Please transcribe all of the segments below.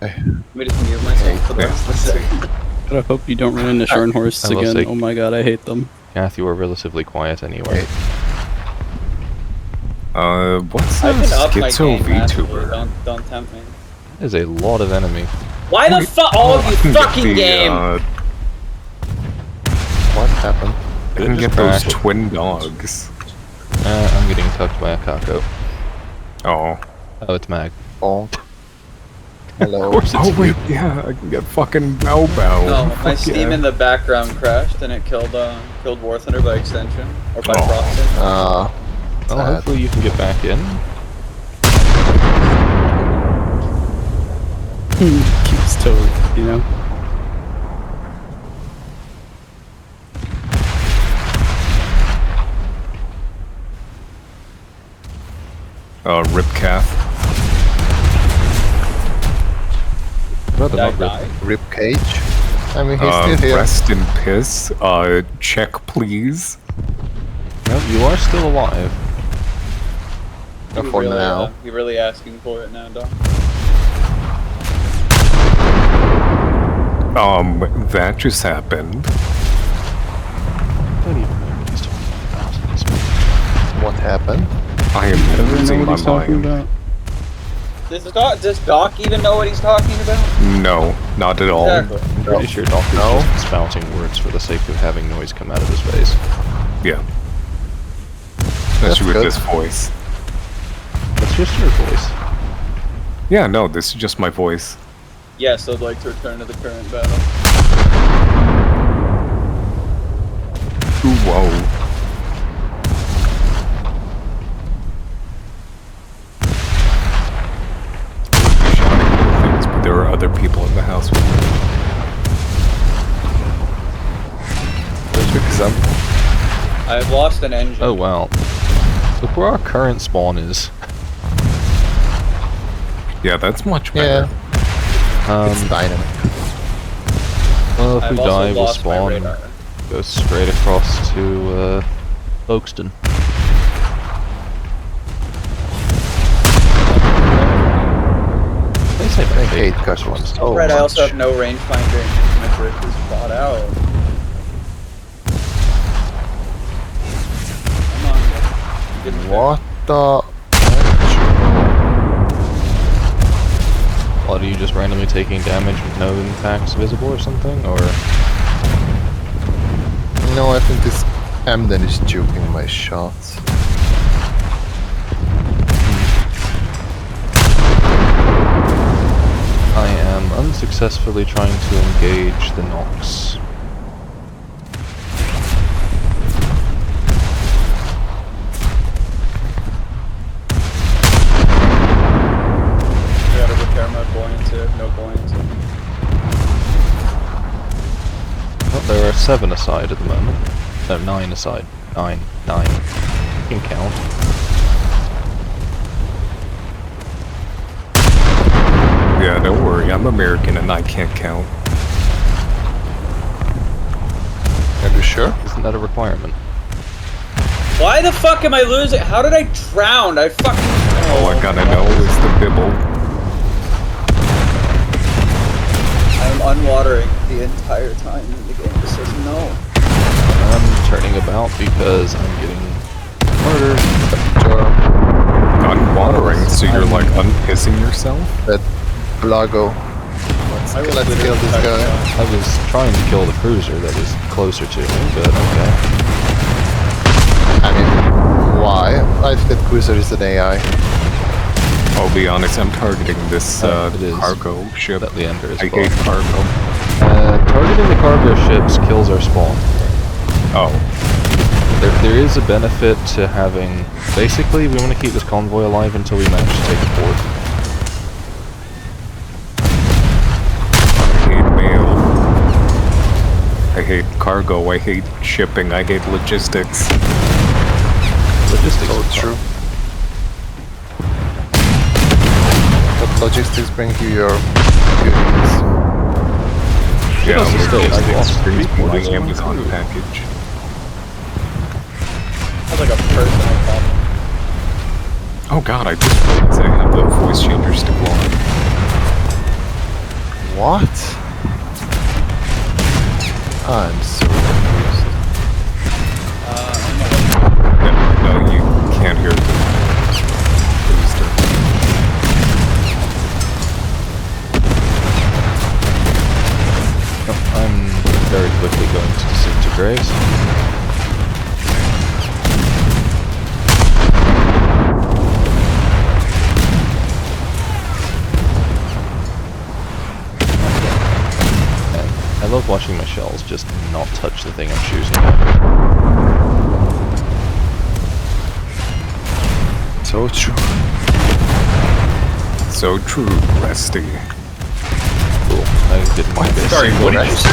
Let me just mute myself for the rest of the second. I hope you don't run into Scharnhorsts again. Oh my god, I hate them. Kath, you were relatively quiet anyway. What's a schizo VTuber? Don't tempt me. There's a lot of enemy. Why the fuck? All of you fucking game! What happened? I didn't get those twin dogs. I'm getting tucked by a Kako. Oh. Oh, it's Mag. Oh. Hello. Of course it's wait, yeah, I can get fucking Bow Bow. No, my Steam in the background crashed and it killed War Thunder by extension. Or by proxy. Well, hopefully you can get back in. Keeps toad, you know? Rip Kath. Rather not Rip Cage. I mean, he's still here. Rest in piss. Check please. No, you are still alive. For now. You're really asking for it now, Doc? That just happened. Don't even know what he's talking about. What happened? I am losing my mind. Does Doc even know what he's talking about? No, not at all. Exactly. I'm pretty sure Doc is just spouting words for the sake of having noise come out of his face. Yeah. Especially with this voice. That's just your voice. Yeah, no, this is just my voice. Yes, I'd like to return to the current battle. Ooh, whoa. But there are other people in the house with me. Perfect example. I've lost an engine. Oh wow. Look where our current spawn is. Yeah, that's much better. It's dynamic. Well, if we die, we'll spawn. Go straight across to Folkestone. They say I hate customers. Oh, right, I also have no rangefinder. My brick is bought out. Come on. What the? What, are you just randomly taking damage with no impacts visible or something, or? No, I think this Hamden is juking my shots. I am unsuccessfully trying to engage the Nox. There are 7 aside at the moment. No, 9 aside. 9. You can count. Yeah, don't worry, I'm American and I can't count. Are you sure? Isn't that a requirement? Why the fuck am I losing? How did I drown? I fucking... All I gotta know is the bibble. I'm unwatering the entire time in the game. It says no. I'm turning about because I'm getting murdered. Unwatering, so you're like unpissing yourself? That Blago. Let's kill this guy. I was trying to kill the cruiser that was closer to me, but okay. I mean, why? I think that cruiser is an AI. I'll be honest, I'm targeting this cargo ship. At the ender as I hate cargo. Targeting the cargo ships kills our spawn. Oh. There is a benefit to having... Basically, we want to keep this convoy alive until we manage to take the port. I hate mail. I hate cargo, I hate shipping, I hate logistics. Logistics is true. But logistics bring you your goodies. Yeah, logistics brings me my Amazon package. That's like a personal problem. Oh god, I just realized I have the voice changer still on. What? I'm so confused. No, you can't hear the booster. I'm very quickly going to disintegrate. I love watching my shells just not touch the thing I'm shooting at. So true. So true, Rusty. Cool. I didn't mind this. Sorry, what did you say?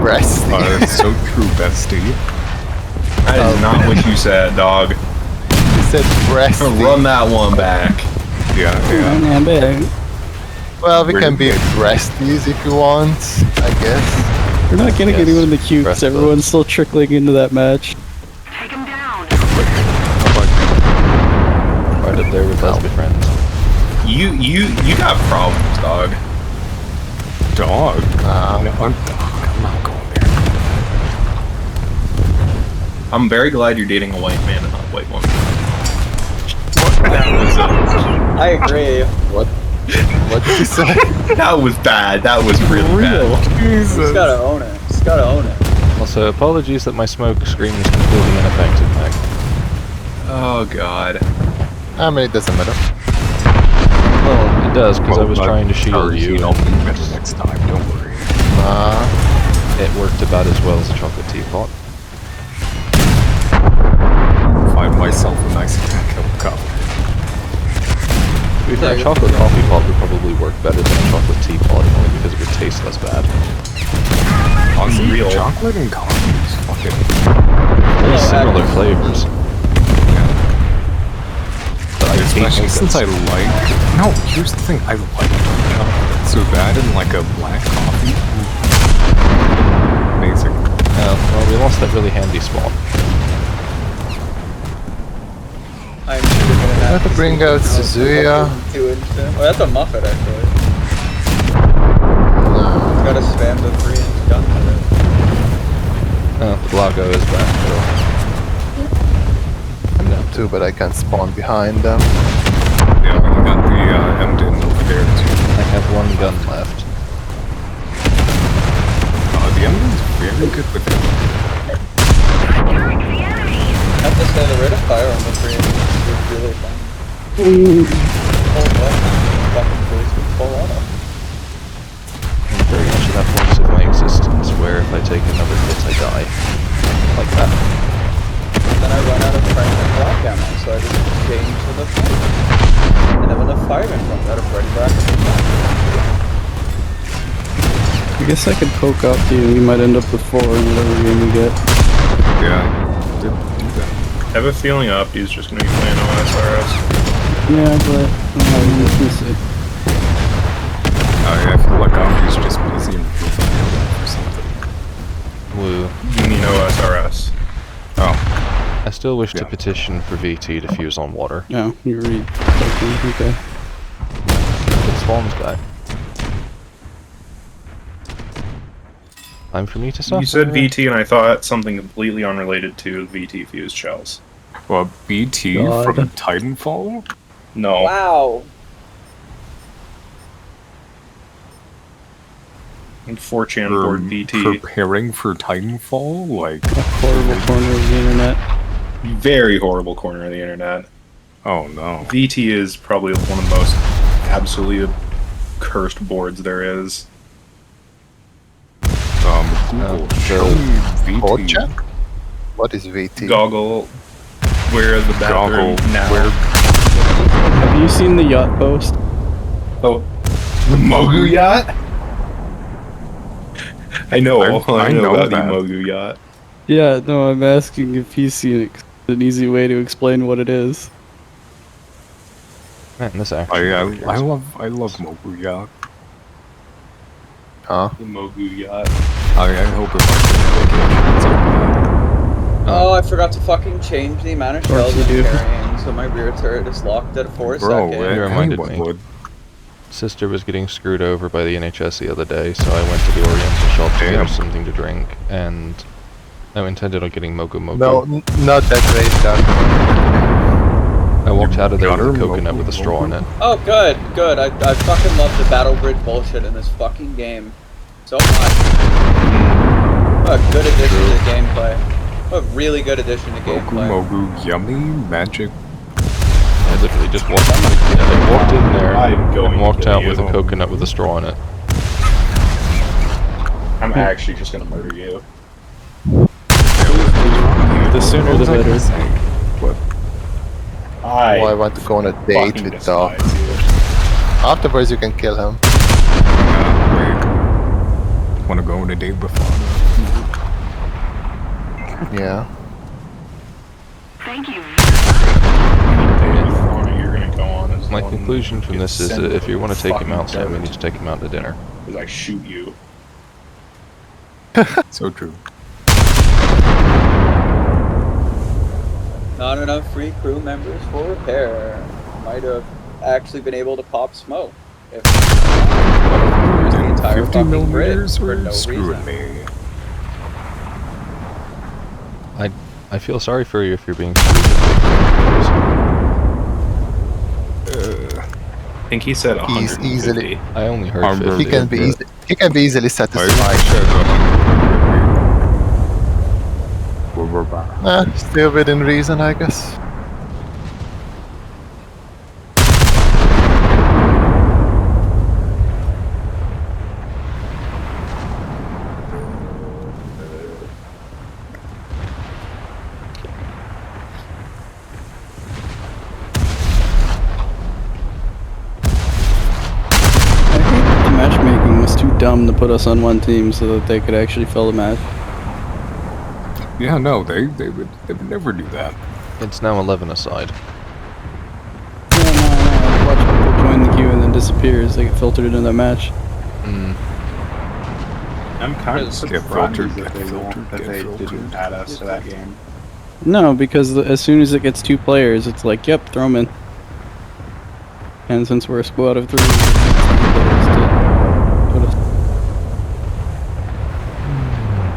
Resty. So true, bestie. That is not what you said, dog. You said breasty. Run that one back. Yeah. I'm big. Well, we Where can do be you- breasties if you want, I guess. We're not getting Yes. anyone in the queue because Breast everyone's buds. still trickling into that match. Take him down. Right up there with lesbian friends. You got problems, dog. Dog. Uh, No, I'm not going there. I'm very glad you're dating a white man and not a white woman. I agree. What did you say? That was bad. That was really bad. Just gotta own it. Just gotta own it. Also, apologies that my smoke screen is completely ineffective, Mac. Oh god. I mean, it doesn't matter. Well, it does, because I was trying to shield you. I'll be better next time, don't worry. It worked about as well as a chocolate teapot. Find myself a nice taco cup. To be fair, a chocolate coffee pot would probably work better than a chocolate teapot, only because it would taste less bad. Honestly, Unreal. chocolate and coffee is fucking... Very Yeah, similar flavors. But I hate Especially since I mochas. like... No, here's the thing, I like chocolate. So that and like a black coffee. Amazing. Well, we lost that really handy spot. I'm sure they're gonna have to bring out Suzuya. Oh, that's a Muffet actually. It's got a spam the 3-inch gun with it. Oh, the Blago is back, though. Too, but I can spawn behind them. Yeah, you got the M10 over there too. I have one gun left. The M10 is very good with it. I have to say the rate of fire on the 3-inch is really fun. Oh, what? Fucking boost with full auto. I'm very much at that point of my existence where if I take another hit, I die. Like that. Then I run out of frame and black ammo, so I just change to the flame. And then when the fireman comes out of red back to the black. I guess I could poke up you and you might end up with 4 in whatever game you get. Yeah, do that. I have a feeling Opti's just gonna be playing OSRS. Yeah, but let's see. I feel like Omni's just busy and or something. Woo. You mean OSRS? Oh, I still wish to Yeah. petition for VT to fuse on water. No, you're okay. It spawns back. Time for me to suffer. You said VT and I thought something completely unrelated to VT fused shells. well, BT God. from Titanfall? No. Wow. And 4chan board VT. Preparing for Titanfall? Like, A horrible corner of the internet. Very horrible corner of the internet. oh no. VT is probably one of the most absolutely cursed boards there is. Google, so- show me Board VT. check? What is VT? Goggle, where the bathroom Goggle, now. where- Have you seen the yacht post? Oh, the Mogu yacht? I know I know about the that. Mogu yacht. Yeah, no, I'm asking if he's seen it. 'Cause it's an easy way to explain what it is. Man, this actually. I love Mobuya. Huh? The Mogu yacht. I hope if I Oh, I forgot to fucking change the amount of course shells you I'm do. carrying, so my rear turret is locked at 4 Bro, seconds. You reminded anyone me. would. sister was getting screwed over by the NHS the other day, so I went to the Oriental shop to get her something to drink, and I intended on getting Mogu Mogu. No, not that great, Doctor. I walked out of there with a coconut with a straw in it. Oh, good, good. I fucking love the Battle Grid bullshit in this fucking game so much. What a good addition to the gameplay. What a really good addition to gameplay. Mogu, yummy, magic. I literally just walked in there and walked out with a coconut with a straw in it. I'm actually just gonna murder you. The sooner the better. Oh, I want to go on a date fucking with Doc. despise you. Afterwards, you can kill him. Wait. Wanna go on a date before? Yeah. Thank you. You're gonna go on as My one conclusion from gets this is sent that if to you want to take him fucking out, Sam, we dirt need to take him out to dinner. Because I shoot you. So true. Not enough free crew members for repair. Might have actually been able to pop smoke. If the entire 50 fucking grid millimeters for were no screwing reason. me. I feel sorry for you if you're being screwed. I think he said 150. easily. I only heard Armor 50. He can be easily satisfied. We're back. Still within reason, I guess. The matchmaking was too dumb to put us on one team so that they could actually fill the match. Yeah, no, they would never do that. It's now 11 aside. Yeah, no. Watch people join the queue and then disappears. They get filtered into the match. Mm. I'm kind of Get surprised filtered, that get they, filtered, that get they filtered. didn't add us to that game. No, because as soon as it gets 2 players, it's like, yep, throw them in. And since we're a squad of 3, it's 2 players to put us.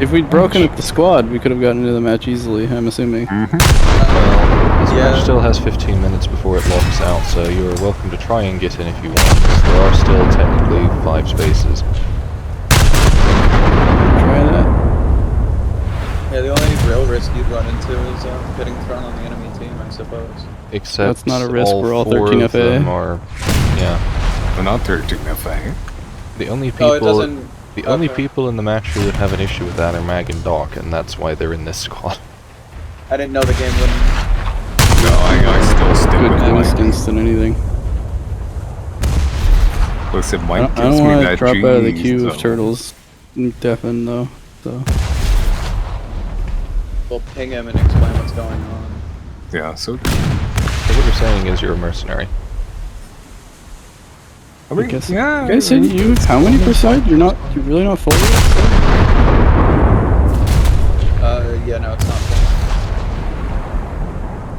If we'd broken up the squad, we could have gotten into the match easily, I'm assuming. Well, this Yeah. match still has 15 minutes before it locks out, so you are welcome to try and get in if you want. There are still technically 5 spaces. Try that. Yeah, the only real risk you'd run into is getting thrown on the enemy team, I suppose. Except That's not a risk, we're all 4 13 of FA. them are, yeah. We're not 13 FA. The only Oh, it people, doesn't... the only okay. people in the match who would have an issue with that are Mag and Doc, and that's why they're in this squad. I didn't know the game wouldn't... No, I still stick Good with Mike. instance than anything. Listen, I Mike don't gives me want to that drop out of the cheese, queue of so- turtles. Deafen though, so. We'll ping him and explain what's going on. Yeah, so... So what you're saying is you're a mercenary. I mean, guess- yeah, You guys said you how many per side? You're really not full yet? Yeah, no, it's not full.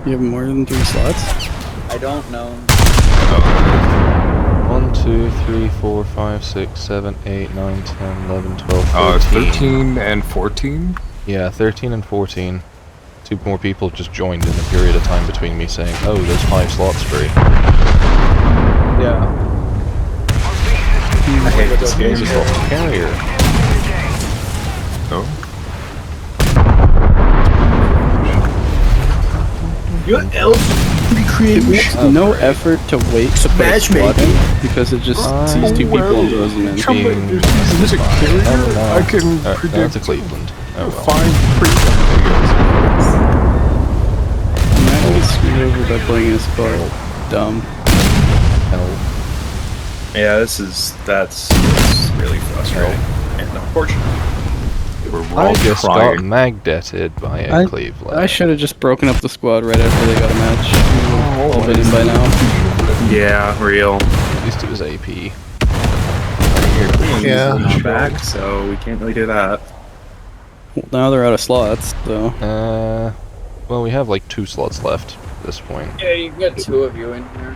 You have more than 3 slots? I don't know. 1, 2, 3, 4, 5, 6, 7, 8, 9, 10, 11, 12, 13. 13 and 14? Yeah, 13 and 14. 2 more people just joined in the period of time between me saying, oh, there's 5 slots free. Yeah. I hate this game. Carrier. Oh? You else It makes no effort to wait to put a squad in because it just sees 2 people and throws them in. Being... Is this a carrier? Oh, no. I can No, it's a predict Cleveland. Oh, well. 5 pre-game. I'm not gonna get screwed over by playing a squad. Dumb. Hell. Yeah, that's really frustrating and unfortunate. We're I all just got trying. magdetted by a Cleveland. I should have just broken up the squad right after they got a match. We would've all been in by now. Yeah, real. At least it was AP. Yeah. Not back, so we can't really do that. Well, now they're out of slots, so. Well, we have like 2 slots left at this point. Yeah, you can get 2 of you in here.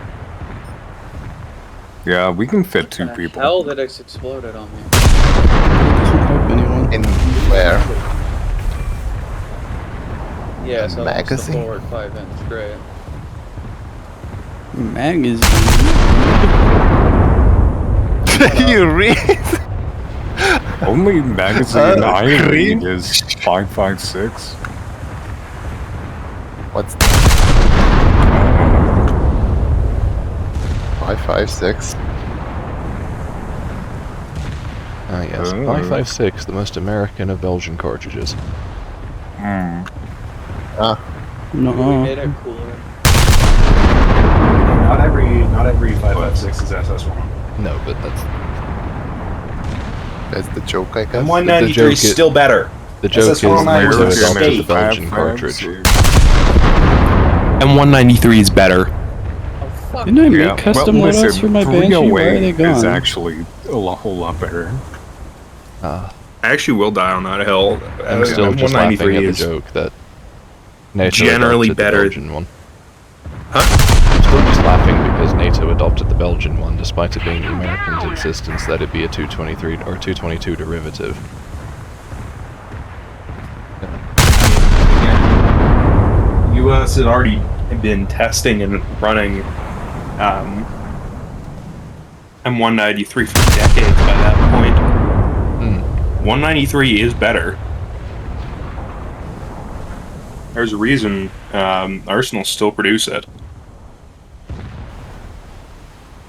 Yeah, we can fit 2 The people. hell that it's exploded on me. It doesn't help anyone. In where? Yeah, so that's the Magazine? forward 5-inch, great. Magazine. You read? Only magazine I green? read is 556. What's 556? Ah, yes. 556, the most American of Belgian cartridges. Hmm. Ah, We No. made it cooler. Not every 556 is SS1. No, but that's the joke, I guess. And The 193 joke is is- still better. the joke is SS1 NATO was a adopted the state. Belgian cartridge. And 193 is better. Oh, fuck. Didn't I make Yeah, custom well, loadouts listen, for my Banshee? Why are they 308 is gone? actually a whole lot better. Ah, I actually will die on that hill. I'm still just laughing at the 193 is joke that NATO generally adopted better. the Belgian one. Huh? I'm still just laughing because NATO adopted the Belgian one, despite it being the Americans' insistence that it be a 223 or 222 derivative. U.S. had already been testing and running M193 for decades by that point. 193 is better. There's a reason Arsenal still produce it.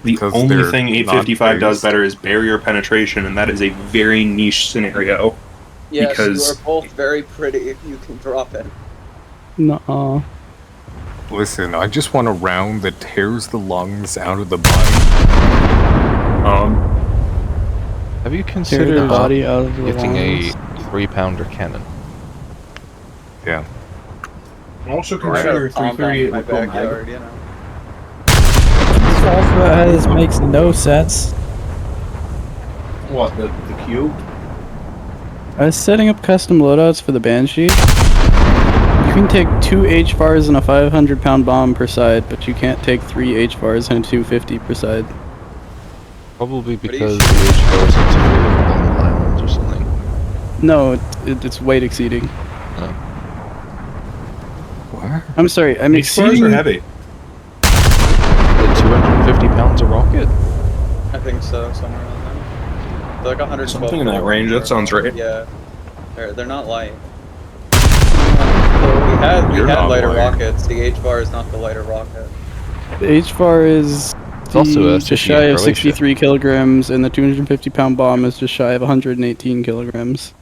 The Because only they're thing not 855 does based. better is barrier penetration, and that is a very niche scenario. Yes, because- you are both very pretty if you can drop it. Nuh-uh. Listen, I just want a round that tears the lungs out of the body. Have you Tear considered the body out of the getting lungs. a 3-pounder cannon? Yeah. Also Consider 338 in my backyard, you know. This makes no sense. What, the cube? I was setting up custom loadouts for the Banshee. You can take 2 HVARs and a 500-pound bomb per side, but you can't take 3 HVARs and a 250 per side. Probably do you because shoot? the HVARs interfere with the long islands or something. No, it's weight exceeding. What? I'm sorry, I'm These bars exceeding. are heavy. Like 250 pounds a rocket? I think so, somewhere around there. They're like 112. Something in that range, that sounds right. Yeah. They're not light. We had You're not lighter light. rockets. The H-bar is not the lighter rocket. The HVAR is also a just city shy in of Croatia. 63 kilograms, and the 250-pound bomb is just shy of 118 kilograms.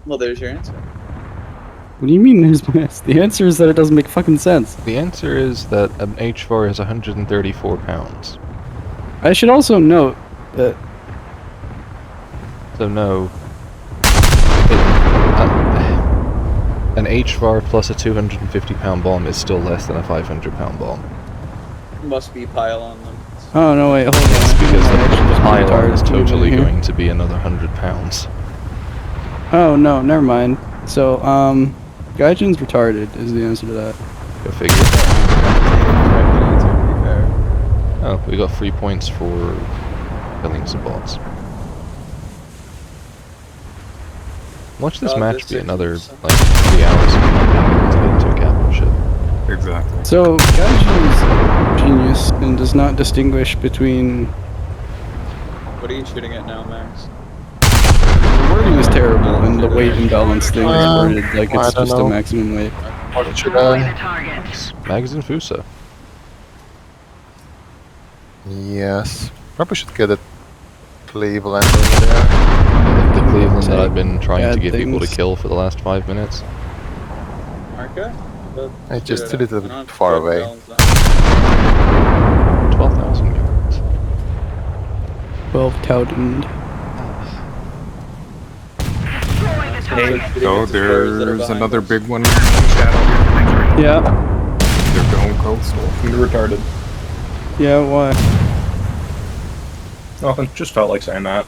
Well, there's your answer. What do you mean there's my answer? The answer is that it doesn't make fucking sense. The answer is that an H4 is 134 pounds. I should also note that So no. An HVAR plus a 250-pound bomb is still less than a 500-pound bomb. Must be pile on them. oh no wait hold on. It's because I the actually just pylon retarded is to it in totally here. going to be another 100 pounds. Oh no, never mind. So Gaijin's retarded is the answer to that. Go figure. Correct answer, to be fair. Oh, we got 3 points for killing some bots. Watch this God, match this be another, 60%. like, 3 hours of not being able to get into a capital ship. Exactly. So Gaijin is genius and does not distinguish between. What are you shooting at now, Max? The wording is terrible, and the weight imbalance thing is worded like I it's don't just know. a maximum weight. What should Destroy the I? target. Magazine Fusa. Yes. Probably should get a Cleveland over there. The Cleveland that I've been trying to Bad get people to things. kill for the last 5 minutes. Marka? I just Shoot did it I a don't bit have to far shoot away. bells, though. 12,000 yards. 12 Taudend. Destroy the target. So Shooting at the squares that are there's behind another us. big one. Yeah. They're going coastal. You're retarded. Yeah. Why? Nothing. Just felt like saying that.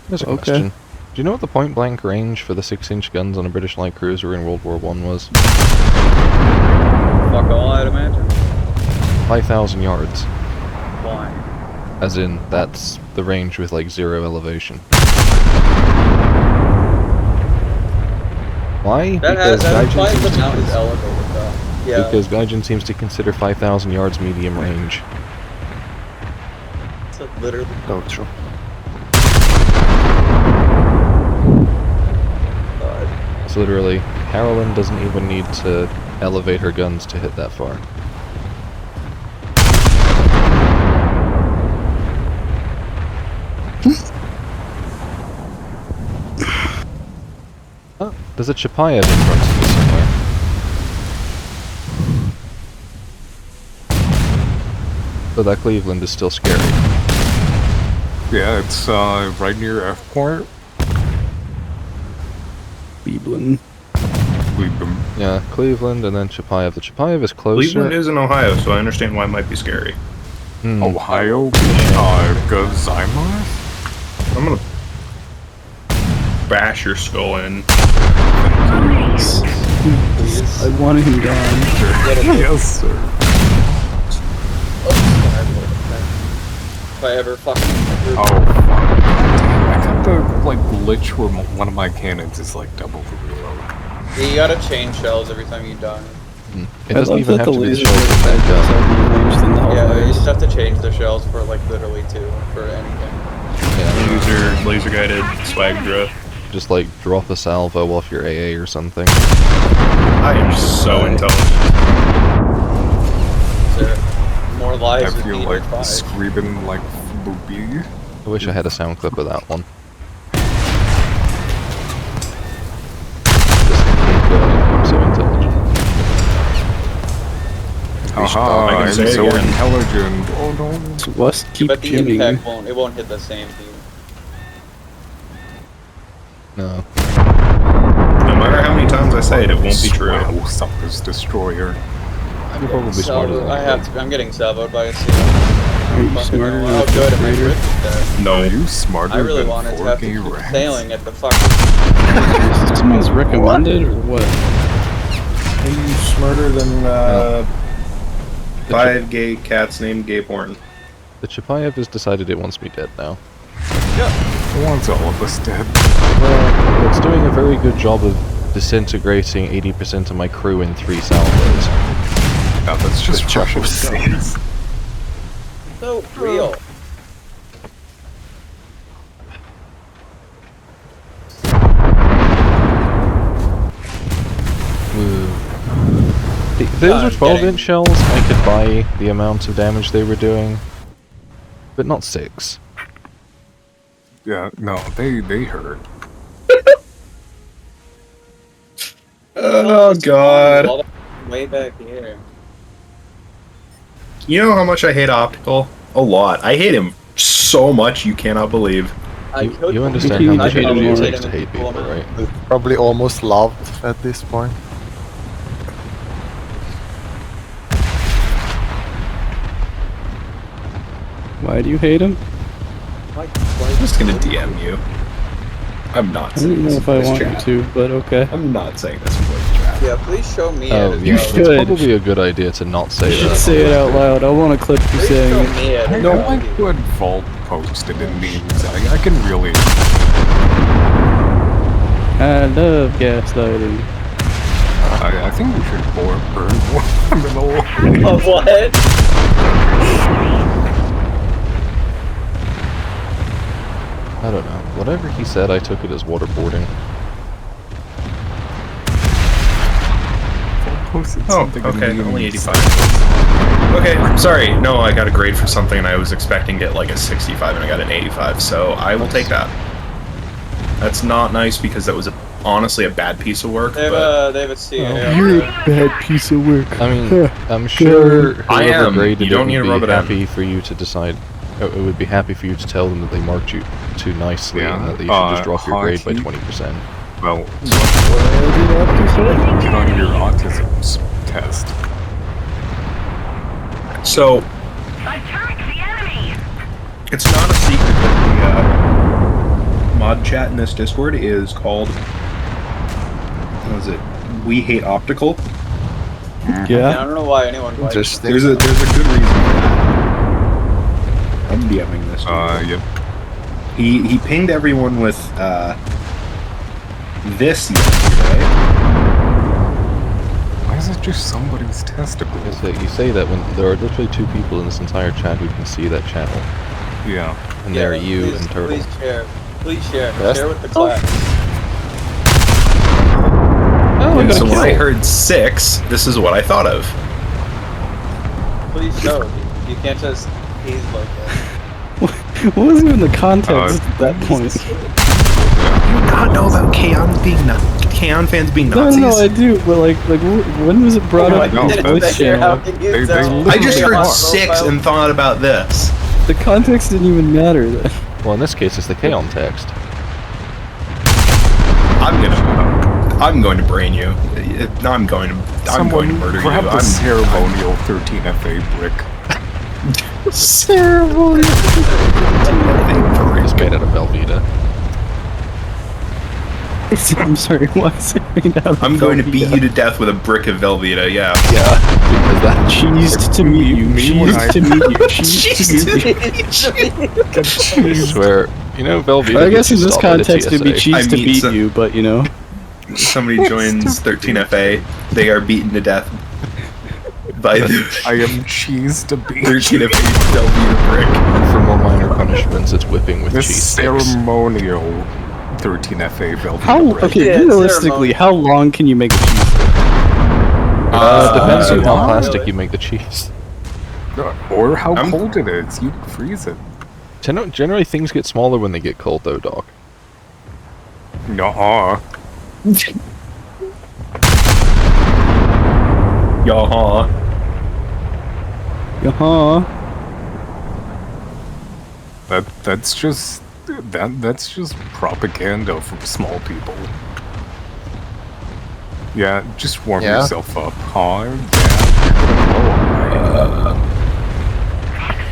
There's a Okay. question. Do you know what the point blank range for the 6-inch guns on a British light cruiser in World War I was? Fuck all, I'd imagine. 5,000 yards. As in, that's the range with like 0 elevation. Why? That Because implies Gaijin the seems mount is to, elevated though. Yeah. because Gaijin seems to consider 5,000 yards medium range. It's like literally. Oh, true. It's literally, Carolyn doesn't even need to elevate her guns to hit that far. Oh, there's a Chapayev in front of me somewhere. So that Cleveland is still scary. Yeah, it's right near F Point. Beeblin. We've been Yeah, Cleveland and then Chapayev. The Chapayev is closer. Cleveland is in Ohio, so I understand why it might be scary. Hmm. Ohio, Gozaimath? I'm gonna bash your skull in. I wanted him gone. Yes, sir. If I ever fucking. Oh, fuck. I got the, like, glitch where one of my cannons is, like, double the reload. You gotta change shells every time you die. It I doesn't love even that have the to be the laser shells is that better does. ranged than the Yeah, you Hellfires. just have to change the shells for like literally 2 for anything. Laser guided swag drift. Just like drop a salvo off your AA or something. I am so intelligent. There more I lives with feel meter like 5. screaming like booby. I wish I had a sound clip of that one. Just keep going, I'm so intelligent. Haha, I can I'm say it so again. intelligent. Oh no. West keep But the jamming. impact it won't hit the same to you. No. No matter how many times I say it, it won't be true. Swell suckers destroyer. I'm probably smarter than I think. I'm getting salvoed by a seal. Are you smarter than Oh a good, am I Raider? good with Are No. you smarter that? I really than wanted to have to 4K keep rats? sailing at the fucking. Is this someone's recommended or what? Are you smarter than No. 5 gay cats named Gay Porn? The Chapayev has decided it wants me dead now. It wants all of us dead. Well, it's doing a very good job of disintegrating 80% of my crew in 3 salvos. Yeah, that's just Russian scenes. So real. Woo. If those were 12-inch shells, I could buy the amount of damage they were doing, but not 6. Yeah, no, they hurt. Oh god. All the way back here. You know how much I hate Optical? A lot. I hate him so much you cannot believe. I You, killed you him. understand You how can much hate him energy it more. takes to hate people, right? It's probably almost loved at this point. Why do you hate him? I'm just gonna DM you. I'm not I saying don't know this if I in voice want chat. you to, but okay. I'm not saying this in voice chat. Yeah, please show me Oh, it as yeah, well. it's should. probably a good idea to not say You should that. say it out loud. I want to clip you Please saying show it. me it. I as don't well. like what Vault posted in memes. I can really. I love gaslighting. I think we should burn Watermill. Oh, what? I don't know. Whatever he said, I took it as waterboarding. Posted Oh, something okay, in only memes. 85. Okay, sorry. No, I got a grade for something and I was expecting to get like a 65 and I got an 85, so I will take that. That's not nice because that was honestly a bad piece of work, They have but a CA. You're a bad piece of work. I mean, I'm sure I whoever am. graded You don't it need would to rub be it in. happy for you to decide. It would be happy for you to tell them that they marked you too nicely Yeah, and that they should just drop your grade by hockey. 20%. Well, get on your autism test. so Attack the enemy! it's not a secret that the mod chat in this Discord is called, what is it? We Hate Optical. I Yeah. don't know why anyone likes it. Interesting. There's a good reason for that. I'm DMing this. Yep. He pinged everyone with this yesterday. Why is it just somebody's testicle? You say that when there are literally 2 people in this entire chat who can see that channel, Yeah. and they're you please, and Turtle. Please share. Please share. Yes. Share with the class. Oh, I got So a when I kill. heard 6, this is what I thought of. Please show. You can't just haze like that. What was even the context at that point? You not know about K-On fans being No, Nazis? no, I do, but when was it brought up? no, in the that's- voice channel? I just heard 6 and thought about this. The context didn't even matter then. Well, in this case, it's the K-On text. I'm going to brain you. I'm going to murder you. Grab the ceremonial 13FA brick. Ceremony. It's made out of Velveeta. I'm sorry, why is it made out of I'm going to beat Velveeta? you to death with a brick of Velveeta, yeah. Yeah, because that Cheesed to meet you. when I- Cheesed to meet you. Cheesed to meet you. I swear, you know, Velveeta. I guess in gets this stopped at a context it'd be TSA. cheese I to mean, beat so- you, but you know. Somebody joins 13FA, they are beaten to death by the I am cheese to beat 13FA Velveeta brick. And for more minor punishments, it's whipping with This cheese sticks. ceremonial 13FA Velveeta How brick. okay? Yeah, Realistically, ceremony. how long can you make a cheese stick? Depends on how long, plastic really. you make the cheese. Or how I'm- cold it is. You freeze it. Generally, things get smaller when they get cold, though, Doc. Nuh-uh. Yaha. Uh-huh. That's just propaganda from small people. Yeah, just warm Yeah. yourself up, huh?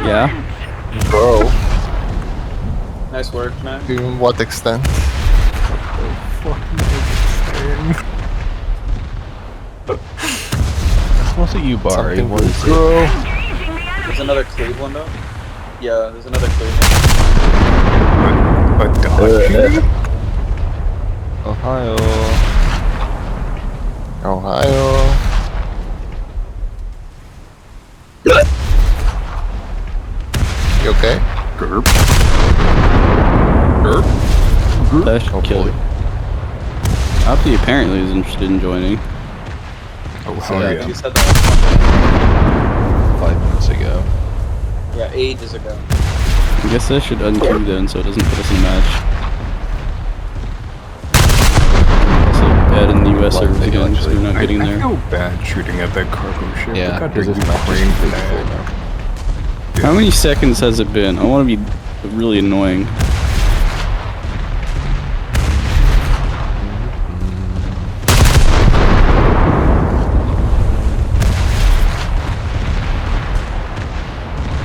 Yeah. Bro, Nice work, man. to what extent? Was it you, Barry? Something What is it? bro. Engaging the enemy. There's another Cleveland though. Yeah, there's another Cleveland. A dodge? Ohio. Ohio. You okay? Gerp. That should kill you. Opti apparently is interested in joining. Oh, Yeah, hell yeah. you said that. 5 minutes ago. Yeah, ages ago. I guess I should unqueue then so it doesn't put us in a match. Also, bad in the US Well, servers they again, so actually- we're not I getting there. feel bad shooting at that cargo ship. Yeah, I got because to this match Ukraine is for pretty full that. now. How many seconds has it been? I want to be really annoying.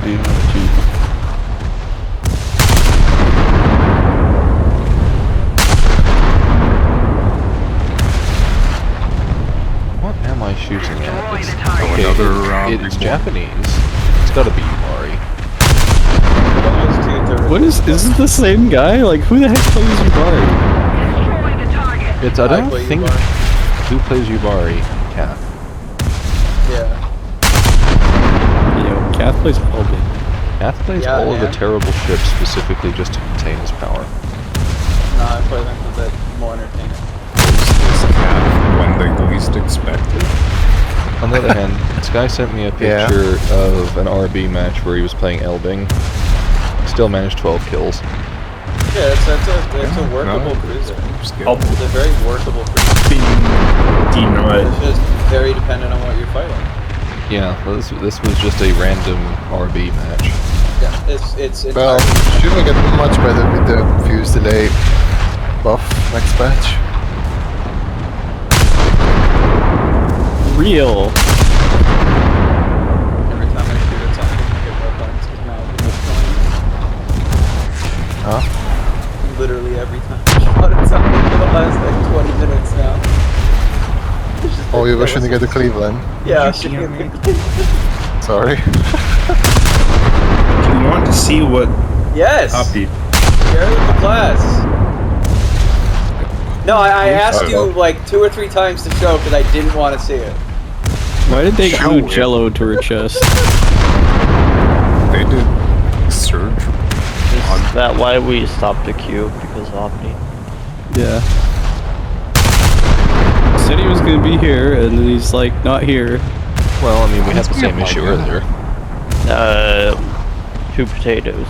I don't have a change. What am I shooting at? Destroy It's, the target. okay, another, it's reward. Japanese. It's gotta be Yubari. Almost 2/3. What is this the same guy? Like, who the heck plays Yubari? Destroy the target. It's, I I don't play think... Yubari. Who plays Yubari? Cat. Yeah. Yeah, Kath plays Pulpit. Cat plays Yeah, all of the man. terrible ships specifically just to contain his power. Nah, I play them a bit more entertaining. This cat when they least expect it. On the other hand, this guy sent me a Yeah. picture of an RB match where he was playing Elbing. Still managed 12 kills. Yeah, it's a workable cruiser. I'll It's a very workable cruiser. be denied. It's just very dependent on what you're fighting. Yeah, this was just a random RB match. Yeah, it's Well, entirely- shouldn't we get much better with the fuse delay buff next patch? Real. every time I shoot at something, I get more points because now it's going. Huh? Literally every time I shot at something for the last like 20 minutes now. It's just Oh, like, you were that shooting was- at the Cleveland. Yeah, shooting at the Sorry. If you want to see what Yes. Hoppy. Share with the class. No, I asked Oh. you like 2 or 3 times to show because I didn't want to see it. Why did they Show glue it. Jello to her chest? They did surgery. Is that why we stopped the queue? Because of Opti? Yeah. Said he was gonna be here, and then he's like not here. Well, I mean, we had the same issue earlier. 2 potatoes.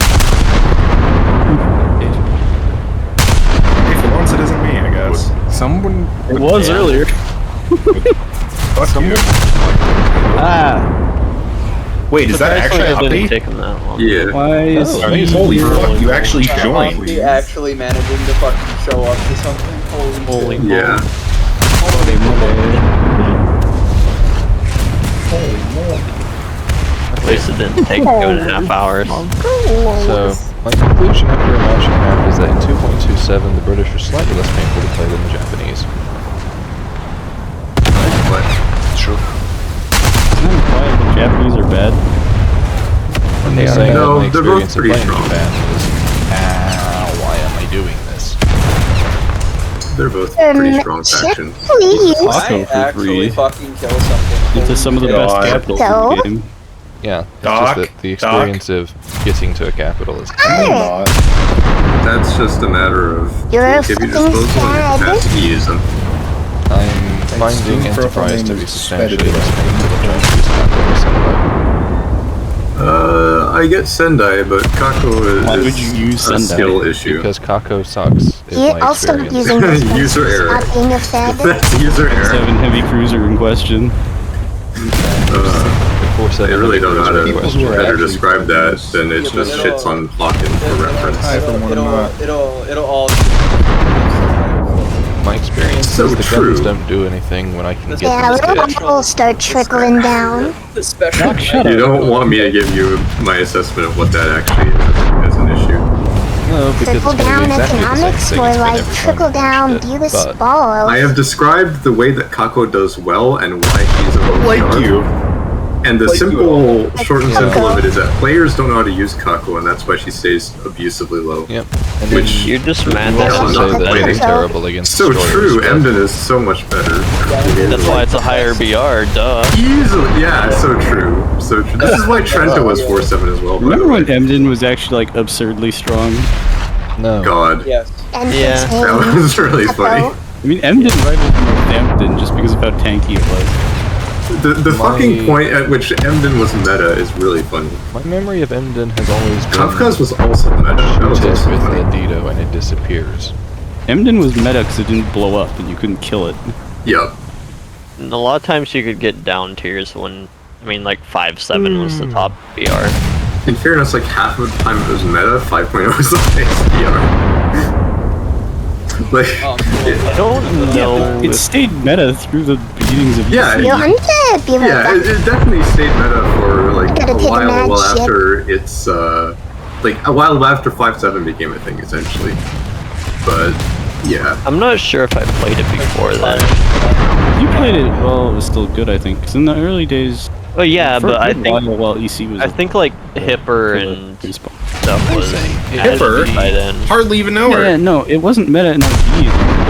Hey, for once it isn't me, I guess. Someone. It was earlier. Fuck you. Ah. Wait, is that actually it didn't Hoppy? take him that long. Yeah. Why is Nice. Holy fuck, you actually joined. Hoppy actually managing to fucking show up to something. Holy shit. Yeah. At least it didn't take 2.5 hours. So, my conclusion after a match and a half is that in 2.27, the British are slightly less painful to play than the Japanese. True. Isn't that why the Japanese are bad? I'm just saying No, that my they're both experience of pretty playing strong. Japan was, why am I doing this? They're both pretty strong factions. Please. Taco I for actually free fucking kill something. into some of the best God. capitals So? in the game. Yeah, it's Doc, just that the experience of getting to a capital is That's just a matter of You're tools give you fucking disposal and sad. capacity to use them. I'm finding Enterprise to be substantially less painful than trying to use Kako or Sendai. I get Sendai, but Kako Why is would you use a Sendai? skill issue. Because Kako sucks, is You my also experience. using this one. User error. Stop being a fag. That's user error. 7 heavy cruiser in question. They really don't know how to People who are better actually describe that than it just shits on Plotkin for reference. It'll all. My experience So is the true. guns don't do anything when I can get Yeah, them to little hit. bubbles start trickling down. The special. Shut You up. don't want me to give you my assessment of what that actually is as an issue. No, because Trickle it's going to down be exactly the same economics, thing more it's been like every time trickle I've down watched it, Beavis but balls. I have described the way that Kako does well and why she's a OPR. And the simple, short and simple of it is that players don't know how to use Kako, and that's why she stays abusively low. Yep. And Which then You're just mad you that also I'm say not that complaining. it's terrible against So destroyers, true, but Emden is so much better. That's why it's a higher BR, duh. Easily, yeah, so true. So true. This is why Trento was 4-7 as well, by the Remember way. when Emden was actually like absurdly strong? No. God, Yes. And Yeah. that was really funny. I mean, Emden rivaled Northampton just because of how tanky it was. The fucking point at which Emden was meta is really funny. My memory of Emden has always been Kafka's was also meta. That was shoot it also with funny. a Dido and it disappears. Emden was meta because it didn't blow up and you couldn't kill it. Yep. And a lot of times you could get down tiers when, I mean, like 5-7 was the top BR. In fairness, like half of the time it was meta, 5.0 was the highest DR. Like, I don't know It stayed meta through the beginnings of Yeah, EC. you hunted Beavis yeah, it definitely stayed meta for like Gotta a take a while, mad well shit. after it's like a while after 5.7 became a thing essentially. But yeah, I'm not sure if I played it before then. You played it, well, it was still good, I think. Because in the early days, Oh yeah, for but a I good think while EC was I think like Hipper and stuff was Hipper? by then. Hardly even know her. Yeah, no, it wasn't meta in RP.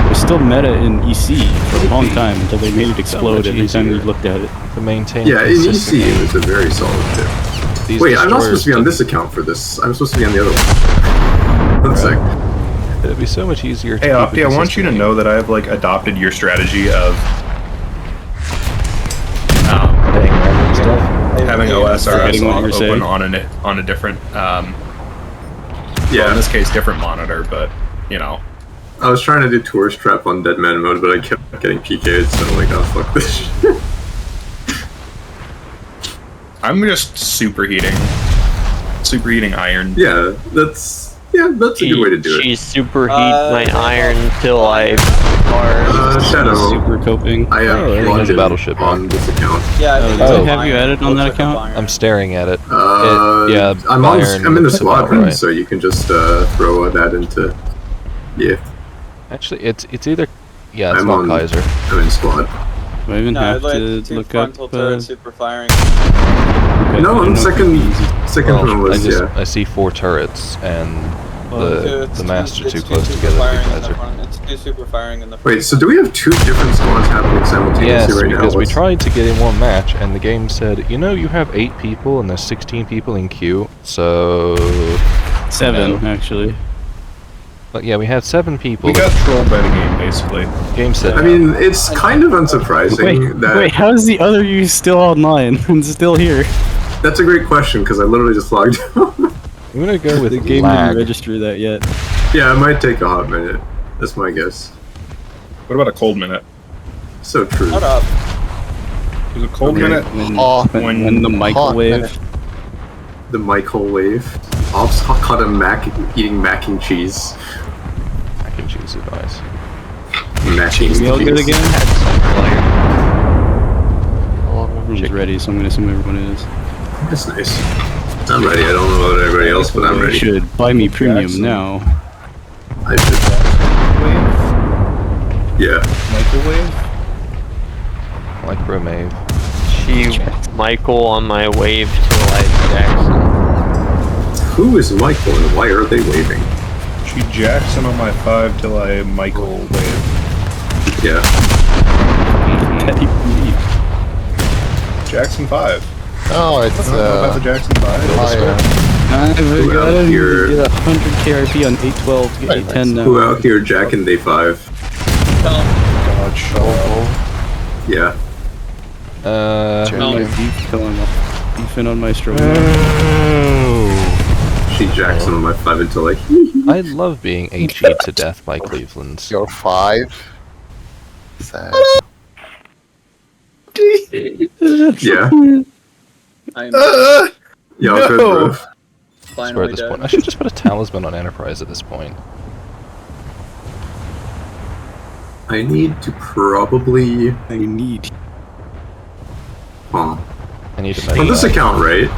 It was still meta in EC for a long time until they made it explode every time you looked at it. To maintain yeah, in EC consistently it was a very solid pick. these Wait, I'm not supposed to be on destroyers this account for this. I'm supposed to be on the other one. One sec. It'd be so much easier to Hey, keep Opti, it I want you to consistently. know that I've like adopted your strategy of Paying random stuff. having OSRS Forgetting what on, you were open saying. on a different, well, in Yeah, this case, different monitor, but you know. I was trying to do tourist trap on Dead Man mode, but I kept getting PK'd, so I'm like, oh fuck this shit. I'm just superheating iron. Yeah, that's a good way to do it. She superheat my iron till I Shadow, Super coping. I have Oh, logged there's a in battleship on this account. Yeah, I think does it's it have you iron. added on Looks that like a account? iron. I'm staring at it. Yeah, I'm in the Pacific squadron, Right. so you can just throw that into. Yeah, Actually, it's either... Yeah, it's I'm not on- Kaiser. I'm in squad. Do I even No, have I'd like to two look frontal up? turret super firing. Okay, No, I I'm don't know if it'd be easy. second one was, yeah. I see 4 turrets and It's the two- master it's too two close super together. firing in the Guys are. front. It's two super firing in the front. Wait, so do we have 2 different spawns happening simultaneously Yes, right now? because we What's- tried to get in one match, and the game said, you know, you have 8 people and there's 16 people in queue, so... 7, No. actually. But yeah, we had 7 people. We got trolled by the game, basically. Game said, I mean, it's kind of unsurprising that... Wait, how is the other you still online and still here? That's a great question, because I literally just logged out. I'm gonna go with The game lag. didn't register that yet. Yeah, it might take a hot minute. That's my guess. What about a cold minute? So true. Shut up. There's a cold minute. When the microwave. The microwave. I'll just caught a Mac eating mac and cheese. Mac and cheese advice. Mac and We all good cheese. again? Oh, Everyone's ready, so I'm gonna assume everyone is. That's nice. I'm ready. I don't know about everybody else, but I'm You ready. should buy me premium Jackson. now. I should. Yeah. Microwave? Micromave. Michael on my wave to like Jackson. Who is Michael and why are they waving? She Jackson on my 5 till I Michael wave. Yeah. Jackson 5. Oh, it's about the Jackson 5. I've Who got out to here? get 100 KRP on 812 to get 810 now. Who out here jacking day 5? God, shovel. Yeah. Beefing on Maestro. She Jackson on my 5 until like. I love being HE'd to death by Cleveland's. your 5. Sad. Yeah. I'm Yeah, I'll go bro. Swear finally at this dead. point. I should just put a talisman on Enterprise at this point. I need to probably. I need. Huh. I need to On this account, right?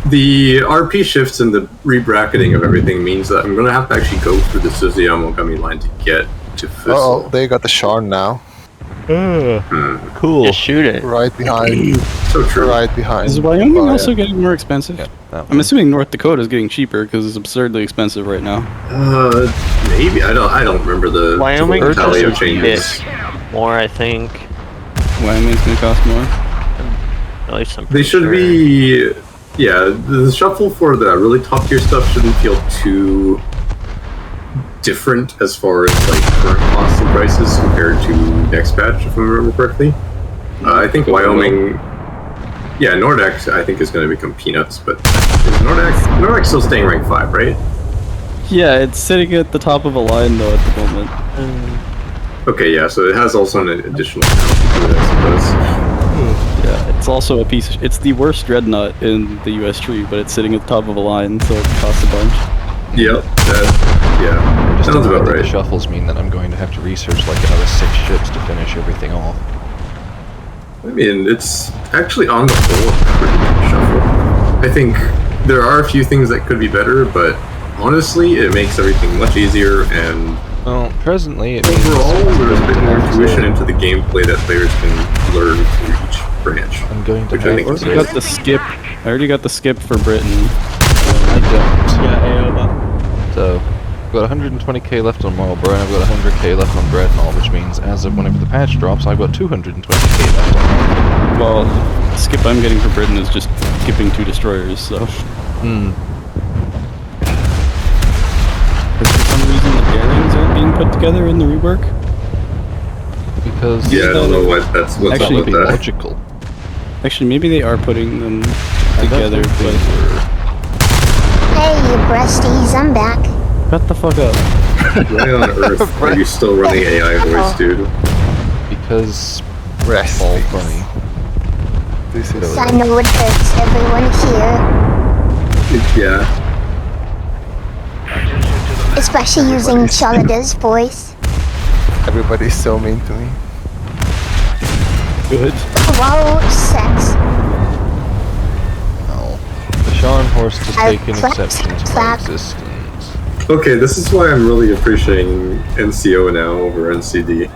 The RP shifts and the rebracketing of everything means that I'm gonna have to actually go through the Suzuki Gummy line to get to Fissile. Oh, they got the Sharn now. Cool. Just shoot it. Right behind. So true. Right behind. Is Wyoming Via. also getting more expensive? Yeah, that I'm assuming North Dakota is getting cheaper because it's absurdly expensive right now. Maybe I don't remember the Wyoming typical tally of just changes. hit more, I think. Wyoming's gonna cost more. At least I'm They pretty should sure. be. Yeah, the shuffle for the really top tier stuff shouldn't feel too different as far as like current costs and prices compared to next patch, if I remember correctly. I think Wyoming. Yeah, Nordax I think is going to become peanuts, but is Nordax still staying rank 5, right? Yeah, it's sitting at the top of a line though at the moment. Okay, yeah, so it has also an additional penalty to it, I suppose. Yeah, it's also a piece. It's the worst dreadnought in the U.S. tree, but it's sitting at the top of a line, so it costs a bunch. Yep, yeah, Just sounds about the right. shuffles mean that I'm going to have to research like another 6 ships to finish everything off. I mean, it's actually on the whole a pretty good shuffle. I think there are a few things that could be better, but honestly, it makes everything much easier, and Well, presently it overall, means there's a bit more intuition into the gameplay that players can learn through each branch. I'm going to Which I have think is I great. got the skip. I already got the skip for Britain. I don't. Yeah, Aoba. So, I've got 120k left on Marlboro, and I've got 100k left on Dreadnought, which means as of whenever the patch drops, I've got 220k left on Marlboro. Well, the skip I'm getting for Britain is just skipping 2 destroyers. So, Hmm. for some reason, the bearings aren't being put together in the rework. Because Yeah, I don't know what's that up Actually, with be that. logical. Actually, maybe they are putting them together, but Hey, you breasties, I'm back. shut the fuck up. Why on earth are you still running AI voice, dude? Because Rest. all funny. This is. I know it hurts everyone here, Yeah. especially using Shalada's voice. Everybody's so mean to me. Good. Wow, sex. No. The Sharn horse has I taken clapped, exception to my clap. existence. Okay, this is why I'm really appreciating NCO now over NCD.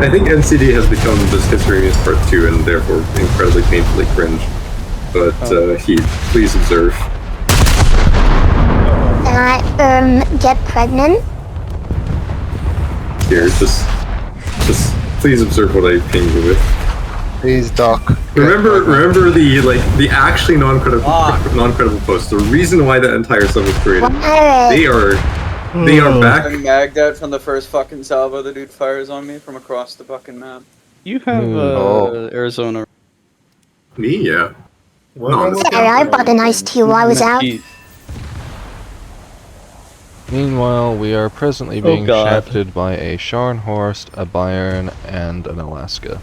I think NCD has become just History Memes Part 2 and therefore incredibly painfully cringe. But Heat, please observe. Can I get pregnant? Here, just please observe what I ping you with. Please, Doc. Remember the actually non-credible posts. The reason why that entire sub was created. They are back. I'm magged out from the first fucking salvo the dude fires on me from across the fucking map. You have Arizona. Me, yeah. Sorry, I bought an iced tea while I was out. Meanwhile, we are presently being shafted by a Scharnhorst, a Bayern, and an Alaska.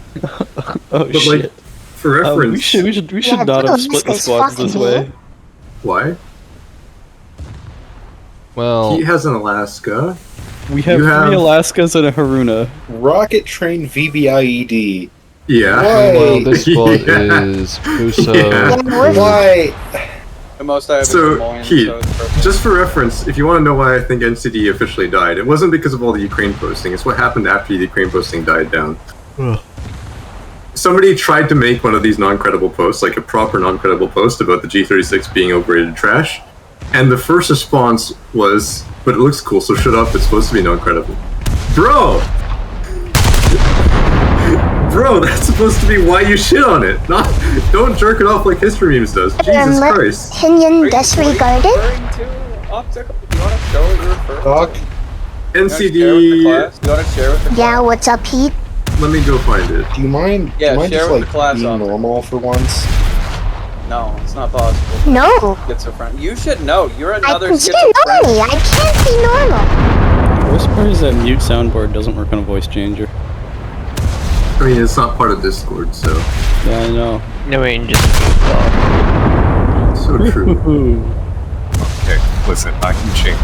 But shit. Like, for reference, we should not have split the squads this way. Why? Well, he has an Alaska. We have 3 Alaskas and a Haruna. Rocket Train VBIED. Yeah. Why? Well, this squad is Uso. Why? The most I have so, is Des Moines, Heat, so it's perfect. just for reference, if you want to know why I think NCD officially died, it wasn't because of all the Ukraine posting, it's what happened after the Ukraine posting died down. Somebody tried to make one of these non-credible posts, like a proper non-credible post about the G36 being overrated trash, and the first response was, but it looks cool, so shut up, it's supposed to be non-credible. Bro, that's supposed to be why you shit on it. Don't jerk it off like History Memes does. Jesus Christ. Opinion disregarded? Doc? NCD... You want to share with the class? Yeah, what's up, Pete? Let me go find it. Do you mind, Yeah, just share with like the class being on there. normal for once? No, it's not possible. No. Schizophrenic. You should know. You're I another can see schizophrenic. normally. I can't be normal. The worst part is that mute soundboard doesn't work on a voice changer. I mean, it's not part of Discord, so... Yeah, I know. No, I mean, just... So true. Okay, listen, I can change.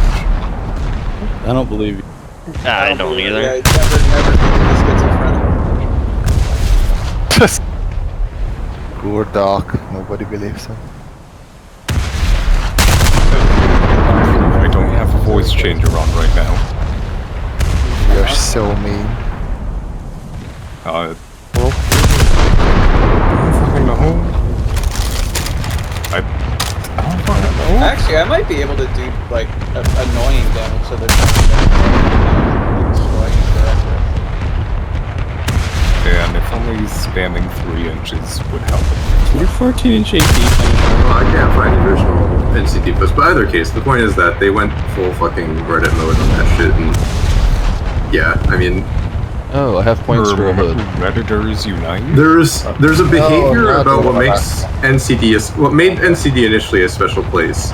I don't believe you. I don't either. Yeah, never be schizophrenic. Poor Doc. Nobody believes him. I don't have a voice changer on right now. You're so mean. Well, fucking know. I don't fucking know. Actually, I might be able to do, like, annoying damage so there's And if only spamming 3 inches would help. You're 14-inch AP. Well, I can't find the original NCT post, but either case, the point is that they went full fucking Reddit mode on that shit, and... Yeah, I mean... Oh, I have points for a hood. Redditors unite? There's a behavior not about what all makes NCD what made NCD initially a special place,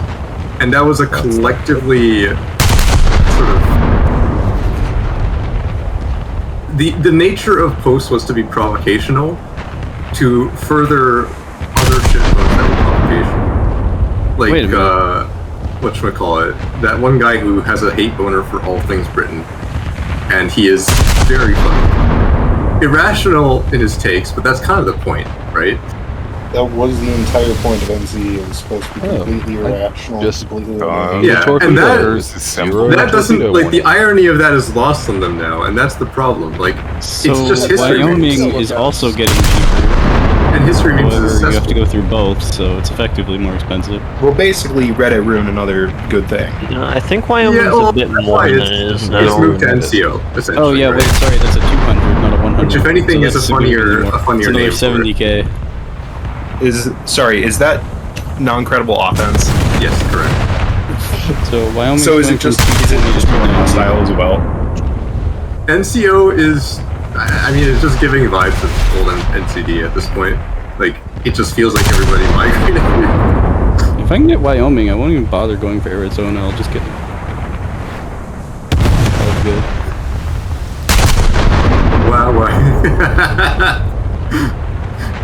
and that was a collectively sort of the nature of posts was to be provocational to further other shit posts that were provocational. Like whatchamacallit, that one guy who has a hate boner for all things Britain, and he is very funny. Irrational in his takes, but that's kind of the point, right? That was the entire point of NZ. It was supposed to be completely irrational. Completely yeah, and that doesn't, like, the irony of that is lost on them now, and that's the problem. Like, So it's just history. Wyoming is also getting cheaper. And history memes is However, you have to accessible. go through both, so it's effectively more expensive. Well, basically, Reddit ruined another good thing. No, I think Wyoming's a bit more than it is now. It's moved to NCO, essentially. Oh yeah, right? wait, sorry, that's a 200, not a 100. Which, if anything, So is that's a funnier it's name another for it. 70k. Is that non-credible offense? Yes, correct. So Wyoming. So is it just more hostile as well? NCO is, I mean, it's just giving vibes of old NCD at this point. Like, it just feels like everybody migrated. If I can get Wyoming, I won't even bother going for Arizona. I'll just get. That's good. Wow.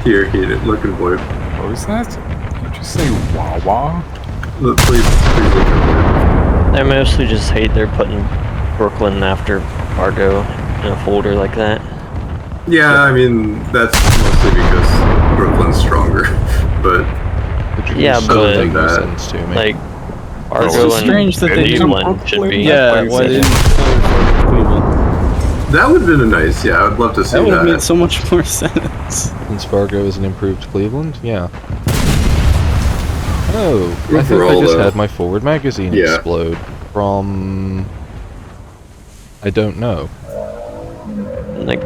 Here, looking for it. What was that? Did you say Wawa? Please look at I mostly just hate they're putting Brooklyn after Fargo in a folder like that. it. Yeah, I mean, that's mostly because Brooklyn's stronger, but... Yeah, but than that. like Fargo It's and strange that they Cleveland should be. Yeah, why didn't Cleveland? That would have been a nice, yeah, I'd love to see That would have that. made so much more sense. Since Fargo is an improved Cleveland, yeah. Oh, I think I Overall, just though, had my forward magazine yeah. explode from... I don't know. Like,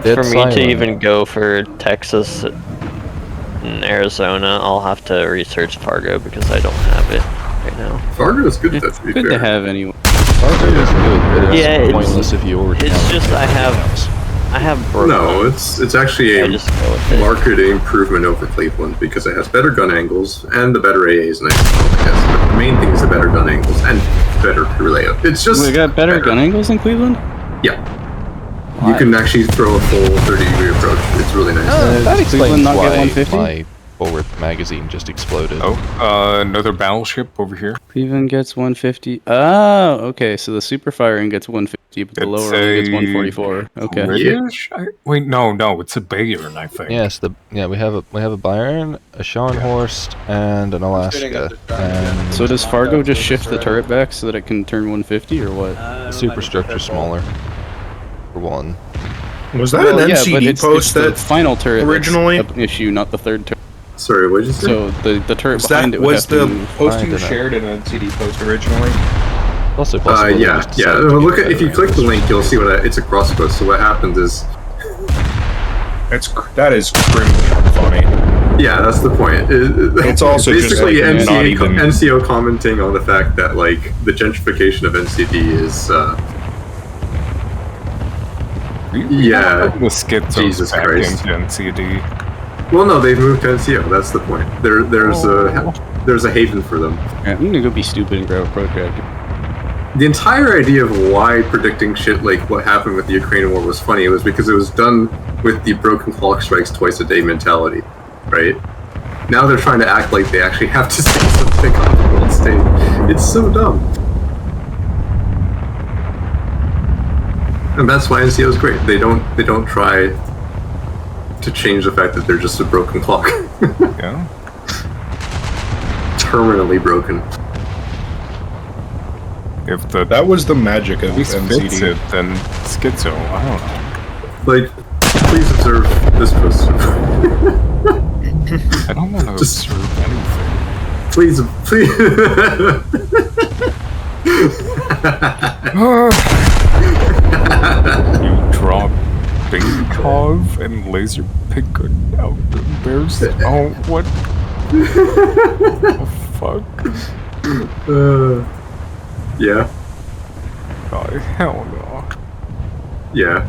Dead for me silent. to even go for Texas and Arizona, I'll have to research Fargo because I don't have it right now. Fargo is good, It's to be good fair. to have anyway. Fargo is good, but it's Yeah, it's- pointless if you already It's have just I have Brooklyn. No, it's actually I a just go with it. market improvement over Cleveland because it has better gun angles and the better AAs and everything. Yes, but the main thing is the better gun angles and better crew layout. It's just We got better gun angles in Cleveland? Yeah. You can actually throw a full 30-degree approach. It's really nice. that Cleveland explains not get why 150? my forward magazine just exploded. Oh, another battleship over here. Cleveland gets 150. Oh, okay. So the super firing gets 150, but the It's lower one gets 144. Okay. British? Wait, no, it's a Bayern, I think. Yes, we have a Bayern, a Scharnhorst, and an Alaska. And So does Fargo just shift the turret back so that it can turn 150 or what? the superstructure smaller. For one. Was that Well, an yeah, MCD but it's post the that final turret that's originally- an issue, not the third turret. Sorry, what did you say? So the turret was behind it that would was have to the move. post I you don't know. shared an MCD post originally? Also possible. they Yeah. just decided to Look get at if you better click the link, you'll see it's a cross post. So what happens is, That is criminally unfunny. yeah, that's the point. It's also just, basically like, not even- NCO commenting on the fact that like the gentrification of NCD is. Yeah. The Skitsos Jesus back Christ. into NCD. Well, no, they've moved to NCO. That's the point. There's a haven for them. Yeah, I'm gonna go be stupid and grab a protractor. The entire idea of why predicting shit like what happened with the Ukraine war was funny was because it was done with the broken clock strikes twice a day mentality, right? Now they're trying to act like they actually have to say something on the world stage. It's so dumb. And that's why NCO is great. They don't try to change the fact that they're just a broken clock. Yeah. Terminally broken. If That was the magic of fits MCD. it, then Schizo, I don't know. Like, please observe this post. I don't want to Just- observe anything. Please. You draw Bingkov and laser pick out the bears. Oh, what? The fuck? Yeah. Oh, hell no. Yeah.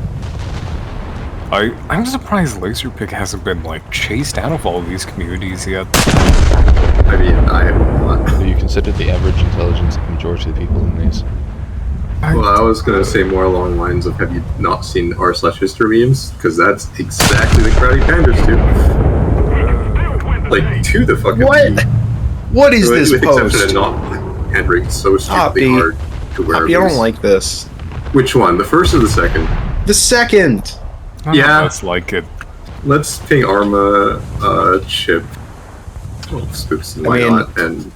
I'm surprised Laserpick hasn't been like chased out of all these communities yet. I mean, I have not. Do you consider the average intelligence of the majority of the people in these? Well, I was gonna say more along the lines of have you not seen r/history memes? Because that's exactly the crowd he panders to. Like, to the fucking What? T. What is with this exception post? of not handbrake so stupidly Poppy. hard to wear. Poppy, I don't like this. Which one? The first or the second? The second! Yeah. That's like it. Let's ping Arma, Chip, Spooks, and I mean- Whatnot, and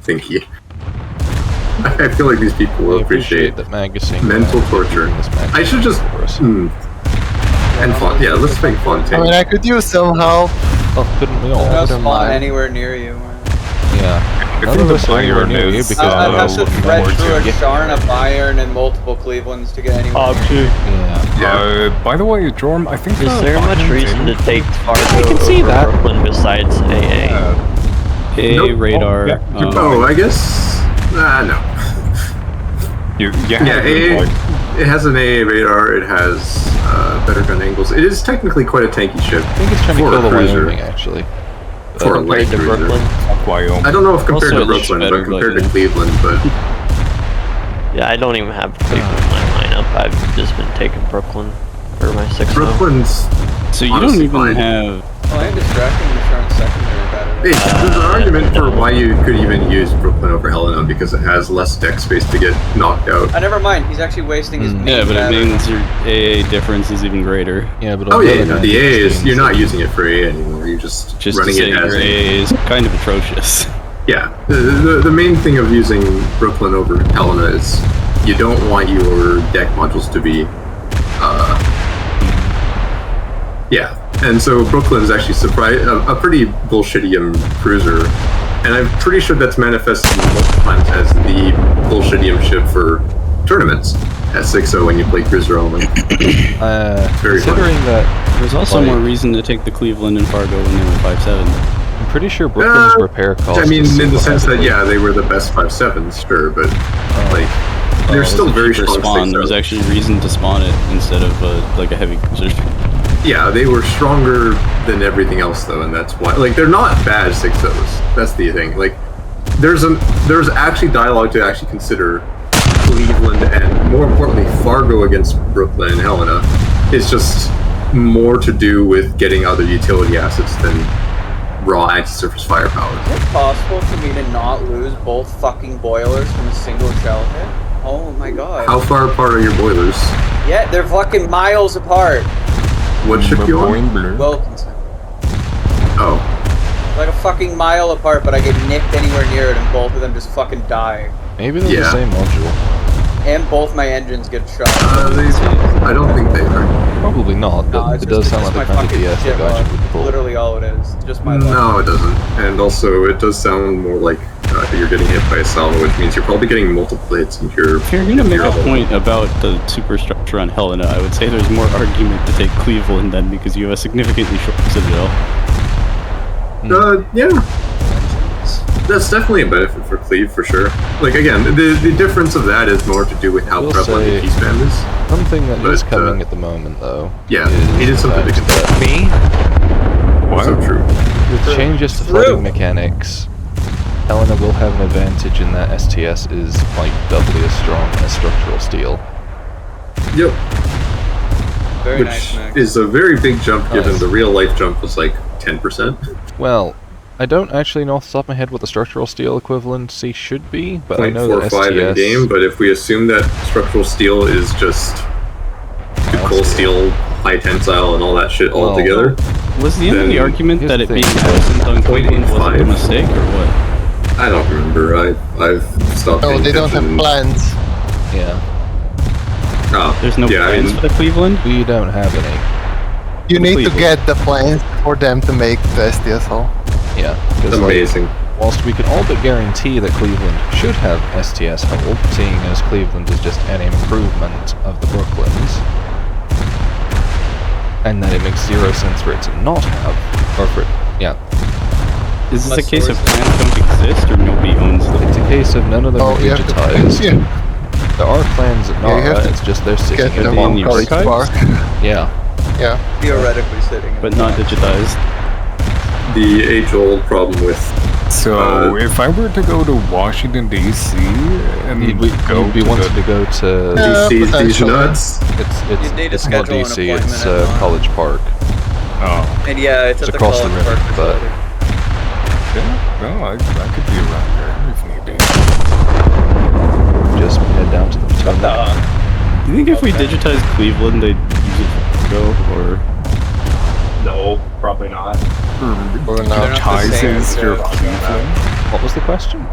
Thinky. I feel like these people will appreciate that magazine. mental torture. I should just. And yeah, let's ping Fontaine. I mean, I could use somehow. Oh, couldn't we all? No don't spawn mind. anywhere near you. Yeah. I None think of the us are anywhere Bayern near you is, because I'd none of have us to looking thread forward through a to it. Sharn, a Bayern, and multiple Clevelands to get anywhere. Yeah. By the way, Jorm, I think Is there much reason to take Fargo can see over that. Brooklyn besides AA? A Nope. radar. Oh, I guess. No. You Yeah, have it has an AA radar. It has better gun angles. It is technically quite a tanky ship. I think it's trying to For a kill the cruiser. Wyoming, actually. For a light compared to cruiser. Brooklyn? Wyoming. I don't know if compared Also, to it looks Brooklyn, better, but compared but, to yeah. Cleveland, but Yeah, I don't even have Cleveland in my lineup. I've just been taking Brooklyn for my 6-0. Brooklyn's. So you honestly don't even fine. have. Oh, I am distracting the Sharn secondary battery. Hey, there's an argument for why you could even use Brooklyn over Helena because it has less deck space to get knocked out. Never mind, he's actually wasting his main Yeah, but it battery. means your AA difference is even greater. Yeah, but Oh on the yeah, other no, hand, the AA is it's you're not using it for AA anymore. You're just Just to running say it as your AA is kind of atrocious. yeah. The main thing of using Brooklyn over Helena is you don't want your deck modules to be Yeah, and so Brooklyn's actually a pretty bullshitium cruiser, and I'm pretty sure that's manifested multiple times as the bullshitium ship for tournaments at 6.0 when you play cruiser only. Very considering fun. that There's also more reason to take the Cleveland and Fargo when they were 5.7. I'm pretty sure Brooklyn's repair cost. I mean, is in the sense that single-handedly- they were the best 5.7s, sure, but like they're still It was a very cheaper strong. spawn. There was actually reason to spawn it instead of like a heavy cruiser. Yeah, they were stronger than everything else though, and that's why. Like, they're not bad 6.0s. That's the thing. Like, there's actually dialogue to actually consider Cleveland and more importantly Fargo against Brooklyn and Helena. It's just more to do with getting other utility assets than raw anti-surface firepower. Is it possible for me to not lose both fucking boilers from a single shell hit? Oh my god. How far apart are your boilers? Yeah, they're fucking miles apart. What ship you on? Wilkinson. Oh. Like a fucking mile apart, but I get nicked anywhere near it and both of them just fucking die. Maybe they're the same module. And both my engines get shot. I don't think they are. Probably not, but it does sound like the kind of DS that guys would pull. Literally all it is. Just my luck. No, it doesn't. And also, it does sound more like you're getting hit by a salvo, which means you're probably getting multiple hits in your... If you're gonna make a point about the superstructure on Helena, I would say there's more argument to take Cleveland then because you have a significantly short citadel. Yeah. That's definitely a benefit for Cleve, for sure. Like, again, the difference of that is more to do with how prevalent the P-spam is. Something that is coming at the moment, though. Yeah, it is something to consider. Me? What? So true. With changes to flooding mechanics, Helena will have an advantage in that STS is like doubly as strong as structural steel. Yep. Very Which nice, Max. is a very big jump, given the real life jump was like 10%. Well, I don't actually know off the top of my head what the structural steel equivalency should be, but I know that 0.45 in STS... game, but if we assume that structural steel is just good coal steel, high tensile, and all that shit all together... Was the end of the argument that it being absent on Cleveland was a mistake, or what? I don't remember. I've stopped. Oh, they don't have plans. Yeah. Oh, There's no plans for the Cleveland? We don't have any. You need to get the plans for them to make the STS hull. Yeah. Amazing. Whilst we can all but guarantee that Cleveland should have STS hull, seeing as Cleveland is just an improvement of the Brooklyns, and that it makes zero sense for it to not have, or for it, yeah. Is this a case of plans don't exist, or nobody owns them? It's a case of none of them are digitized. There are plans that Yeah, it's just they're sitting get in them the on archives. Yeah. Yeah. Theoretically sitting. But not digitized. The age-old problem with... So, if I were to go to Washington, D.C., and you'd be wanting to go to... DC's these nuts? It's not D.C., it's College Park. Oh. And yeah, it's at the across the College river, Park but... facility. Yeah, no, I could be around there if need be. Just head down to the Potomac. Do you think if we digitize Cleveland, they'd use it for Fargo, or...? No, probably not. Digitizes your Cleveland? What was the question?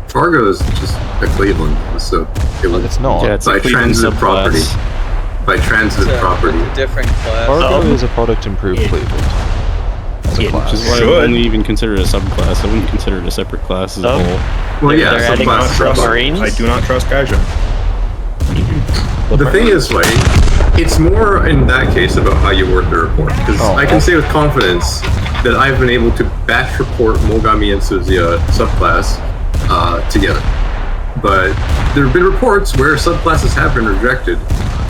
Fargo is just a Cleveland, so it's not. Yeah, it's a by Cleveland transit subclass. property. By transit It's a property. different class. Fargo is a product improved Cleveland. As a class. Which is why I wouldn't even consider it a subclass. I wouldn't consider it a separate class as a whole. Well, yeah, They're adding subclass. submarines? I do not trust Gaijin. The thing is, right, it's more in that case about how you word the report. Because I can say with confidence that I've been able to batch report Mogami and Suzuya subclass together. But there have been reports where subclasses have been rejected.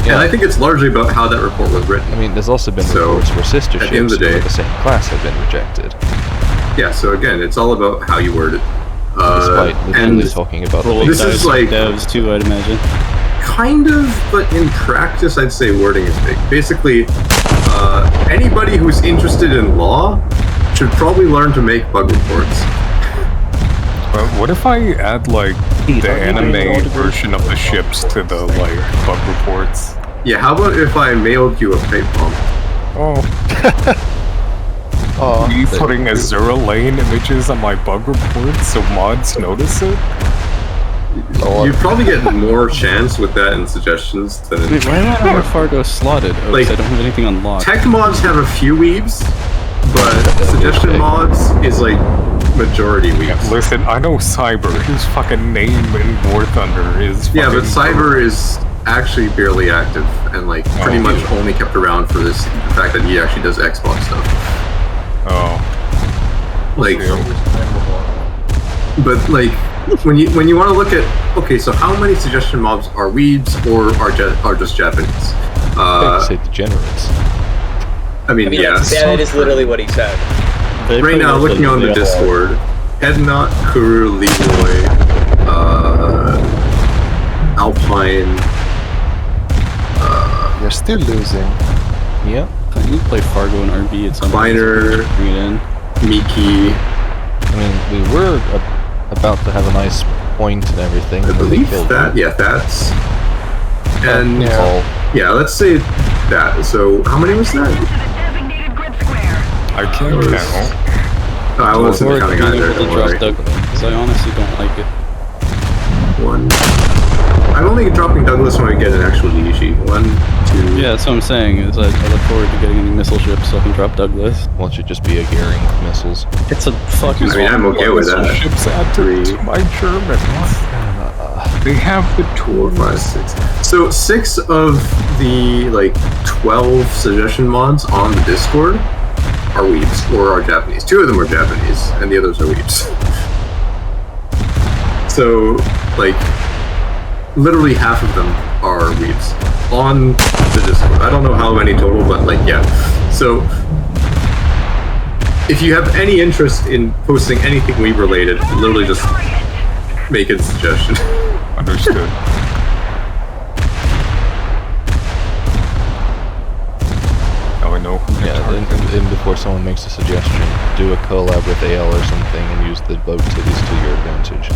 Yeah. And I think it's largely about how that report was written. I mean, there's also been reports where sister at the end ships of the day, of the same class have been rejected. Yeah, so again, it's all about how you word it. Despite and literally talking about Rolling this dice is like devs too, I'd imagine. kind of, but in practice, I'd say wording is big. Basically, anybody who's interested in law should probably learn to make bug reports. What if I add, like, the anime version of the ships to the, like, bug reports? Yeah, how about if I mailed you a pipe bomb? Oh. Me putting Azura Lane images on my bug reports so mods notice it? you'd probably get more chance with that in suggestions than in... Wait, why do I have Fargo slotted? Oh, Like, I don't have anything unlocked. Tech mods have a few weebs, but suggestion mods is like majority weebs. Listen, I know Cyber. His fucking name in War Thunder is. Yeah, but fucking- Cyber is actually barely active and like pretty much only kept around for this the fact that he actually does Xbox stuff. Oh. Like, but like when you want to look at, okay, so how many suggestion mobs are weebs or are just Japanese? Say degenerates. I mean, yeah. That is literally what he said. Right now, looking on the Discord, Headnot, Kuru, Leroy, Alpine. You're still losing. Yeah. I need to play Fargo and RB at some Kleiner, point. Bring it in. Miki. I mean, we were about to have a nice point and everything. I believe that, yeah, that's. And yeah, let's say that. So, how many was that? I can't count. I wasn't counting either. Don't worry. Because I honestly don't like it. One. I'm only dropping Douglas when I get an actual DDG. 1, 2. Yeah, that's what I'm saying. Is I look forward to getting any missile ships so I can drop Douglas. Well, it should just be a Gearing with missiles. It's a fucking. I mean, I'm okay with that. Ships added to my Germans. They have the 4, 5, 6. So 6 of the like 12 suggestion mods on the Discord are weebs or are Japanese. 2 of them are Japanese, and the others are weebs. So, like, literally half of them are weebs on the Discord. I don't know how many total, but like, yeah. So, if you have any interest in posting anything weeb related, literally just make a suggestion. Understood. Now I know. Yeah, and before someone makes a suggestion, do a collab with AL or something and use the boat cities to your advantage.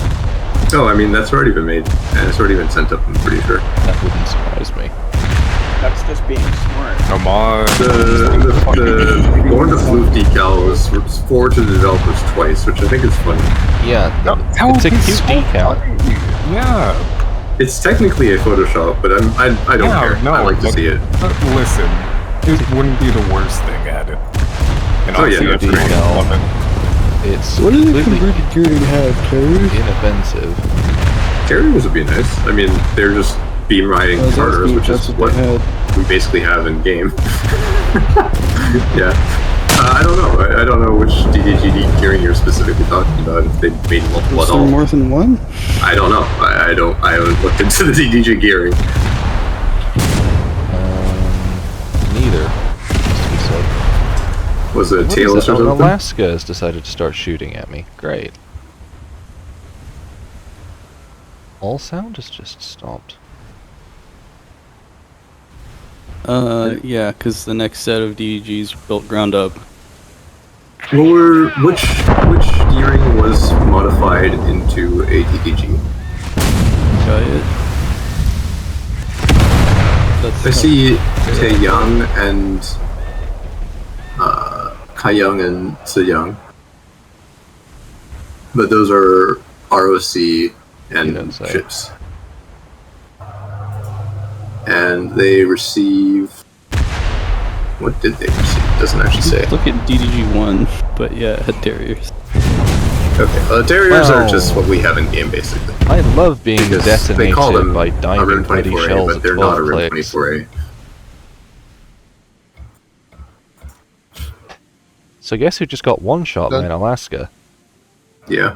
Oh, I mean, that's already been made, and it's already been sent up, I'm pretty sure. That wouldn't surprise me. That's just being smart. Come on. The Born to Floof decal was forwarded to the developers twice, which I think is funny. Yeah, it's a cute decal. Yeah. It's technically a Photoshop, but I don't care. No, I like to see it. Listen, it wouldn't be the worst thing added. And Oh, yeah, honestly, that's it's great. love it. It's What do they completely converted Gearing have, Terry? inoffensive. Carriers would be nice. I mean, they're just beam riding charters, which is what we basically have in game. Yeah. I don't know. I don't know which DDGD gearing you're specifically talking about. If they made multiple Is at there all. more than one? I don't know. I haven't looked into the DDG gearing. Neither. Must be said. Was it What Talos or is that? Oh, something? Alaska has decided to start shooting at me. Great. All sound has just stopped. Yeah, because the next set of DDGs are built ground up. Which gearing was modified into a DDG? I see Taeyang and Kaiyang and Seyang, but those are ROC and ships, and they receive. What did they receive? Doesn't actually say. Look at DDG-1, but yeah, it had Terriers. Okay, Terriers are just what we have in game, basically. I love being Because detonated they call them by a diamond RIM bloody 24A, shells but at they're not a 12 RIM clicks. 24A. So guess who just got one shot by an Alaska? Yeah.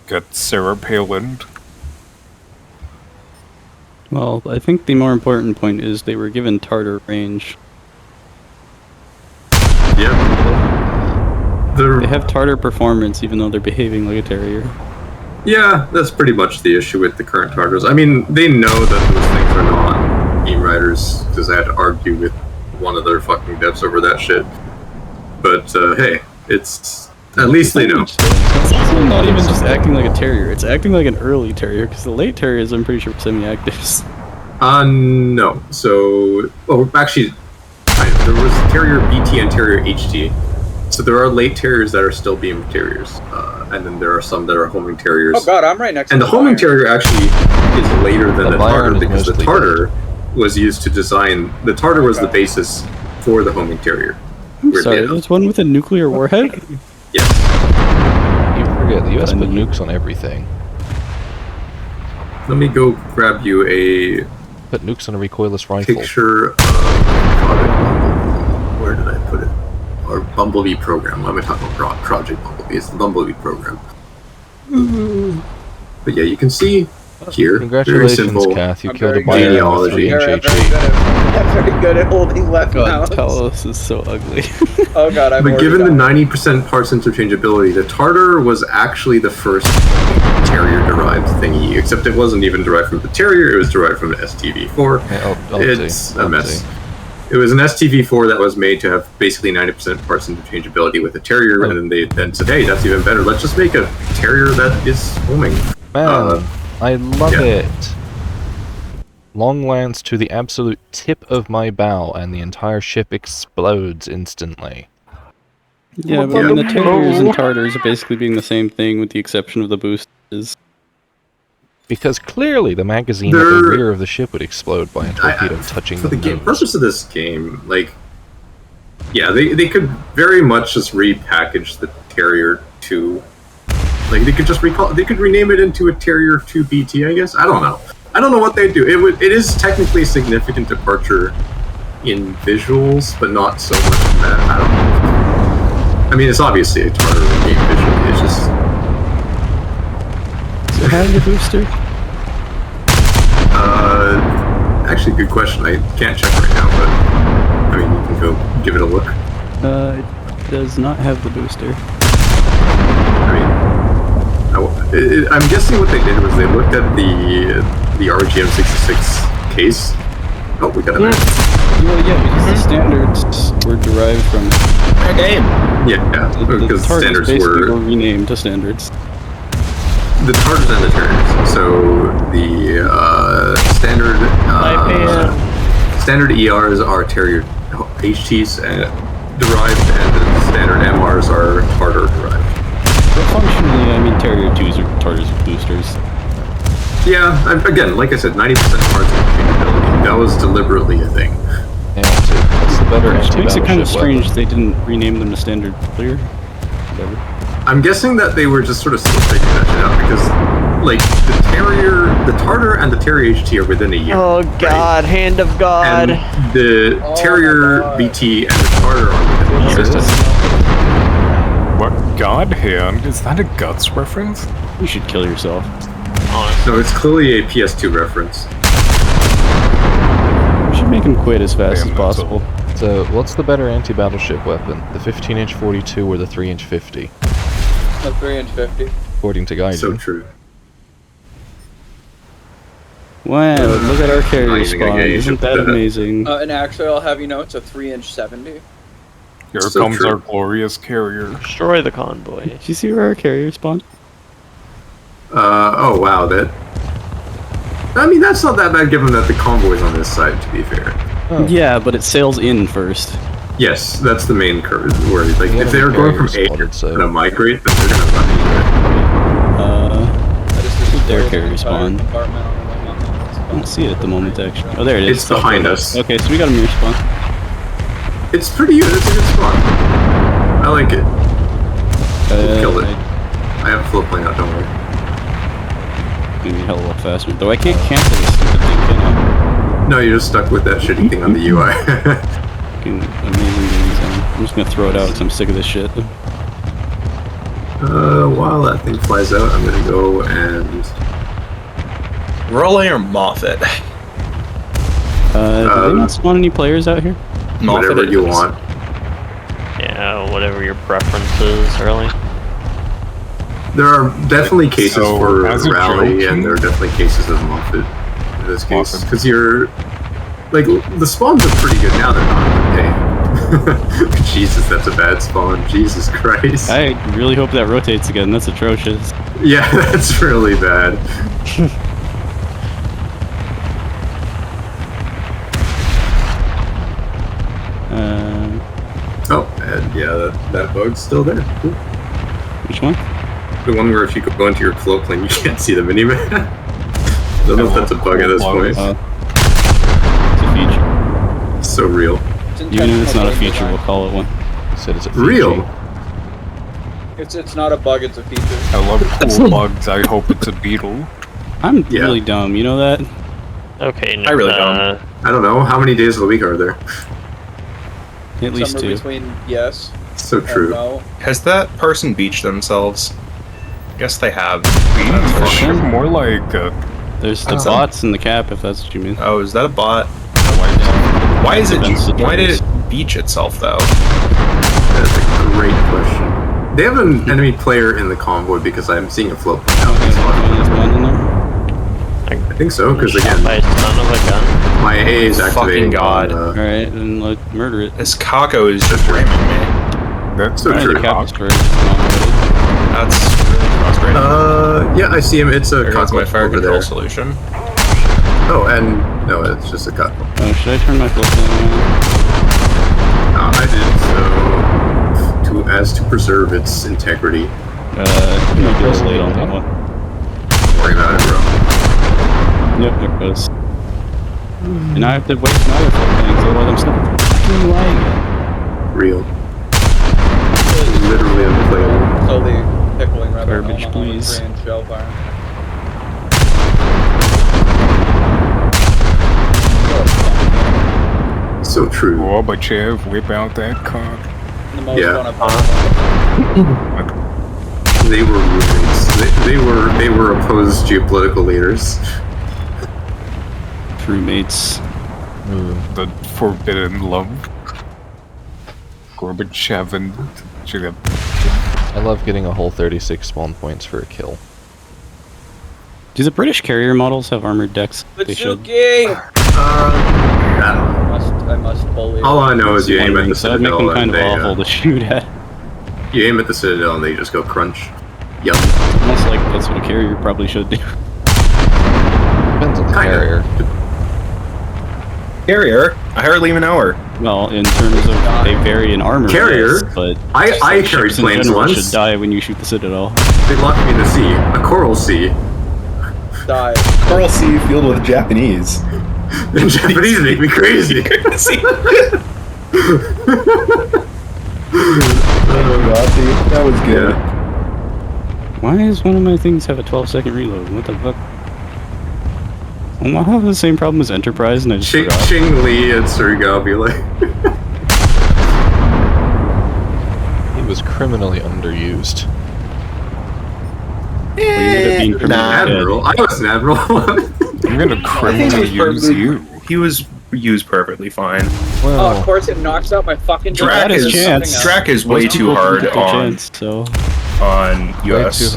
Got Sarah Palin. Well, I think the more important point is they were given Tartar range. Yeah. They have Tartar performance even though they're behaving like a Terrier. Yeah, that's pretty much the issue with the current Tartars. I mean, they know that those things are not beam riders, because I had to argue with one of their fucking devs over that shit. But, hey, it's... At least they know. It's not even just acting like a Terrier, it's acting like an early Terrier, because the late Terriers I'm pretty sure are semi-actives. No. So... Oh, actually, there was Terrier BT and Terrier HT. So there are late terriers that are still beam terriers, and then there are some that are homing terriers. Oh god, I'm right next to And the homing terrier actually is later than the Byron Tartar is because the mostly Tartar was used to design. The Tartar was the basis for the homing terrier. Sorry, there's one with a nuclear warhead? Yes. You forget, the US put nukes on everything. Let me go grab you a Put nukes on a recoilless rifle. picture of where did I put it? Our Bumblebee program. Why am I talking about Project Bumblebee? It's the Bumblebee program. But yeah, you can see here. Congratulations, very simple Kath. You I'm killed a very good Byron with genealogy. 3-inch I'm HE. very good at holding left God, mouse. Talos is so ugly. Oh god, I've But already given the done it. 90% parts interchangeability, the Tartar was actually the first Terrier-derived thingy, except it wasn't even derived from the Terrier, it was derived from the STV-4. Yeah, It's a mess. It was an STV-4 that was made to have basically 90% parts interchangeability with a Terrier, and then they then said, hey, that's even better, let's just make a Terrier that is homing. Man, I love yeah. it. Long lance to the absolute tip of my bow, and the entire ship explodes instantly. Yeah, but I mean, the Terriers and Tartars are basically being the same thing with the exception of the boosters. Because clearly the magazine at the rear of the ship would explode by a torpedo touching For the the nose. purpose of this game, like, yeah, they could very much just repackage the Terrier 2. Like, they could just they could rename it into a Terrier 2 BT, I guess? I don't know. I don't know what they do. It is technically a significant departure in visuals, but not so much in that. I don't know. I mean, it's obviously a Tartar game visually. It's just. Does it have the booster? Actually, good question. I can't check right now, but I mean, you can go give it a look. It does not have the booster. I mean, I'm guessing what they did was they looked at the RGM66 case. Oh, we got a match. Well, yeah, because the standards were derived from a game. Yeah, because Tartars standards basically were renamed to standards. the Tartars and the Terriers. So the standard ERs are Terrier HTs derived, and the standard MRs are Tartar derived. But functionally, I mean, Terrier 2s are Tartars with boosters. Yeah, again, like I said, 90% parts interchangeability. That was deliberately a thing. And it's the better Which makes it kind of anti-battleship strange they didn't rename them to standard clear. Whatever. I'm guessing that they were just sort of still figuring that shit out because, like, the Tartar and the Terrier HT are within a year. Oh god, right? hand of God. And the Terrier BT and the Tartar are within a year. What God hand? Is that a Guts reference? You should kill yourself. No, it's clearly a PS2 reference. We should make him quit as fast as possible. So, what's the better anti-battleship weapon? The 15-inch 42 or the 3-inch 50? The 3-inch 50. According to Gaijin. So true. Wow, look at our carrier Not even gonna spawn. gauge Isn't it. that amazing? And actually, I'll have you know it's a 3-inch 70. Here So comes true. our glorious carrier. Destroy the convoy. Did you see where our carrier spawned? Oh wow, that. I mean, that's not that bad given that the convoy's on this side, to be fair. Oh. Yeah, but it sails in first. Yes, that's the main curve. Where, like, Yeah, if they're the going from carrier A spotted, so- to migrate, then they're gonna run into I just assumed their there was carrier an spawn. compartment on the way on I don't see it at the moment, actually. Oh, there it is. It's behind us. Okay, so we got a mirror spawn. it. It's pretty good. It's a good spot. I like it. Killed it. I have a float plane out, don't worry. Gonna be a hell of a lot faster. Though I can't cancel this stupid thing, can I? No, you're just stuck with that shitty thing on the UI. Fucking amazing game design. I'm just gonna throw it out because I'm sick of this shit. While that thing flies out, I'm gonna go and... Raleigh or Moffat? Do they not spawn any players out here? Moffat whatever it you is. want. Yeah, whatever your preference is, really. There are definitely cases So, for as a Rally, joke, and there are definitely cases of Moffat in this case. Moffat. Because you're... Like, the spawns are pretty good now, they're not. Hey. Jesus, that's a bad spawn. Jesus Christ. I really hope that rotates again. That's atrocious. Yeah, that's really bad. And yeah, that bug's still there. Cool. Which one? The one where if you go into your float plane, you can't see the minimap. I don't know if that's a bug at this point. It's a feature. So real. Even if it's not a feature, we'll call it one. Said it's a feature. Real. It's not a bug, it's a feature. I love cool bugs. I hope it's a beetle. I'm really dumb, you know that? Okay, I really don't. I don't know. How many days of the week are there? At least Somewhere 2. between yes. So and true. No. Has that person beached themselves? Guess they have. Sure, more like There's the That's bots in the cap, if that's what you mean. Oh, is that a bot? Why is it? Why did it beach itself though? That's a great question. They have an enemy player in the convoy because I'm seeing a float plane out. I think so, because again, By son of a gun. my A is activating. Fucking god. Alright, then let's murder it. This Kako is just ramming me. that's So true. The cap destroyer. That's really frustrating. Yeah, I see him. It's a There goes my cut fire over control there. solution. Oh, and no, it's just a cut. Oh, should I turn my float plane on? I did so to preserve its integrity. No, go late on that one. Don't worry about it, bro. Yep, there it goes. And I have to waste my other float planes, otherwise I'm still fucking lying. Real. Literally unplayable. Slowly pickling rather Garbage, than please. Korean shell fire. So true. Gorbachev, whip out that cock. The most Yeah. fun They were roommates. They were opposed geopolitical leaders. Crewmates. The forbidden love. Gorbachev and I love getting a whole 36 spawn points for a kill. Do the British carrier models have armored decks? They should. Mitsuki! I don't know. I must bully. All I know is you aim at the So that'd make them Citadel kind and of they, awful to shoot at. you aim at the Citadel and they just go crunch. Yum. Almost like that's what a carrier probably should do. Depends on the Kinda. carrier. Carrier? I hardly even know her. Well, in terms of they vary in armor, Carrier? yes, but I ships carried in planes general once. should die when you shoot the Citadel. They locked me in the sea. A coral sea. Die. Coral Sea filled with Japanese. The Japanese make me crazy. That was good. Why does one of my things have a 12-second reload? What the fuck? Well, I have the same problem as Enterprise, and I just forgot. Ching Li and Surigao be like. He was criminally underused. Admiral. I was an admiral. I'm gonna criminally use you. He was used perfectly fine. Oh, of course it knocks out my fucking Drac is way too hard on U.S.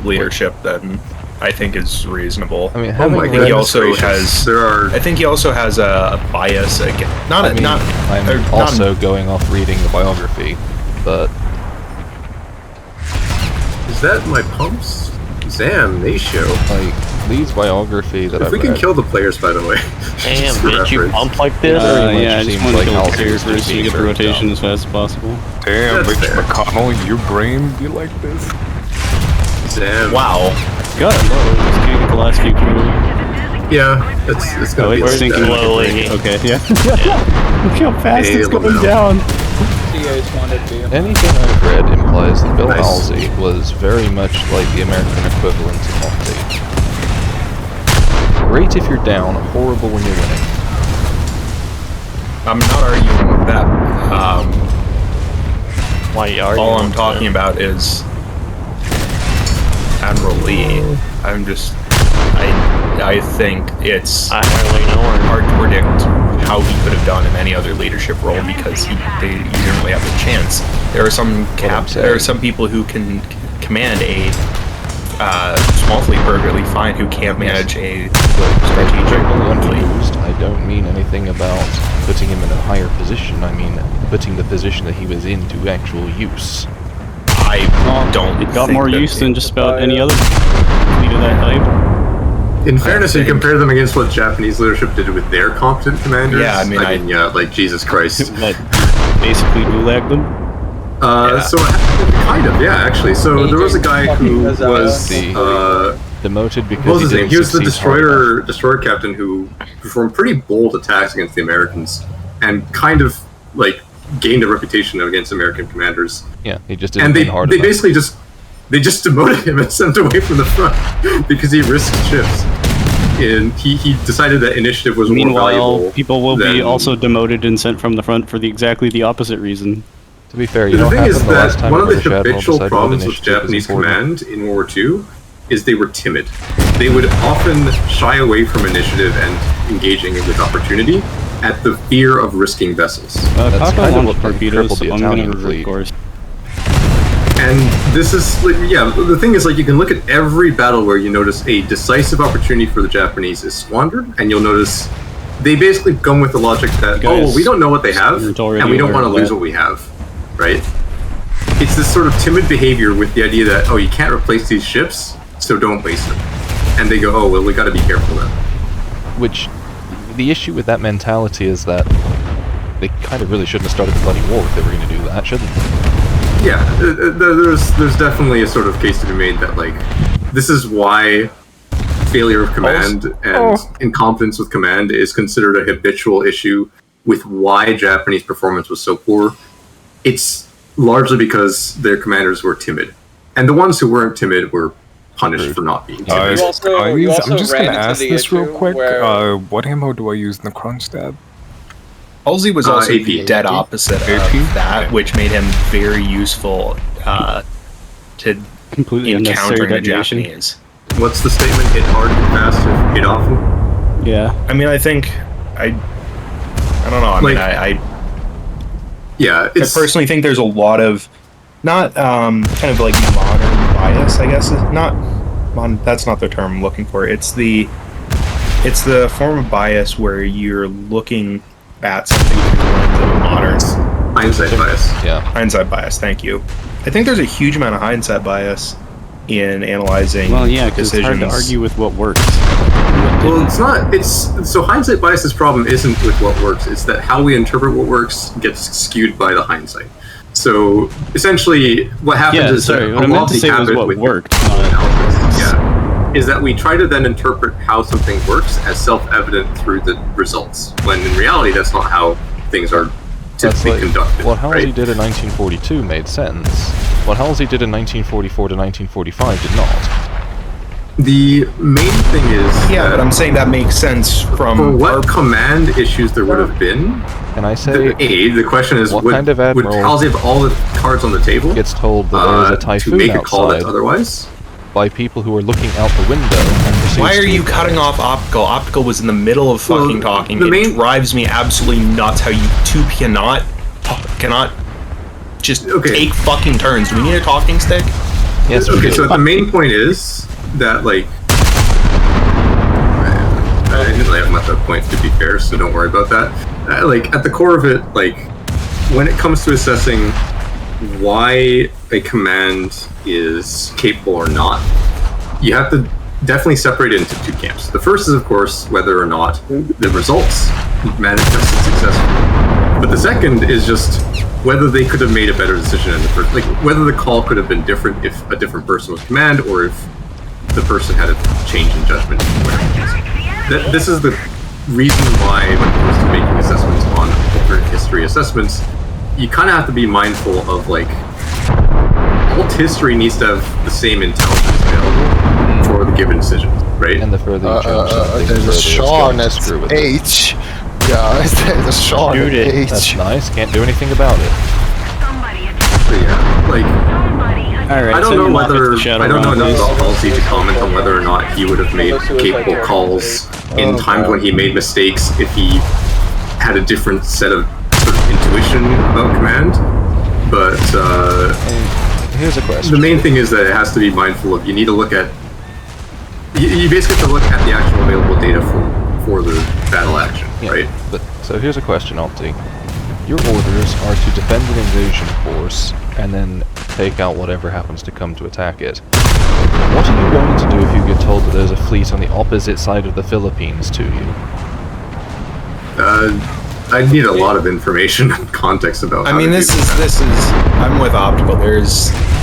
leadership than I think is reasonable. I mean, I think he also has. I think he also has a bias against. I'm also going off reading the biography, but Is that my pumps? Damnatio. like Lee's biography that If I've we can read, kill the players, by the way. Damn, Just for did you reference. pump like this? Yeah, I just seems want to like kill the Halsey's carrier first to being get the very rotation dumb. as fast as possible. Damn, That's Mitch fair. McConnell, your brain be like this? Damn. Wow. God, low. Just can't get the last few crew. Yeah, it's Oh, gonna be it's like sinking that. slowly. Okay, yeah. Look how fast Hey, it's going Lamel. down. CA's wanted to be. anything I've read implies that Bill Nice. Halsey was very much like the American equivalent of Monty. Great if you're down, horrible when you're winning. I'm not arguing with that. Why are you? All I'm talking about is Admiral Lee. I'm just. I think it's I hardly know her. hard to predict how he could have done in any other leadership role because you didn't really have the chance. There are some there are some people who can command a small fleet perfectly fine who can't manage a strategic fleet. Underused, I don't mean anything about putting him in a higher position. I mean putting the position that he was in to actual use. I don't. It got think more that use than just about any other fleet of that type. In fairness, you compare them against what Japanese leadership did with their competent commanders. Yeah, I mean, yeah, like Jesus Christ. But basically gulag them. So kind of, yeah, actually. So there was a guy who was demoted because what was his name? He was the succeed hard destroyer captain who performed pretty bold attacks against the Americans and kind of like gained a reputation against American commanders. Yeah, he just didn't win hard they enough. basically just demoted him and sent him away from the front because he risked ships. And he decided that initiative was more valuable. Meanwhile, people will be also demoted and sent from the front for exactly the opposite reason. To be fair, the thing is that one of the habitual problems with Japanese command in World War II is they were timid. They would often shy away from initiative and engaging with opportunity at the fear of risking vessels. That's kind of what torpedoes, the so I'm gonna Italian revert fleet. course. And this is, like, yeah, the thing is, like, you can look at every battle where you notice a decisive opportunity for the Japanese is squandered, and you'll notice they basically come with the logic that, oh, well, we don't know what they have, and we don't want to lose what we have, right? It's this sort of timid behavior with the idea that, oh, you can't replace these ships, so don't waste them. And they go, oh, well, we gotta be careful then. Which, the issue with that mentality is that they kind of really shouldn't have started the bloody war if they were going to do that, shouldn't they? Yeah, there's definitely a sort of case to be made that, like, this is why failure of command and incompetence with command is considered a habitual issue with why Japanese performance was so poor. It's largely because their commanders were timid. And the ones who weren't timid were punished for not being timid. I'm just going to ask this real quick. What ammo do I use in the Kronstadt? Halsey was also AP. the dead opposite of that, which made him very useful to completely encountering the detonation. Japanese. What's the statement? Hit hard, hit fast, hit often? Yeah. I mean, I think I don't know. I mean, I personally think there's a lot of not kind of like modern bias. I guess that's not the term I'm looking for. It's the form of bias where you're looking at something through the lens of a modern hindsight bias. Yeah, hindsight bias. Thank you. I think there's a huge amount of hindsight bias in analyzing. Well, yeah, because it's decisions. hard to argue with what works. Well, it's not. So hindsight bias's problem isn't with what works. It's that how we interpret what works gets skewed by the hindsight. So essentially, what happens is that what I meant to say was what worked. Is that we try to then interpret how something works as self-evident through the results, when in reality that's not how things are typically conducted. What Halsey did in 1942 made sense. What Halsey did in 1944 to 1945 did not. The main thing is... Yeah, but I'm saying that makes sense from... For what command issues there would have been... Can I say... The question is, would Halsey have all the cards on the table? Gets told that there is a typhoon to make outside a call that's otherwise? By people who are looking out the window. And why are you cutting off Optical? Optical was in the middle of fucking talking. It drives me absolutely nuts how you two cannot just take fucking turns. Do we need a talking stick? Yes. Okay, so the main point is that, like, I didn't really have much of a point, to be fair, so don't worry about that. Like, at the core of it, like, when it comes to assessing why a command is capable or not, you have to definitely separate it into two camps. The first is, of course, whether or not the results manifested successfully. But the second is just whether they could have made a better decision in the first, like whether the call could have been different if a different person was command, or if the person had a change in judgment. This is the reason why, when it comes to making assessments on different history assessments, you kind of have to be mindful of, like, alt history needs to have the same intelligence available for the given decision, right? And the further you jump something, there's a Sean as H. Guys, there's a Sean at H. That's nice, can't do anything about it. Yeah, like, right, I don't know enough about Halsey to comment on whether or not he would have made capable calls in times when he made mistakes if he had a different set of sort of intuition about command. But here's a question. The main thing is that it has to be mindful of, you need to look at, you basically have to look at the actual available data for the battle action, right? But so here's a question, Alti. Your orders are to defend an invasion force and then take out whatever happens to come to attack it. What are you going to do if you get told that there's a fleet on the opposite side of the Philippines to you? I need a lot of information and context about. I mean, this is. I'm with Optical.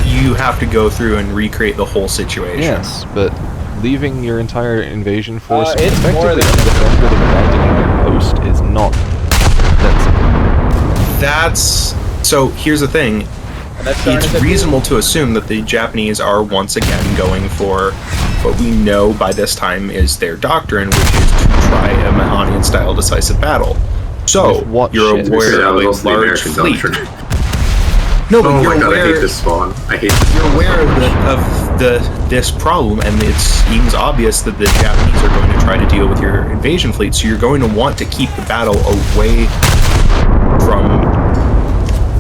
You have to go through and recreate the whole situation. Yes, but leaving your entire invasion force it's more effectively than- undefended and abandoning your post is not sensible. That's so. Here's the thing. And that's starting It's to be- reasonable to assume that the Japanese are once again going for what we know by this time is their doctrine, which is to try a Mahanian-style decisive battle. So With what you're shit? aware that of was a also the large American fleet. doctrine. No, but Oh you're my god, I aware. hate this spawn. I hate this. You're aware of this problem, and it seems obvious that the Japanese are going to try to deal with your invasion fleet. So you're going to want to keep the battle away from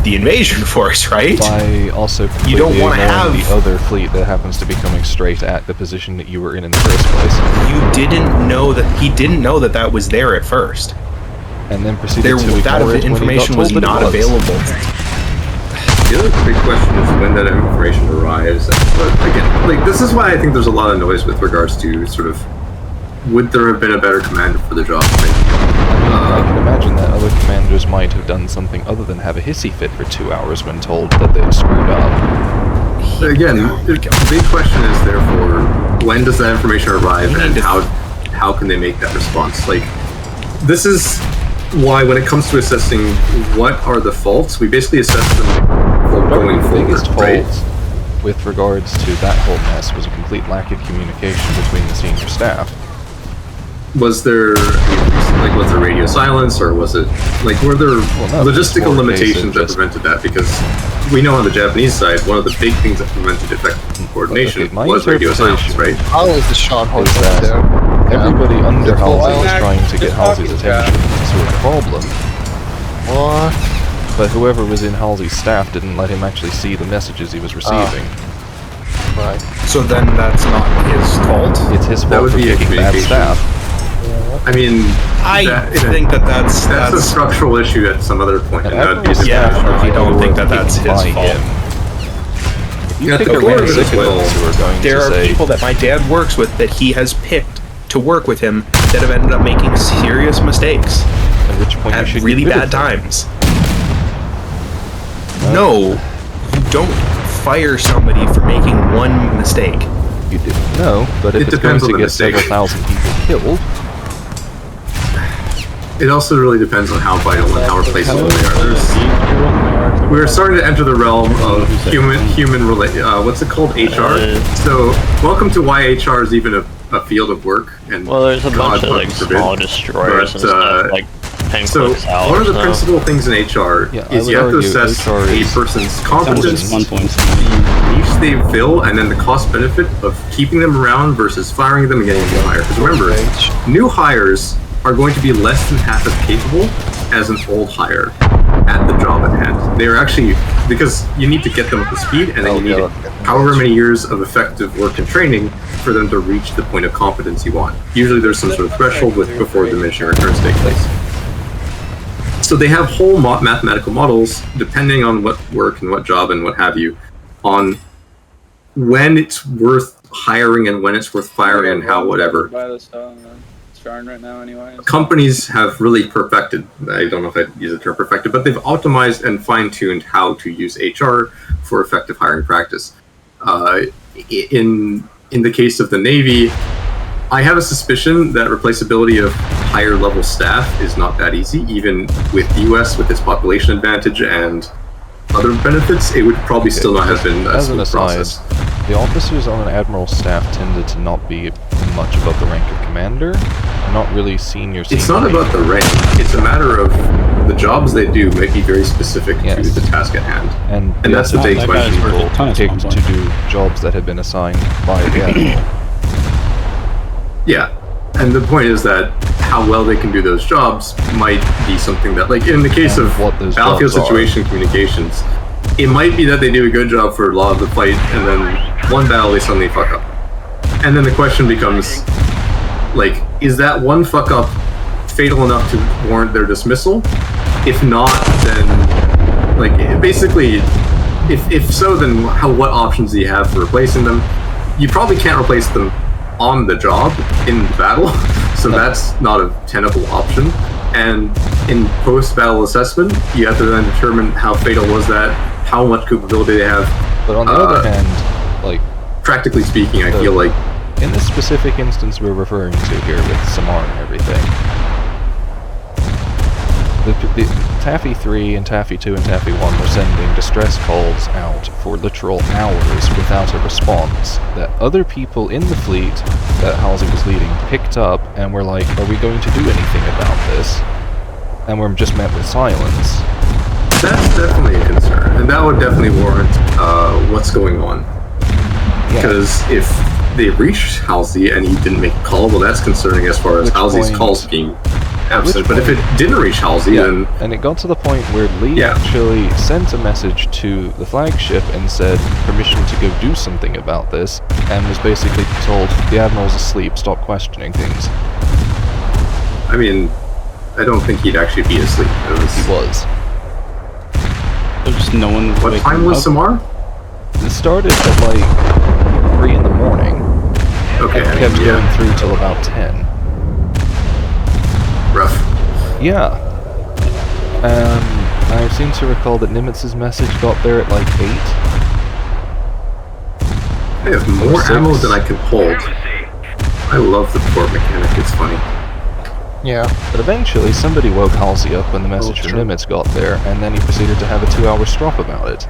the invasion force, right? By also You don't completely wanna ignoring have- the other fleet that happens to be coming straight at the position that you were in the first place, You didn't know that he didn't know that that was there at first. and then proceeded There, to that ignore it when he got information was told that it not was. available. The other big question is when that information arrives. But again, like this is why I think there's a lot of noise with regards to sort of would there have been a better commander for the job? I can imagine that other commanders might have done something other than have a hissy fit for 2 hours when told that they'd screwed up. Again, the big question is therefore when does that information arrive and how can they make that response? Like this is why when it comes to assessing what are the faults, we basically assess them going the forward, biggest right? fault with regards to that whole mess was a complete lack of communication between the senior staff. Was there was there radio silence, or was it like were there no, logistical it's more a case of limitations that just- prevented that? Because we know on the Japanese side, one of the big things that prevented effective coordination Okay, my was radio silence, interpretation- right? How is the shot hole Is that there? everybody under Halsey was Well, trying to get just Halsey's talking attention to a problem, What? but whoever was in Halsey's staff didn't let him actually see the messages he was receiving. Right. So then that's not his fault. It's his That fault would for be a picking bad communication. staff. I mean, I think that's that's a structural issue at some other point. And that would be a yeah, different I issue. don't think that's his By fault. him. You Yeah, pick the a core of random it as well. civilians who are going There to are say, people that my dad works with that he has picked to work with him that have ended up making serious mistakes at which point you at should really get rid bad of them. times. No, you don't fire somebody for making one mistake. You didn't know, but if It it's going depends on to the get several mistake. thousand people killed, It also really depends on how vital and how replaceable they are. We're starting to enter the realm of what's it called? HR. So, welcome to why HR is even a field of work. And Well, there's a bunch of like forbid. small destroyers But, and stuff like So, Penclick's out. one of the principal things in HR Yeah, I is would you have to argue assess HR a is- person's competence, 1 point. the niche they fill, and then the cost benefit of keeping them around versus firing them and getting a new hire. Because remember, new hires are going to be less than half as capable as an old hire at the job at hand. They are actually, because you need to get them up to speed, and then you need however many years of effective work and training for them to reach the point of competence you want. Usually there's some sort of threshold with before diminishing returns take place. So they have whole mathematical models, depending on what work and what job and what have you, on when it's worth hiring and when it's worth firing and how whatever. Buy this stuff, it's starting right now anyway. Companies have really perfected, I don't know if I'd use the term perfected, but they've optimized and fine-tuned how to use HR for effective hiring practice. In the case of the Navy, I have a suspicion that replaceability of higher level staff is not that easy, even with the US, with its population advantage and other benefits. It would probably still not have been a as an smooth aside, process. the officers on an admiral's staff tended to not be much above the rank of commander, and not really senior. It's not about the rank, it's a matter of the jobs they do might be very specific to the task at hand. And that's the big question. People picked to do jobs that had been assigned by the admiral. Yeah, and the point is that how well they can do those jobs might be something that, like in the case of battlefield jobs are. situation communications, it might be that they do a good job for a lot of the fight, and then one battle they suddenly fuck up. And then the question becomes, like, is that one fuck up fatal enough to warrant their dismissal? If not, then, like, basically, if so, then what options do you have for replacing them? You probably can't replace them on the job in the battle, so that's not a tenable option. And in post-battle assessment, you have to then determine how fatal was that, how much capability they have. But on the other hand, like, practically speaking, I feel like in this specific instance we're referring to here with Samar and everything, the Taffy 3 and Taffy 2 and Taffy 1 were sending distress calls out for literal hours without a response that other people in the fleet that Halsey was leading picked up and were like, are we going to do anything about this? And we're just met with silence. That's definitely a concern, and that would definitely warrant what's going on. Because if they reached Halsey and he didn't make a call, well, that's concerning as far as Halsey's calls being absent. But if it didn't reach Halsey, then... And it got to the point where Lee actually sent a message to the flagship and said permission to go do something about this, and was basically told, the Admiral's asleep, stop questioning things. I mean, I don't think he'd actually be asleep. He was. There's just no one. What time was Samar? It started at like 3 in the morning. Okay, and kept going through till about 10. Rough. Yeah. I seem to recall that Nimitz's message got there at like 8. I have more ammo than I can hold. I love the port mechanic, it's funny. Yeah. But eventually somebody woke Halsey up when the message from Nimitz got there, and then he proceeded to have a 2-hour strop about it.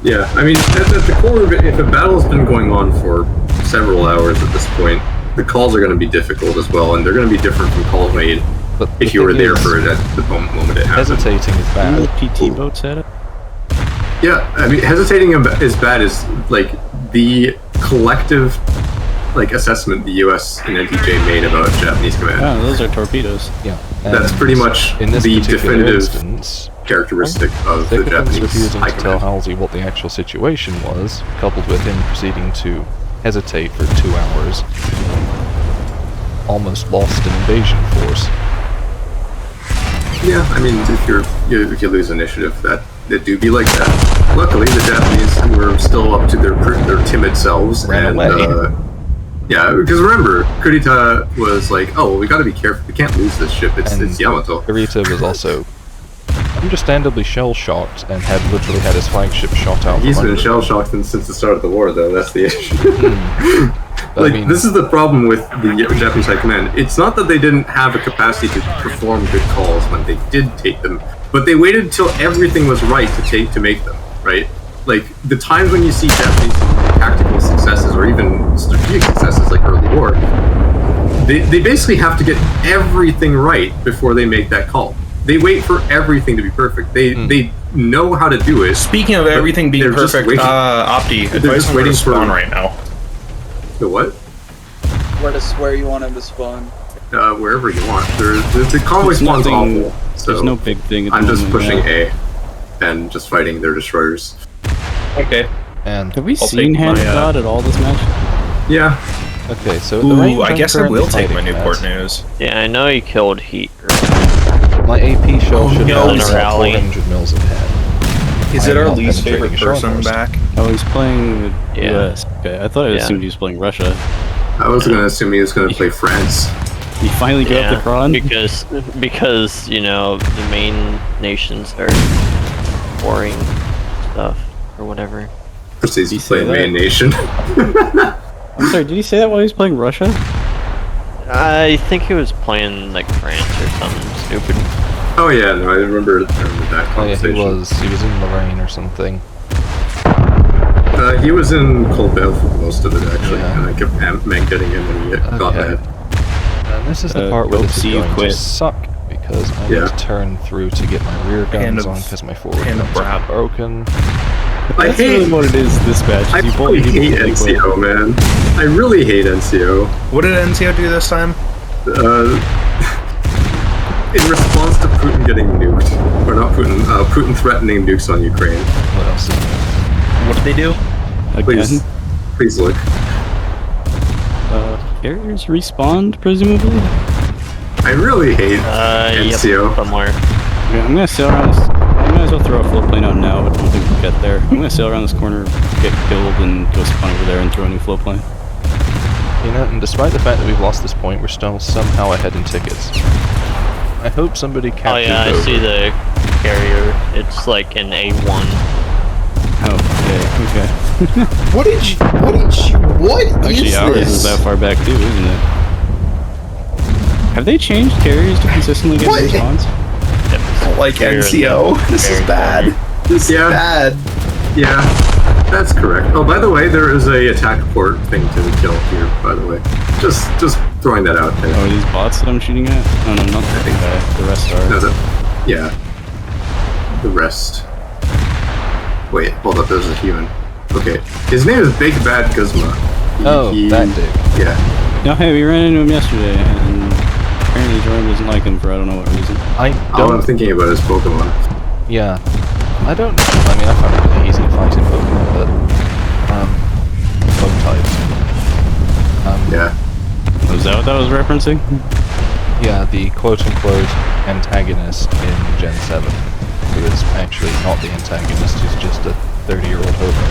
Yeah, I mean, at the core of it, if a battle's been going on for several hours at this point, the calls are going to be difficult as well, and they're going to be different from calls made if you were there for it at the moment it happened. Hesitating is bad. The PT boats at it? Yeah, I mean, hesitating is bad is, like, the collective, like, assessment the US and NTJ made about Japanese command. Oh, those are torpedoes. Yeah. That's pretty much in this the definitive instance, characteristic of the Japanese refusing high to tell command. Halsey what the actual situation was, coupled with him proceeding to hesitate for 2 hours, almost lost an invasion force. Yeah, I mean, if you lose initiative, that do be like that. Luckily, the Japanese were still up to their timid selves, Ran away. Yeah, because remember, Kurita was like, "Oh, well, we got to be careful. We can't lose this ship. It's Yamato." Kurita was also understandably shell-shocked and had literally had his flagship shot out. He's been shell-shocked since the start of the war, though. That's the issue. Like, I mean, this is the problem with the Japanese High Command. It's not that they didn't have a capacity to perform good calls when they did take them, but they waited until everything was right to make them, right? Like, the times when you see Japanese tactical successes or even strategic successes like early war, they basically have to get everything right before they make that call. They wait for everything to be perfect. They know how to do it. Speaking of everything being perfect, Opti, advise on where to spawn right now. The what? Where you want him to spawn. Wherever you want. The convoy spawn's awful. So there's no big thing. I'm just pushing A and just fighting their destroyers. Okay. And have we seen Hand God at all this match? Yeah. Okay, so ooh, I guess I will take my Newport news. Yeah, I know he killed Heat. My AP shell should no, have 400 mils of head. Is it our least favorite person back? Oh, he's playing the US. Okay, I thought I assumed he was playing Russia. I was gonna assume he was gonna play France. He finally got the Kron? Because, you know, the main nations are warring stuff, or whatever. He's playing main nation. I'm sorry, did he say that while he was playing Russia? I think he was playing, like, France or something stupid. Oh yeah, no, I remember that conversation. Oh yeah, he was in Lorraine or something. He was in Colbert for most of it, actually, and I kept getting him when he got mad. And this is the part where this is going to suck, because I need to turn through to get my rear guns on, because my forward guns are broken. I hate really what it is this match. I really hate NCO, man. I really hate NCO. What did NCO do this time? In response to Putin getting nuked, or not Putin, Putin threatening nukes on Ukraine. What else? What did they do? Please look. Carriers respawned, presumably? I really hate NCO. Yep, somewhere. Okay, I'm gonna sail around this. I might as well throw a float plane out now, but I don't think we'll get there. I'm gonna sail around this corner, get killed, and go spawn over there and throw a new float plane. You know, and despite the fact that we've lost this point, we're still somehow ahead in tickets. I hope somebody captures Oh yeah, I over. see the carrier. It's like an A1. Oh, okay. What Actually, is ours this? is that far back too, isn't it? Have they changed carriers to consistently get response? Like NCO. This is bad. This is bad. Yeah, that's correct. Oh, by the way, there is a attack port thing to kill here, by the way. Just throwing that out there. Oh, are these bots that I'm shooting at? Oh no, not the big guy. The rest are. No, yeah. The rest. Wait, hold up, there's a human. Okay. His name is Big Bad Guzma. That dude. Yeah. No, hey, we ran into him yesterday, and apparently Jordan doesn't like him for I don't know what reason. All I'm thinking about is Pokemon. Yeah. I mean, I found it really easy to fight in Pokemon, but, bug types. Yeah. Was that what that was referencing? Yeah, the quote-unquote antagonist in Gen 7, who is actually not the antagonist, he's just a 30-year-old hobo.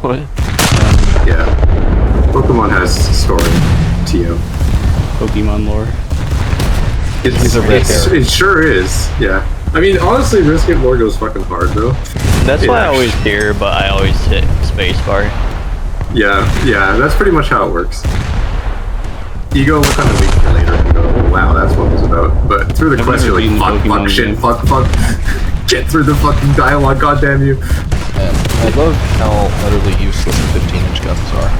What? Yeah. Pokemon has story, TO. Pokemon lore. It sure is, yeah. I mean, honestly, Riskit lore goes fucking hard, though. That's why I always hear, but I always hit spacebar. Yeah, that's pretty much how it works. You go look on the wiki later and go, oh, wow, that's what it was about. But through the quest, you're like, fuck, shit, fuck. Get through the fucking dialogue, goddamn you. And I love how utterly useless the 15-inch guns are.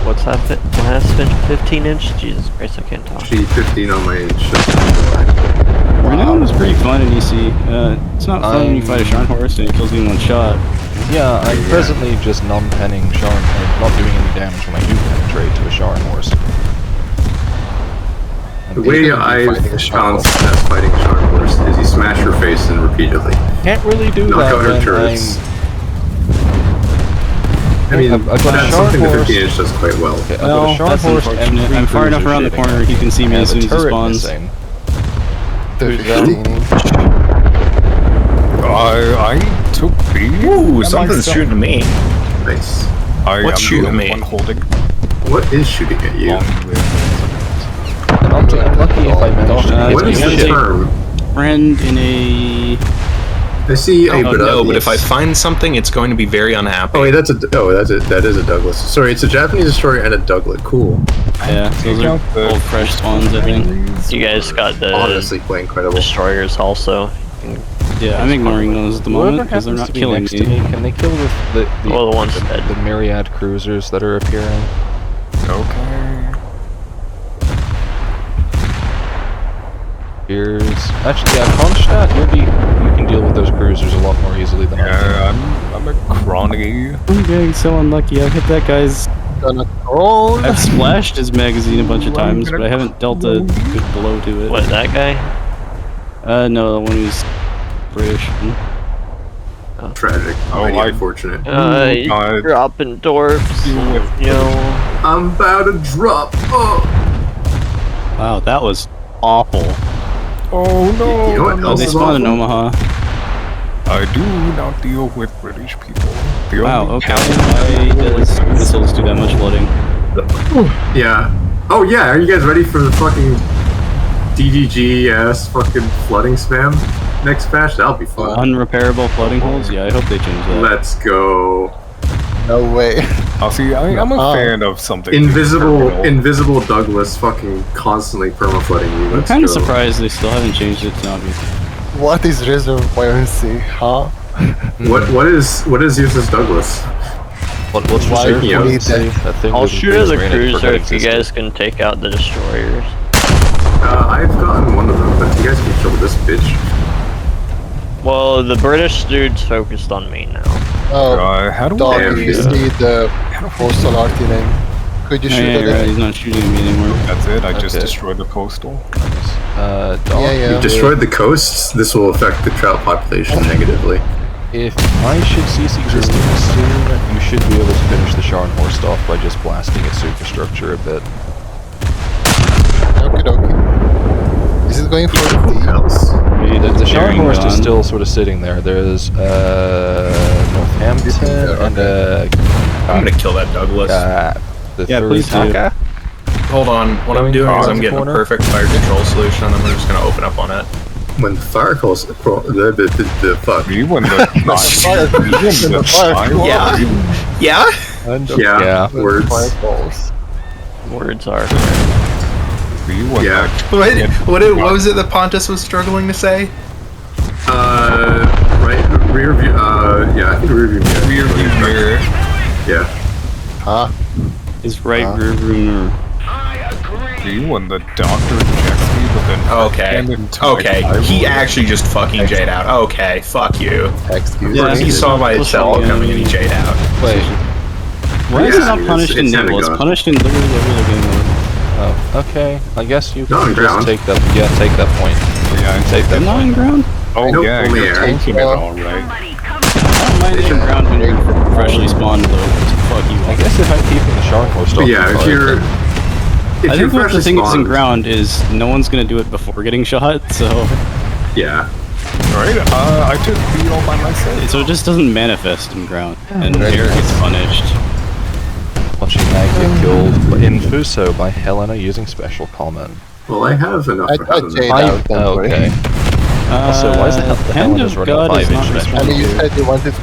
What's that? What has been 15-inch? Jesus Christ, I can't talk. 15 on my ship. Renown was pretty fun in EC. It's not fun when you fight a Sharn horse and it kills you in one shot. Yeah, I'm presently just non-penning Sharn, or not doing any damage when I do penetrate to a Sharn horse. The way I found that fighting a Sharn horse is you smash her face in repeatedly. Can't really do Knock that out her when turrets. I mean, I've got a that's Sharn something the horse. 15-inch does quite well. Okay, I've got a Well, Sharn that's horse unfortunate. and 3 I'm far enough cruisers around the shooting corner, at he can see me and as soon the as he turret spawns. missing. The 15-inch. I took B. Ooh, something's shooting me. Nice. What's shooting me? One holding. What is shooting at you? And I'm lucky if I manage to What is the term? Friend in a... I see a No, but if I find something, it's going to be very unhappy. Oh wait, that is a Douglas. Sorry, it's a Japanese destroyer and a Douglas. Cool. Yeah, those are old fresh spawns, I think. You guys got the Honestly, quite incredible. destroyers also. Yeah, I'm ignoring those at the moment because they're not killing next to me. Can they kill the Well, the ones dead. the myriad cruisers that are appearing? Okay. Here's actually, yeah, Kronstadt, you can deal with those cruisers a lot more easily than I can. Yeah, I'm a chrony. I'm getting so unlucky. I've hit that guy's... I've splashed his magazine a bunch of times, but I haven't dealt a good blow to it. What, that guy? No, the one who's British. Tragic. Mighty unfortunate. Dropping dwarfs. You know. I'm about to drop. Oh. Wow, that was awful. Oh no! You know what else They is spawned in awful? Omaha. I do not deal with British people. The Wow, only okay. Why does missiles do that much flooding? Yeah. Oh yeah, are you guys ready for the fucking DDG ass fucking flooding spam next patch? That'll be fun. Unrepairable flooding holes? Yeah, I hope they change that. Let's go. No way. I'll see. I'm a fan of something. Invisible Douglas fucking constantly perma-flooding you. I'm Let's kind of go. surprised they still haven't changed it to not be. What is reserve buoyancy, huh? What is USS Douglas? What's Why reserve do you buoyancy? need that? That thing I'll with shoot base at the grenade cruiser forgot if you existed. guys can take out the destroyers. I've gotten one of them, but you guys can kill this bitch. Well, the British dude's focused on me now. Oh, How do dog, Damn, you yeah. see the postal RT9. Could you Oh, shoot yeah, at you're right, it? he's not shooting at me anymore. That's it. I just Okay. destroyed the postal. Dog, Yeah. You've destroyed the coasts. This will affect the trout population negatively. if I should cease existing soon, you should be able to finish the Sharn horse off by just blasting its superstructure a bit. Okay, dokie. Is it going for the Else. The Scharnhorst is still sort of sitting there. There's Northampton and I'm gonna kill that Douglas. The Taka. Hold on. What I'm doing is I'm getting a perfect fire control solution, and then we're just gonna open up on it. When the fire calls the fuck. You when the Yeah. Yeah. Words. Words are. Yeah. What was it that Pontus was struggling to say? Right. Rear view. Yeah. I think rear view mirror. Rear view mirror. Yeah. Huh? His right rear view mirror. When the doctor injects me with an Okay, he actually just fucking Jade out. Okay, fuck you. Yeah, he saw my cell coming and he Jade out. Wait. Why is it not punished in Nibble? It's punished in literally every other game mode. Oh, okay. I guess you Not can on just ground. take that. Yeah, take that point. Yeah, Take that Not point. in ground? Oh Nope, yeah, only you're air. taking it all right. I don't mind it in ground when you're freshly spawned though. Fuck you. I guess if I'm keeping the Scharnhorst off, Yeah. If you're. If I you're think what the freshly thing is in spawned- ground is no one's gonna do it before getting shot, so Yeah. Right? I took the all by myself. it just doesn't manifest in ground, and air gets punished. Watching Mag get killed in Fuso by Helena using special comment. Well, I have enough for having Jade that. out, don't worry. Okay. Also, why is the Hand Helena's of running God is 5-inch not special? I mean, you responsive. said you wanted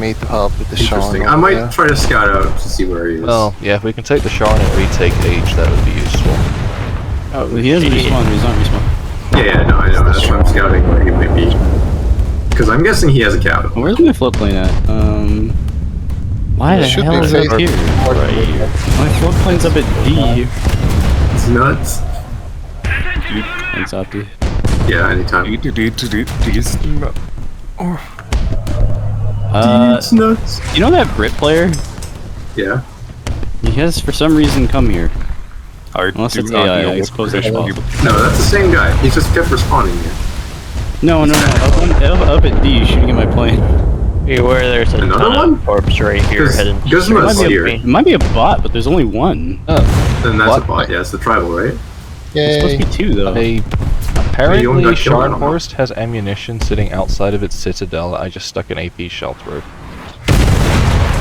me to help with the Sean. Interesting. I might try to scout out to see where he is. Well, yeah, if we can take the Sharn and retake Age, that would be useful. Oh, he hasn't respawned, he's not respawned. Yeah, no, I know. That's why I'm scouting where he might be. Because I'm guessing he has a cabin. Where's my floatplane at? Why the hell is it up here? Right here. My floatplane's up at D. It's nuts. Thanks, Opti. Yeah, anytime. It's nuts. You know that Brit player? Yeah. He has, for some reason, come here. Unless do it's not AI, know I what suppose that's position possible. No, that's the same guy. He just kept responding here. No, up at D, shooting at my plane. Beware, there's a Another ton one? of corpse right here heading Guzma's straight here. at It me. might be a bot, but there's only one. Then that's What? a bot. Yeah, it's the tribal, right? It's supposed to be two, though. Apparently, only got killed, I don't know. Scharnhorst has ammunition sitting outside of its citadel that I just stuck an AP shell through.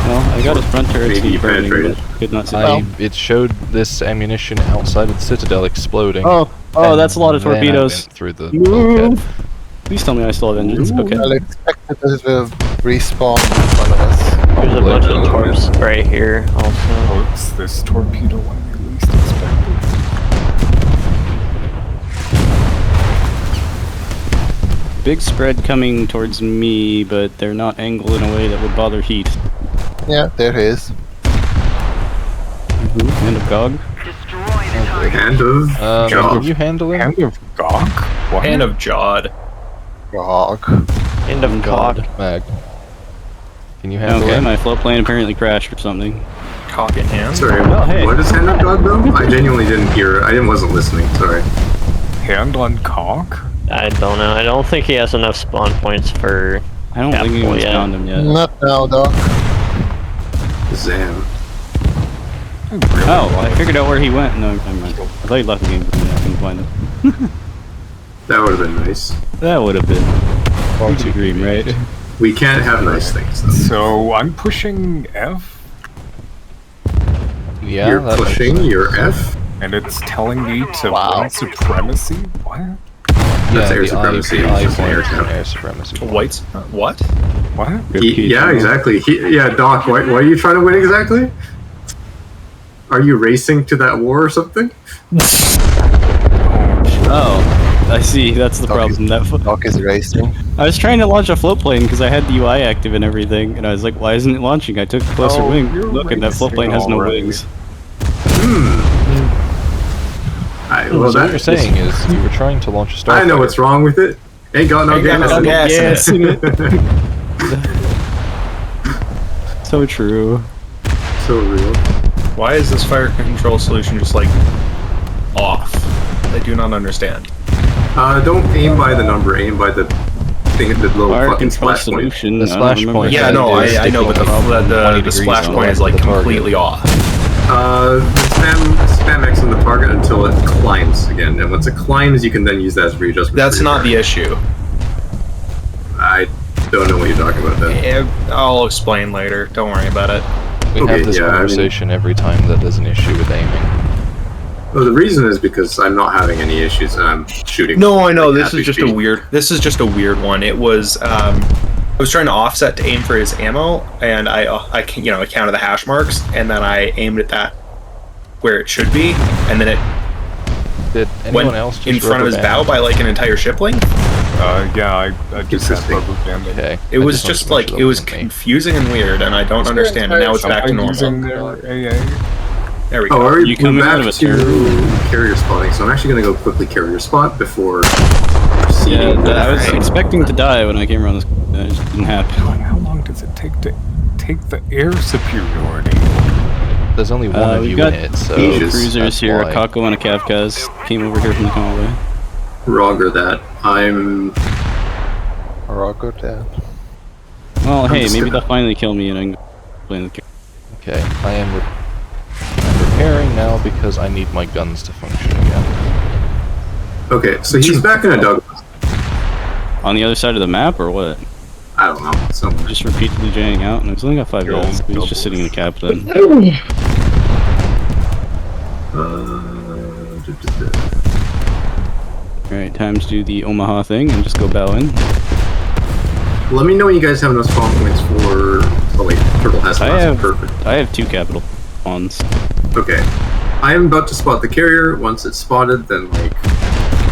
Well, I got his front turrets Maybe you confirming, penetrated. but could not see them. It showed this ammunition outside of the citadel exploding. Oh, and that's a lot of then I torpedoes. went through the Ooh. bulkhead. Please tell me I still have engines. Okay. I'll expect that it will respawn in front of us. There's a bunch of torps right here also. Oh, it's this torpedo when you least expect it. Big spread coming towards me, but they're not angled in a way that would bother heat. Yeah, there he is. Hand of Gog. Hand of Can Jod. you handle him? Hand of Gawk? What? Hand of Jod. Frog. End of God. Mag. Can you handle Okay, him? my float plane apparently crashed or something. Cock in hand. Sorry, Oh, hey. what is Hand of God though? I genuinely didn't hear it. I wasn't listening. Sorry. Hand on cock? I don't know. I don't think he has enough spawn points for. I don't think anyone's found him yet. Not now, Doc. Zam. Oh, I figured out where he went. No, never mind. I thought he left the game for me. I couldn't find him. That would have been nice. That would have been far too green, right? We can't have nice things though. So I'm pushing F, Yeah, You're that makes pushing sense. your F? and it's telling me to win supremacy? What? That's air the supremacy. I It's just an air point count. air supremacy. White's what? What? Yeah, exactly. Yeah, Doc, why are you trying to win exactly? Are you racing to that war or something? Oh, I see. That's the problem. Doc is racing. I was trying to launch a float plane because I had the UI active and everything, and I was like, "Why isn't it launching?" I took a closer Oh, wing. you're Look, and that float plane has no racing wings. Well, So what you're saying is you were trying to launch a starfighter. I know what's wrong with it. Ain't got no gas. Yes, so true. So real. Why is this fire control solution just like off? I do not understand. Don't aim by the number. Aim by the thing at the little Fire fucking control splash point. solution. The I don't splash remember. point. Yeah, no, is I know, but sticking the 20 splash degrees point is like on the target. completely off. Spam X on the target until it climbs again, and once it climbs, you can then use that as readjustment. That's not the issue. I don't know what you're talking about then. I'll explain later. Don't worry about it. We have this conversation every time that there's an issue with aiming. Well, the reason is because I'm not having any issues and I'm shooting. No, I know. This is just a weird. This is just a weird one. It was. I was trying to offset to aim for his ammo, and I counted the hash marks, and then I aimed at that where it should be, and then it went in front of his bow by like an entire ship length. Yeah, I just had rubber band. Okay. It was just like it was confusing and weird, and I don't understand. And now it's back to normal. There we go. Oh, we're back to carrier spotting, so I'm actually going to go quickly carrier spot before proceeding. I was expecting to die when I came around this. It just didn't happen. How long does it take to take the air superiority? There's only one of you in it, so cruisers here, a Kako and a Kavkaz came over here from the convoy. Roger that. Roger that. Well, hey, maybe they'll finally kill me and I can play in the game. Okay, I'm repairing now because I need my guns to function again. Okay, so he's back in a Douglas. On the other side of the map, or what? I don't know. Somewhere. Just repeatedly jaying out, and he's only got 5 guys. He's just sitting in the cap then. Alright, time to do the Omaha thing and just go bow in. Let me know when you guys have enough spawn points for... Oh wait, Turtle has enough. Perfect. I have 2 capital spawns. Okay. I am about to spot the carrier. Once it's spotted, then like...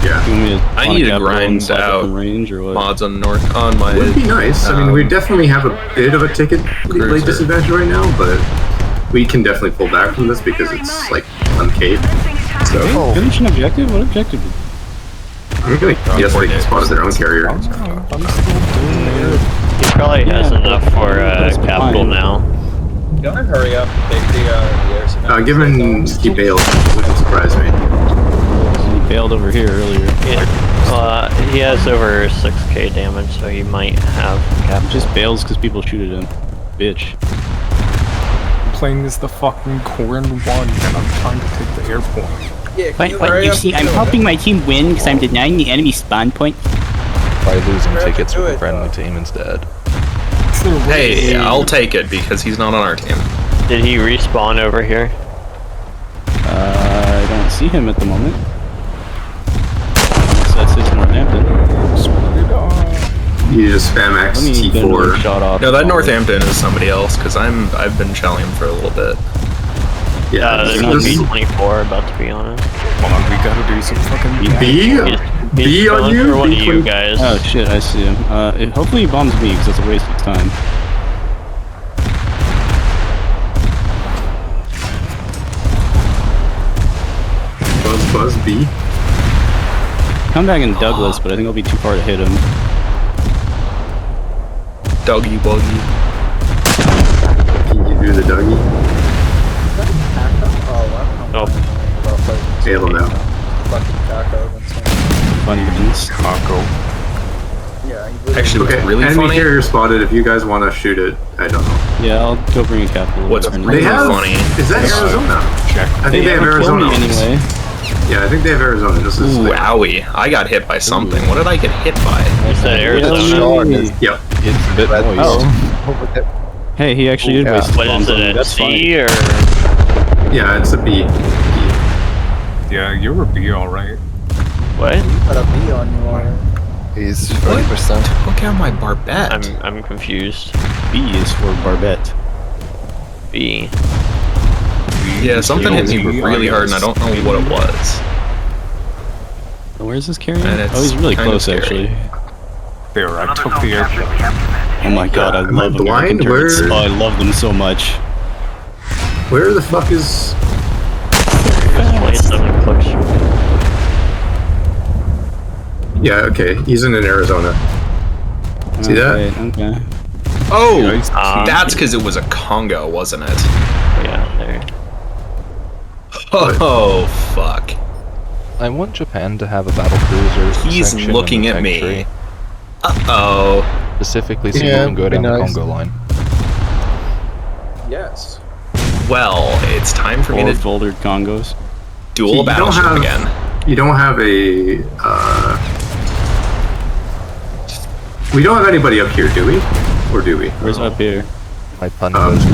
Yeah. You want me to I need to grind out range or what? mods on north on my. Would be nice. I mean, we definitely have a bit of a ticket late disadvantage right now, but we can definitely pull back from this because it's like uncaved. So finish an objective? What objective? I'm gonna guess they spotted their own carrier. He probably has enough for capital now. Don't I hurry up and take the air? Given he bailed, it wouldn't surprise me. He bailed over here earlier. He has over 6k damage, so he might have capital. Just bails because people shoot at him. Bitch. I'm playing as the fucking Corn 1 and I'm trying to take the airport. Yeah, but you see, I'm helping my team win because I'm denying the enemy spawn point. By losing tickets with a friendly team instead. Hey, I'll take it because he's not on our team. Did he respawn over here? I don't see him at the moment. Unless that's his Northampton. You just spam X T4. No, that Northampton is somebody else because I've been shelling him for a little bit. Yeah, there's no B24 about to be on it. Hold on, we gotta do some fucking B on you? For one of you guys. Oh shit, I see him. Hopefully he bombs me because it's a waste of time. Buzz B. Come back in Douglas, but I think I'll be too far to hit him. Doggy buggy. Can you do the Dougie? Oh. Bail him out. Funny things. Kako. Actually, okay, really enemy funny. carrier spotted. If you guys want to shoot it, I don't know. Yeah, I'll go bring a capital. What's really funny? Is that Arizona? Check. I think they have Arizona. Anyway. Yeah, I think they have Arizona. Just as Ooh, owie. I got hit by something. What did I get hit by? You said Arizona. Yep. It's a bit moist. Hey, he actually did waste What bombs is on me. it, That's C funny. or? Yeah, it's a B. Yeah, you're a B, alright. What? He's 30%. Look at my barbette. I'm confused. B is for Barbette. B. Yeah, something hit me really hard and I don't know what it was. Where's this carrier? And it's Oh, he's really kind of close scary. actually. There, I took the airport. Oh my god, I Am I love American blind? turrets. Where- Oh, I love them so much. Where the fuck is... 27 clicks. Yeah, okay. He's in Arizona. See that? Okay. Oh, that's because it was a Congo, wasn't it? Yeah, there. Oh, fuck. I want Japan to have a battle cruiser. He's section looking in the at me. factory, Uh-oh. specifically so Yeah, you can go down nice. the Congo line. Yes. Well, it's time for me Or to bouldered Congos. duel a You don't battleship have- again. You don't have a. We don't have anybody up here, do we? Or do we? Where's up here? My pun Um, was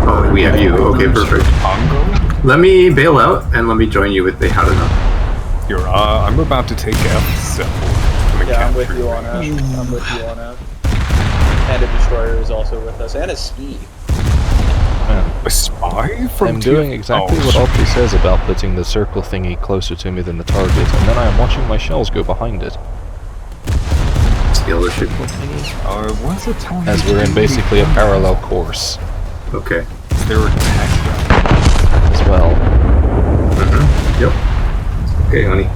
Oh, we have you. Okay, perfect. Congo? Let me bail out and let me join you with the how to know. You're, I'm about to take F7. Yeah, I'm with you on that. I'm with you on that. And a destroyer is also with us, and a ski. A spy from I'm doing exactly what Opti says about putting the circle thingy closer to me than the target, and then I am watching my shells go behind it. It's the other ship. What's the time? As we're in basically a parallel course Okay. Is there a tech? as well. Yep. Okay, honey.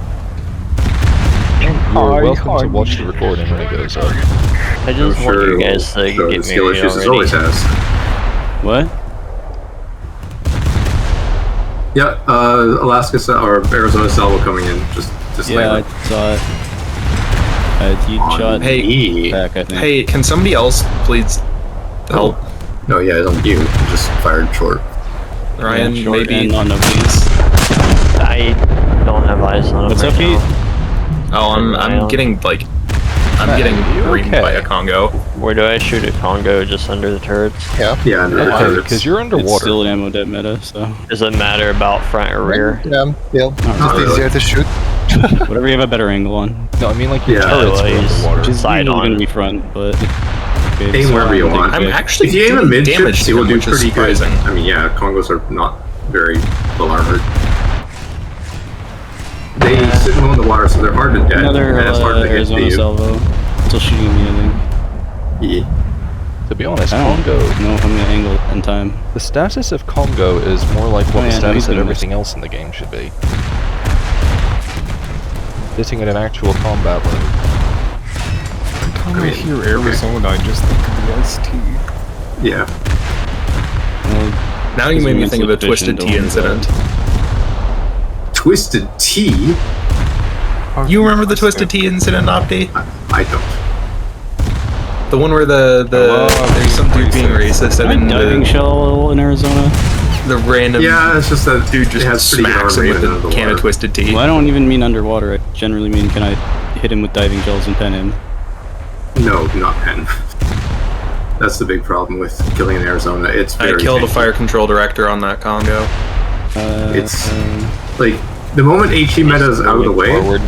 You're welcome to watch the recording when it goes up. I just want you guys to So get the skill married issues as already. always has. What? Yeah, or Arizona Salvo coming in just Yeah, I saw it. You shot Hey, back, I think. hey, can somebody else please help? No, yeah, it's on you. You just fired short. Ryan, Yeah, short maybe. and on the please. I don't have eyes on him What's right up, Pete? now. Oh, I'm getting like, I'm getting reamed by a Congo. Where do I shoot a Congo? Just under the turrets? Yeah. Yeah, Okay, because you're It's underwater. still an ammo dead meta, so Does it matter about front or rear? Yeah, Not it's easier to shoot. whatever you have a better angle on. No, I mean like your Yeah. turrets were Otherwise, underwater. Which is Side usually on. gonna be front, but okay, Aim so wherever you I think want. I'm that- actually If you aim a doing mid damage you will do which is pretty good. surprising. I mean, yeah, Congos are not very well armored. They sit low in the water, so they're hard to dead. Another and it's hard to hit Arizona you. salvo. Still shooting me, I think. Yeah. To be honest, I don't Congo, know if I'm gonna angle it in time. the status of Congo is more like what Oh, the yeah, no, status he's of doing everything else in the game should be. Sitting in an actual combat mode. Every time I hear Arizona, I just think of the ST. Yeah. Well, Now you made me think of the Mentally Twisted T deficient, don't incident. Twisted T? You remember the Twisted T incident, Opti? I don't. The one where there's some dude being racist and Am I then diving shell in Arizona? the random Yeah, it's just that dude it just has pretty good smacks armor him with even under a the can of water. Twisted Tea. Well, I don't even mean underwater. I generally mean can I hit him with diving shells and pen him? No, not pen. That's the big problem with killing in Arizona. It's I very killed a tanky. fire control director on that Congo. It's like the moment HE meta is out of the way, Forward.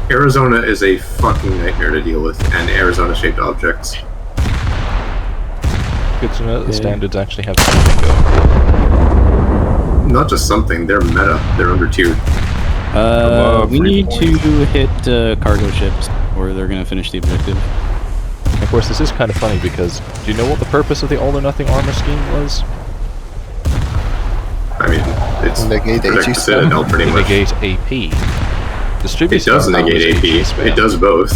Arizona is a fucking nightmare to deal with, and Arizona-shaped objects. Good to know that the Okay. standards actually have something going. Not just something, they're meta. They're under-tiered. We need to hit cargo ships, or they're gonna finish the objective. Of course, this is kind of funny because do you know what the purpose of the all-or-nothing armor scheme was? I mean, it's Negate protect HE the Citadel pretty To much. negate AP. Distribute It does negate AP. It does both.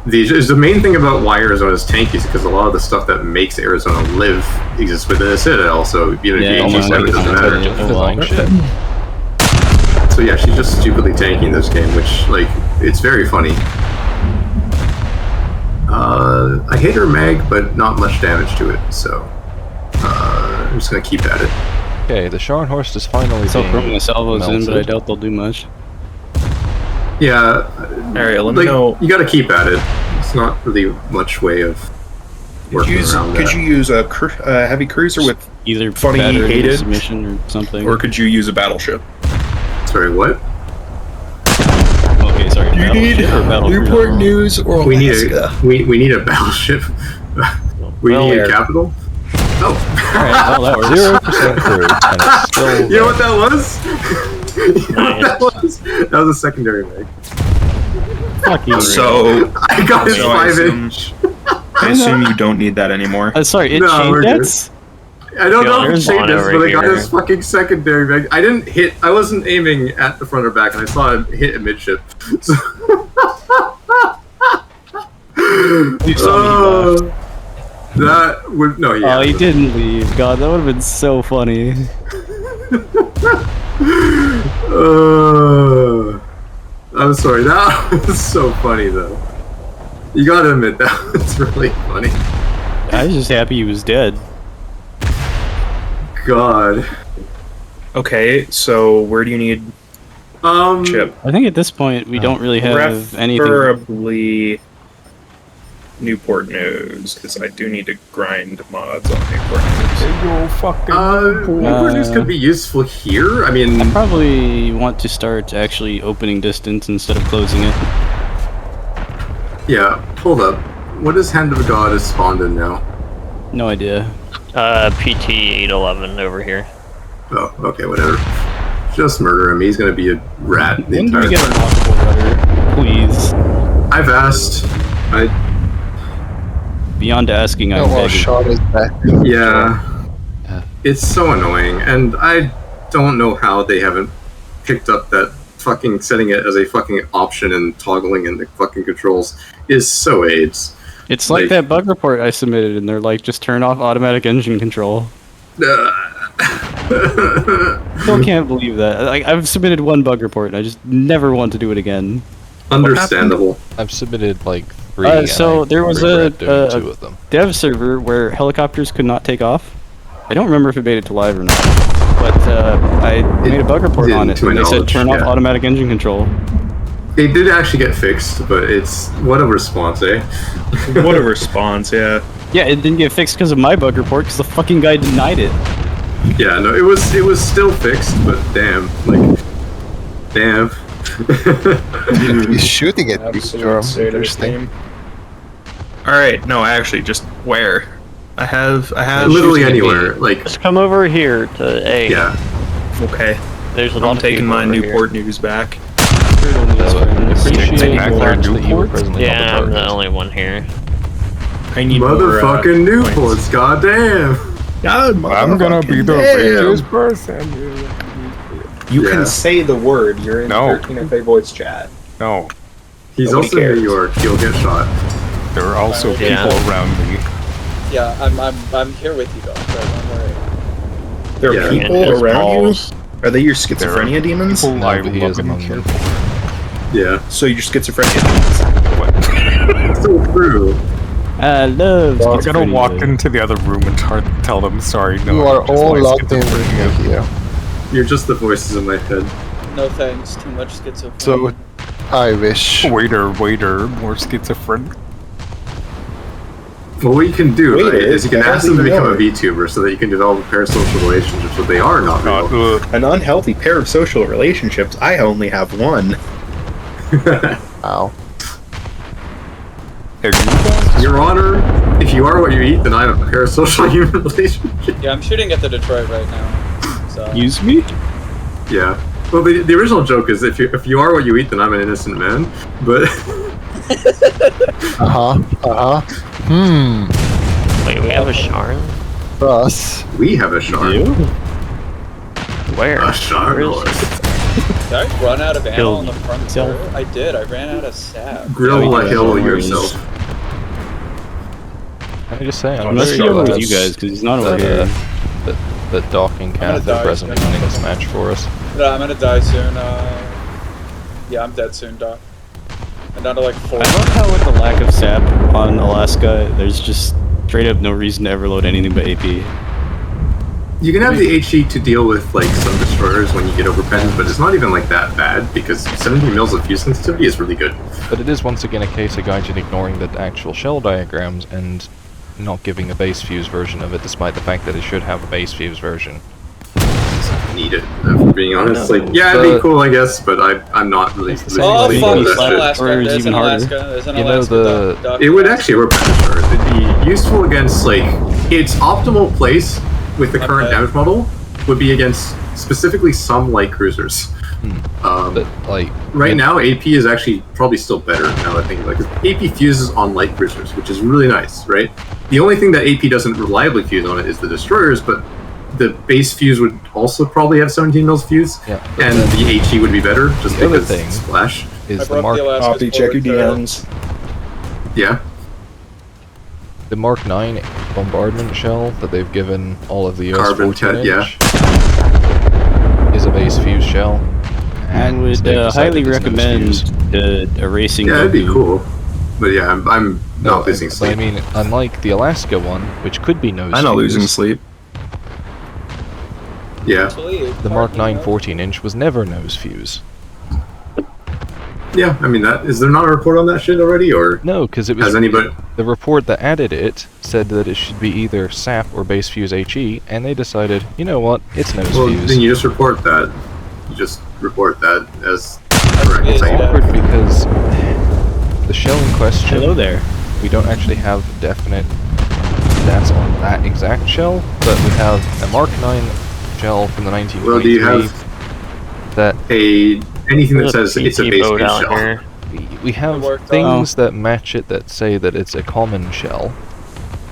The main thing about why Arizona is tanky is because a lot of the stuff that makes Arizona live exists within the Citadel, so even if Yeah, you almost HE like it it's doesn't an matter. intelligent Flying ship. So yeah, she's just stupidly tanky in this game, which, like, it's very funny. I hit her mag, but not much damage to it, so I'm just gonna keep at it. Okay, the Scharnhorst is finally So being throwing the salvos in, but I melted. doubt they'll do much. Yeah, Alright, let me like, know. you gotta keep at it. It's not really much way of working around that. Could you use a heavy cruiser with Either funny battery hated, submission or something. or could you use a battleship? Sorry, what? Okay, sorry. battleship or battle cruiser? News or We need a we need a battleship. We need a capital. Oh, Alright, well, that works. 0% crew, and it's still you know what that was? You know what that was? That was a secondary mag. Fuck you. So I got his So I 5-inch. I assume you don't need that anymore. Sorry, it No, we're changed good. that? I don't know if There's it's changed one this, over but I got here. his fucking secondary mag. I didn't hit. I wasn't aiming at the front or back, and I saw him hit a midship. So, You saw me left. that would no. Yeah. Oh, he didn't leave. God, that would have been so funny. I'm sorry. That was so funny, though. You gotta admit that was really funny. I was just happy he was dead. god. Okay, so where do you need chip? I think at this point we don't really have anything. Preferably Newport News, because I do need to grind mods on Newport News. Yo, fucking Newport News could be useful here. I mean, I probably want to start actually opening distance instead of closing it. yeah, hold up. What is Hand of a God is spawned in now? No idea. PT 811 over here. Oh, okay, whatever. Just murder him. He's gonna be a rat the When do entire we get a time. lockable rudder? Please. I've asked. Beyond asking, I'm No more begging. shot is back. Yeah. It's so annoying, and I don't know how they haven't picked up that fucking setting it as a fucking option and toggling in the fucking controls is so AIDS. It's like that bug report I submitted, and they're like, just turn off automatic engine control. Still can't believe that. Like, I've submitted one bug report, and I just never want to do it again. Understandable. I've submitted like 3. So there was a doing 2 of them. dev server where helicopters could not take off. I don't remember if it made it to live or not, but I made a bug report on it, to my and they said knowledge, turn off yeah. automatic engine control. It did actually get fixed, but it's what a response, eh? What a response, yeah. Yeah, it didn't get fixed because of my bug report, because the fucking guy denied it. Yeah, no, it was still fixed, but damn, like, damn. He's shooting at you, Jerome. Interesting. Alright, no, actually, just where? I have Literally shooting anywhere, like, Just come over here to A. yeah. Okay. There's a I'm lot of taking people my over Newport News back. Appreciate back the there, fact that you were Newports? present on Yeah, I'm the target. only one here. I need Motherfucking more, Newports, goddamn. God, I'm gonna be the richest person. You Yeah. can say the word. You're in No. 13FA voice chat. No, He's Nobody also in cares. New York, he'll get shot. there are also Yeah. people around me. Yeah, I'm here with you, though. So don't worry. There are Yeah. people And his around balls. you? Are they your schizophrenia demons? People No, I but he love is and among care them. for. Yeah. So you're schizophrenia demons. So true. I love I'm gonna schizophrenia. walk into the other room and tell them, sorry, no. You are I'm just all like locked in with schizophrenia." me here. You're just the voices in my head. No thanks. Too much schizophrenia. So, I wish. Waiter, more schizophrenic. Well, what you can do Wait, right, is you can I ask them to don't become a know. VTuber so that you can develop parasocial relationships, but they are not real. An unhealthy pair of social relationships. I only have one. Ow. Your Honor, if you are what you eat, then I'm a parasocial human relationship. Yeah, I'm shooting at the Detroit right now. So. Use me? Yeah. Well, the original joke is if you are what you eat, then I'm an innocent man. But Wait, we have a Sharn? Us. we have a shark. Where? A shark. Where is Did I run out of ammo Killed on the front yourself. door? I did. I ran out of sap. Grill a hill no worries. yourself. Can I just say, I'm Unless very you're over glad with you guys, because he's not over that, here. that Doc and gonna Kath die, are presently it's gonna running this match for us. I'm gonna die soon. Yeah, I'm dead soon, Doc. I'm down to like 4. I love how with the lack of sap on Alaska, there's just straight up no reason to ever load anything but AP. You can have the HE to deal with like some destroyers when you get overpens, but it's not even like that bad because 17 mils of fuse sensitivity is really good. But it is once again a case of Gaijin ignoring the actual shell diagrams and not giving a base fuse version of it, despite the fact that it should have a base fuse version. Need it, for being honest. Like, yeah, it'd be cool, I guess, but I'm not really. Oh really fuck! into There's that an shit. Alaska. Or is There's even an harder. Alaska. There's an You know, Alaska. the- Doc, It would actually work better. It'd be useful against like its optimal place with the current Okay. damage model would be against specifically some light cruisers. But, like, Right now, AP is actually probably still better now that I think about it, because AP fuses on light cruisers, which is really nice, right? The only thing that AP doesn't reliably fuse on it is the destroyers, but the base fuse would also probably have 17 mils fuse, Yeah, and the HE would be better just the other because thing- it's Splash. is I the brought Mark the Alaska Copy, check your forward to- DMs. Yeah. the Mark 9 bombardment shell that they've given all of the US Carbon 14 tet, is a base fuse shell. I would they've decided highly it's no recommend fuse. erasing Yeah, that'd be Goku. cool. But yeah, I'm not losing but I sleep. mean, unlike the Alaska one, which could be no I'm not losing fuse, sleep. Yeah. The Mark 9 14-inch was never nose fuse. Yeah, I mean, is there not a report on that shit already, or no? Because it was has anybody? The report that added it said that it should be either SAP or base fuse HE, and they decided, you know what, it's nose fuse. Then you just report that. You just report that as correct. It's awkward because the shell in question. Hello there. We don't actually have definite stats on that exact shell, but we have a Mark 9 shell from the 1983. Well, do you have that anything that says it's a base fuse shell? We have things that match it that say that it's a common shell,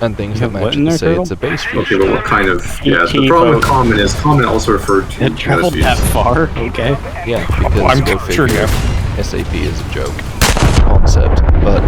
and things that match it that say it's a base fuse shell. Okay, but what kind of... Yeah, the problem with common is common also referred to it traveled that far? Okay. Yeah, because I'm sure SAP is a joke concept, but...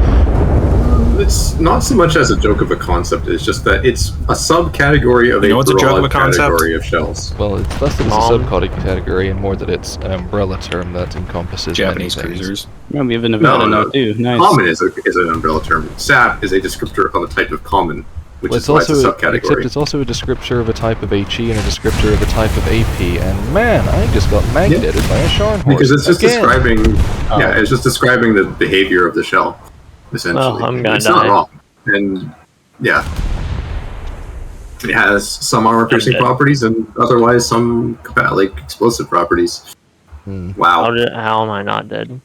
It's not so much as a joke of a concept, it's just that it's a subcategory of a broad category of shells. Well, it's less that it's a subcategory and more that it's an umbrella term that encompasses Japanese cruisers. Yeah, we have a Nevada now too. Nice. Common is an umbrella term. SAP is a descriptor of a type of common, which is why it's a subcategory. Except it's also a descriptor of a type of HE and a descriptor of a type of AP, and man, I just got magneted by a Scharnhorst. Because it's just describing... Yeah, it's just describing the behavior of the shell. Essentially, it's not wrong, and yeah, it has some armor-piercing properties and otherwise some like explosive properties. Wow. How am I not dead?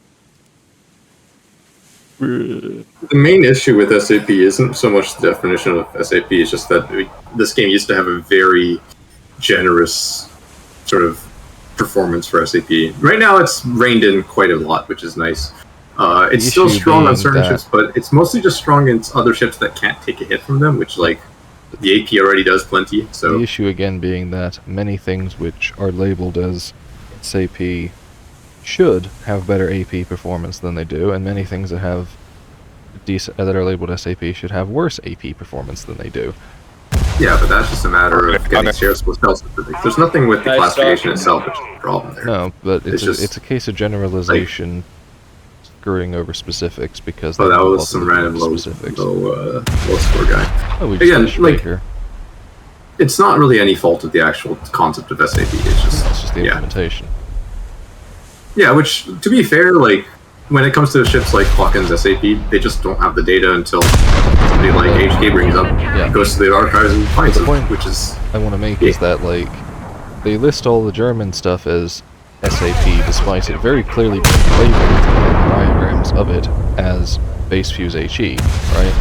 The main issue with SAP isn't so much the definition of SAP; it's just that this game used to have a very generous sort of performance for SAP. Right now, it's reined in quite a lot, which is nice. It's still strong on certain ships, but it's mostly just strong against other ships that can't take a hit from them, which, like, the AP already does plenty, so... The issue, again, being that many things which are labeled as SAP should have better AP performance than they do, and many things that have that are labeled SAP should have worse AP performance than they do. Yeah, but that's just a matter of getting serviceable shell specifics. There's nothing with the classification itself which is the problem there. No, but it's a case of generalization... Like, screwing over specifics because that was some random low score guy. Oh, we just again, like here. It's not really any fault of the actual concept of SAP. It's just the implementation. Yeah, which to be fair, like when it comes to ships like Hawkins SAP, they just don't have the data until somebody like HK brings up, goes to the archives and finds it. Which is I want to make is that like they list all the German stuff as SAP, despite it very clearly being labeled in the diagrams of it as base fuse HE, right?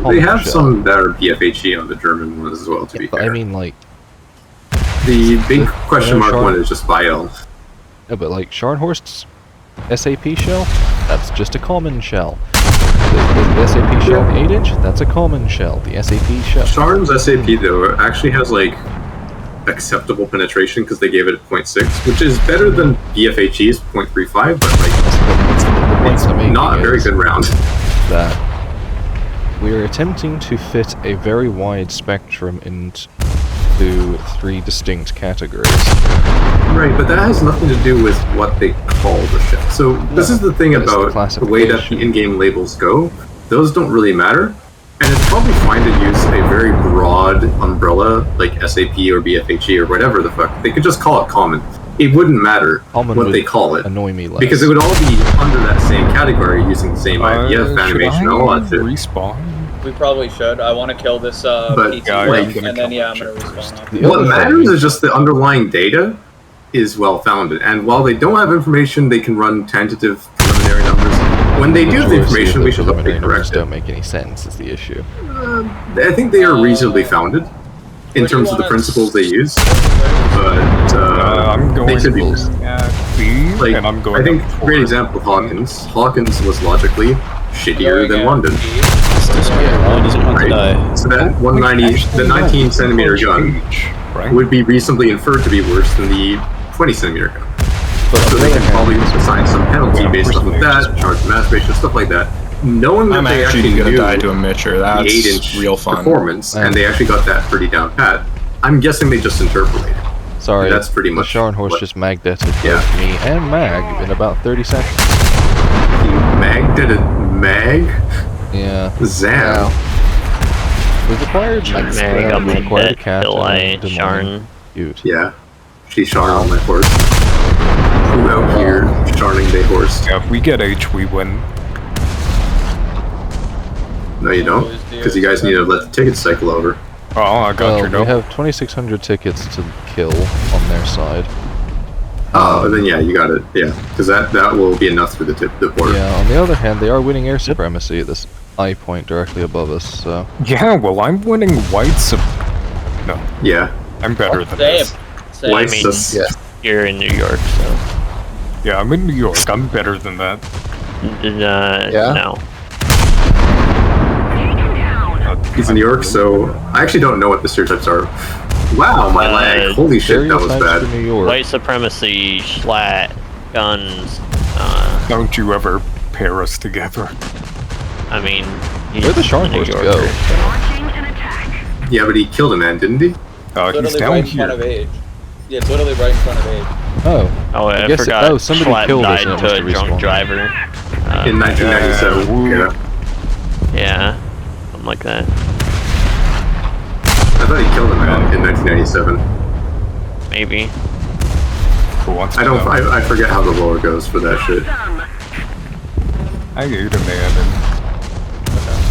They have some that are BFHE on the German ones as well, to be fair. I mean, like... The big question mark one is just Biel. No, but like Scharnhorst's SAP shell, that's just a common shell. The SAP shell 8-inch, that's a common shell. The SAP shell... Scharn's SAP, though, actually has, like, acceptable penetration because they gave it 0.6, which is better than BFHE's 0.35, but like it's not a very good round. That we are attempting to fit a very wide spectrum into 3 distinct categories. Right, but that has nothing to do with what they call the ship. So this is the thing about the way that the in-game labels go. Those don't really matter. And it's probably fine to use a very broad umbrella, like SAP or BFHE or whatever the fuck. They could just call it common. It wouldn't matter what they call it. Annoy me less. Because it would all be under that same category using the same IDF animation and all that shit. Respawn? We probably should. I want to kill this PT and then I'm going to respawn. What matters is just the underlying data is well founded. And while they don't have information, they can run tentative preliminary numbers. When they do have the information, we should hope they correct it. Don't make any sense is the issue. I think they are reasonably founded in terms of the principles they use, but I'm going they should be. Like, and I'm going I think a great example of Hawkins. Hawkins was logically shittier than London. Right? So that 190, the 19 centimeter gun would be reasonably inferred to be worse than the 20 centimeter gun. So they can probably assign some penalty based off of that, charge masturbation, stuff like that. Knowing that they actually gonna die to a Mitcher, that's the 8-inch real fun performance, and they actually got that pretty down pat, I'm guessing they just interpolated. Sorry, that's pretty much the Scharnhorst just magdetted both me and Mag in about 30 seconds. He magded it? Mag? Yeah. Zam. We've acquired a cat and Sharn. Yeah. She's Sharn on my horse. I'm out here Sharning the horse. Yeah, if we get H, we win. No, you don't, because you guys need to let the tickets cycle over. Oh, I got your We note. have 2,600 tickets to kill on their side. Oh, then yeah, you got it. Yeah, because that will be enough for the border. Yeah, on the other hand, they are winning air supremacy at this eye point directly above us, so... Yeah, well, I'm winning white No. Yeah. I'm better than Same. this. Same. I mean, you're in New York, so... Yeah, I'm in New York. I'm better than that. No. He's in New York, so I actually don't know what the stereotypes are. Wow, my lag. Holy shit, that was bad. White supremacy, Schlatt, guns, Don't you ever pair us together. I mean... Where'd the Sharn horse go? Yeah, but he killed a man, didn't he? He's Literally down right in here. front of Age. Yeah, it's literally right in front of Age. Oh. Oh, I guess forgot. oh, somebody Schlatt killed us died and it to must a have drunk respawned. driver. In 1997. Yeah. Yeah, something like that. I thought he killed a man in 1997. Maybe. I forget how the lore goes for that shit. I ate a man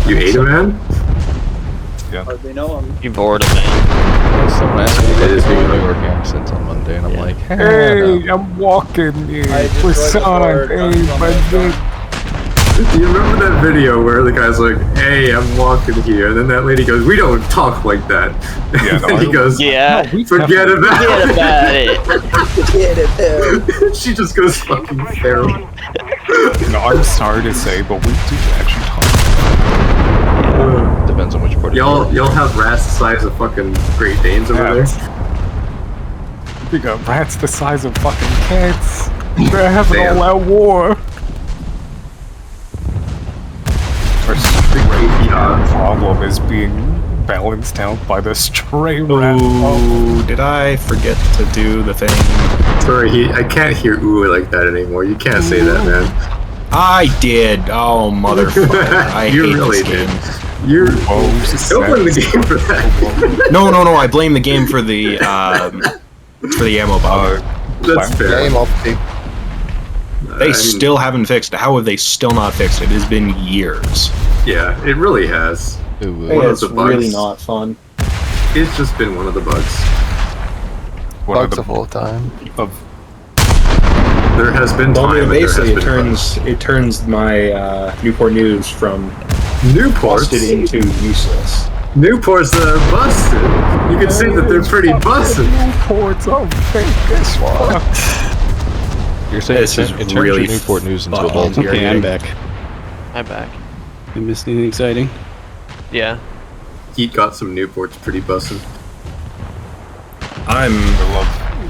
You ate a man? Yeah. Hardly know him. You bored of it. Someone asked me if I New York accent on Monday, and I'm like, Hey, I'm walking in. Croissant, hey, my dick. Do you remember that video where the guy's like, hey, I'm walking here, and then that lady goes, we don't talk like that. Yeah, and he goes, yeah. forget about it. Forget about it. She just goes fucking feral. No, I'm sorry to say, but we do actually talk. Depends on which part of Y'all have rats the size of fucking Great Danes over there? We got rats the size of fucking cats. They're having all out war. Our problem is being balanced out by the stray rat. Oh, did I forget to do the thing? Sorry, I can't hear ooh like that anymore. You can't say that, man. I did. Oh, motherfucker. I You hate really this did. game. You're don't blame the game for that. No, I blame the game for the ammo bug. That's fair. They still haven't fixed it. How have they still not fixed it? It has been years. Yeah, it really has. Hey, One of it's the bugs. really not fun. It's just been one of the bugs. Bugs of all time. There has been Well, time. basically, and there has been it turns my Newport News from Newport's busted into useless. Newport's busted. You can say that they're pretty busted. Newport's are fake as fuck. You're saying This is it turns really your Newport News into a fucking Baltimore. Okay, I'm back. I'm back. You missed anything exciting? Yeah. Heat got some Newports pretty busted. I'm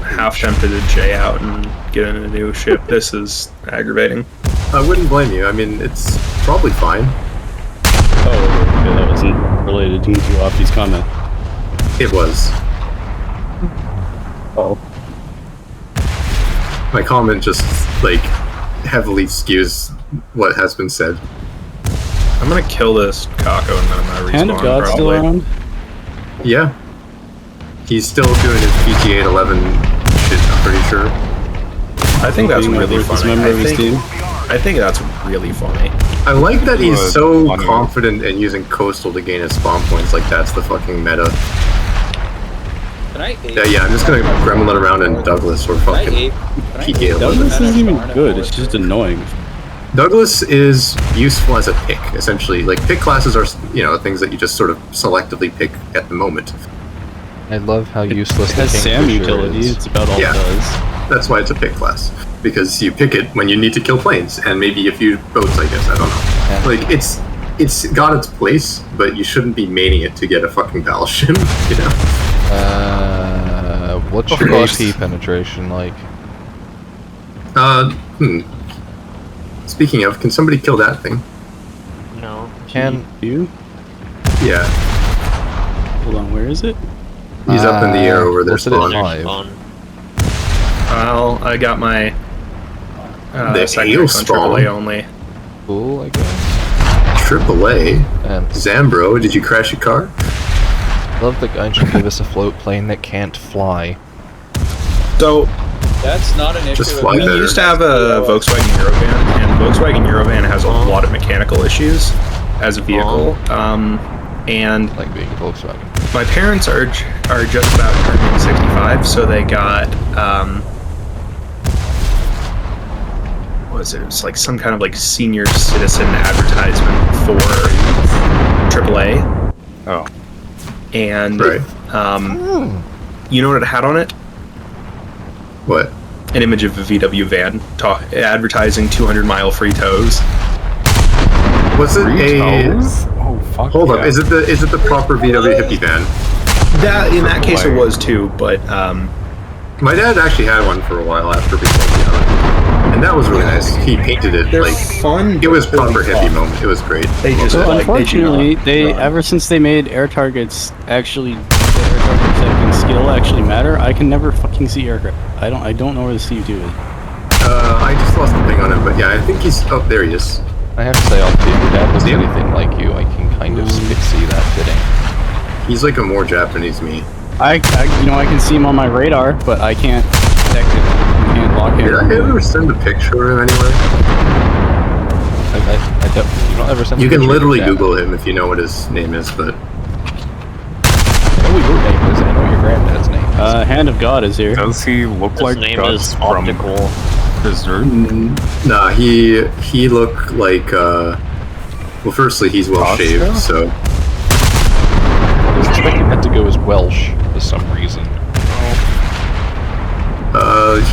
half tempted to J out and get in a new ship. This is aggravating. I wouldn't blame you. I mean, it's probably fine. Oh, okay, that wasn't related to Offie's comment. It was. Oh. My comment just, like, heavily skews what has been said. I'm gonna kill this Kako and then I'm gonna respawn. Hand of God's still probably. around? Yeah. He's still doing his PTA 11 shit, I'm pretty sure. I think that's Being really worth his funny. memory Steam. I think that's really funny. I like that he's Was so funny. confident in using Coastal to gain his spawn points, like that's the fucking meta. Can I ape? Yeah, I'm just gonna gremlin around in Douglas or Can I fucking ape? Can I PTA ape? 11. Douglas isn't even good, it's just annoying. Douglas is useful as a pick, essentially. Like, pick classes are, things that you just sort of selectively pick at the moment. I love how useless It the has SAM Kingfisher utility, is. it's about all Yeah. it does. That's why it's a pick class. Because you pick it when you need to kill planes, and maybe a few boats, I guess, I don't know. Like, it's got its place, but you shouldn't be maining it to get a fucking battleship, you know? What's Of your course. AP penetration like? Speaking of, can somebody kill that thing? No. Can you? Yeah. Hold on, where is it? He's up in the air over their what's it at spawn. 5? Well, I got my The second ale on spawn. AAA only. Cool, I guess. AAA? And Zambro, did you crash your car? love that Gungeon gave us a float plane that can't fly. So That's not an issue. Just fly we better. used to have a Volkswagen Eurovan, and Volkswagen Eurovan has a lot of mechanical issues as a vehicle. And like being a Volkswagen. my parents are just about turning 65, so they got what was it? It was like some kind of like senior citizen advertisement for AAA. Oh. And Right. you know what it had on it? What? An image of a VW van advertising 200-mile free tows. Was it Free a? toes? Oh fuck. Hold up. yeah. Is it the proper VW hippie van? That in that case it AAA. was too, but My dad actually had one for a while after we sold the other, and that was really nice. He painted it they're like fun. it was but proper they're hippie fun. moment. It was great. They just So like, they do unfortunately, not they run. ever since they made air targets actually the air targets that can skill actually matter, I can never fucking see aircraft. I don't know where the C2 is. I just lost the thing on him, but yeah, I think he's. Oh, there he is. I have to say, if your dad was anything like you, I can kind of see that fitting. He's like a more Japanese me. I can see him on my radar, but I can't detect it. I can't lock him. Did I ever send a picture of him anyway? You don't ever send. You a can picture of literally your dad. Google him if you know what his name is, but I know what your name is. I know what your granddad's name is. Hand of God is here. Does he look His like name Guts is from Optical. Berserk? nah, he looked like well, firstly he's well shaved, Oscar? so I was expecting that to go as Welsh for some reason.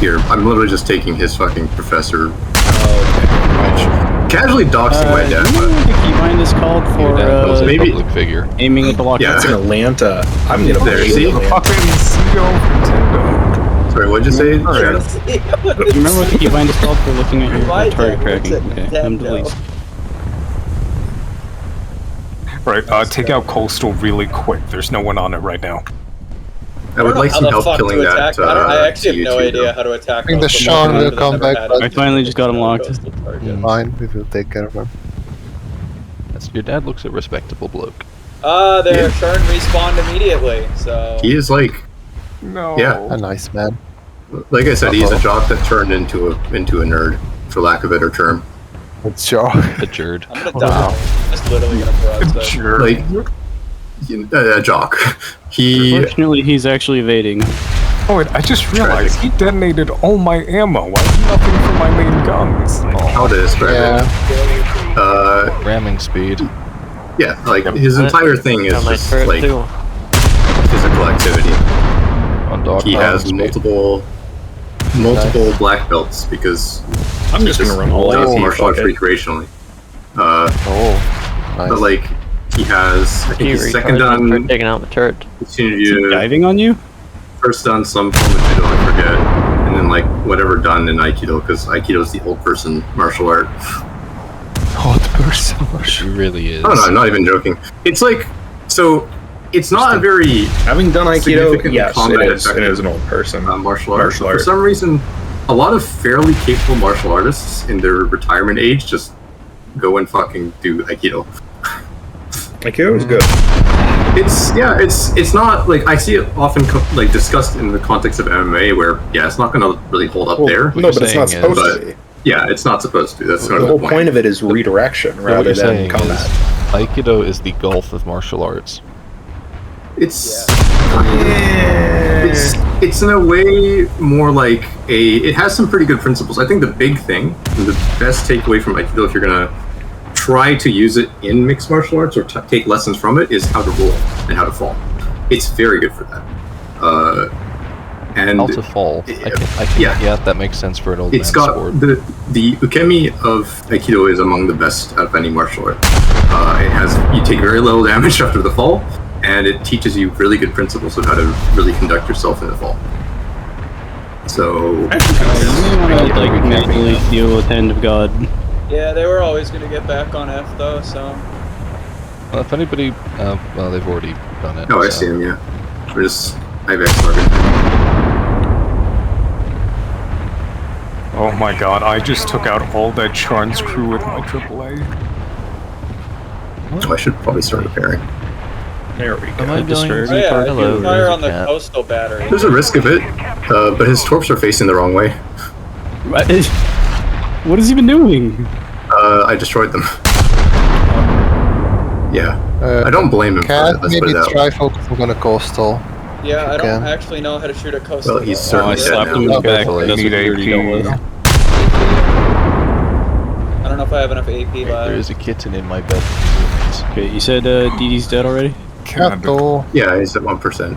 here I'm literally just taking his fucking professor. Oh, Casually doxing my You dad, know but what the keybind is called Your for dad was a maybe- public figure. aiming at the lock? Yeah. That's in Atlanta. I'm gonna There, be see? in Atlanta. Fucking CEO of Nintendo. sorry, what'd you say? Alright. Travis? Do you remember what the keybind is called for looking at your My target dad works tracking? at Okay, I'm Nintendo. deleting. Right, take out Coastal really quick. There's no one on it right now. I would like some help killing that. I actually have no C2 idea though. how to attack. I think the Coastal Sean Marine will because I've come never back, had but- I finally just got him locked. coastal target. Fine, we will take care of him. Your dad looks a respectable bloke. Their Yeah. turn respawned immediately, so... He is like, No. Yeah. A nice man. like I said, he's a jock that turned into a nerd, for lack of a better term. It's sure. The Jerd. I'm gonna die. I'm just literally gonna broadside. Sure. Like, a jock. He Unfortunately, he's actually evading. Oh, wait, I just realized he detonated all my ammo. Why is nothing for my main guns? how to describe Yeah. it? Ramming speed. Yeah, like his entire thing is Got my just turret like too. physical activity. On dog He ramming has speed. multiple black belts because I'm just gonna run all does AT, martial arts fuck it. recreationally. Oh, But nice. like he has, I think He he's second recharging for done taking out the turret. Tsunoju, Diving on you? first done some form of judo, I forget, and then like whatever done in Aikido because Aikido is the old person martial art. It really is. Oh no, I'm not even joking. It's like, so it's not a very Having done Aikido, significantly yes, it combat is. It effective, is an old person. martial art. Martial art. For some reason, a lot of fairly capable martial artists in their retirement age just go and fucking do Aikido. Aikido is good. It's not like I see it often like discussed in the context of MMA where it's not gonna really hold up there. No, but it's not saying supposed is- to be. Yeah, it's not supposed to. That's The sort of whole the point of it is redirection What rather you're than saying combat. is Aikido is the golf of martial arts. It's it's in a way more like it has some pretty good principles. I think the big thing, and the best takeaway from Aikido, if you're gonna try to use it in mixed martial arts or take lessons from it, is how to roll and how to fall. It's very good for that. And How to fall. I can, yeah, that makes sense for an old it's man's got sport. the ukemi of Aikido is among the best out of any martial art. It has you take very little damage after the fall, and it teaches you really good principles of how to really conduct yourself in the fall. So You want to like manually deal with Hand of God. Yeah, they were always gonna get back on F though, so... Well, if anybody, well, they've already done it. oh, I so. see him. Yeah, we're just I've X-marked. Oh my god, I just took out all that Charn's crew with my AAA. Oh, I should probably start repairing. There we go. Am I going Disturbing Oh, yeah, part? I Hello, can fire there's a on the cat. coastal battery. There's a risk of it, but his torps are facing the wrong way. What has he been doing? I destroyed them. Yeah. I don't blame him for Cat, it, let's put maybe it that way. try focusing on a coastal. Yeah, I don't Okay. actually know how to shoot a coastal. Well, he's though. certainly I slapped him in the back. Hopefully. That's what Need you already dealt with. AP. I don't know if I have enough AP left. There is a kitten in my bed. Okay, you said DD's dead already? God, Cato. Yeah, he's at 1%.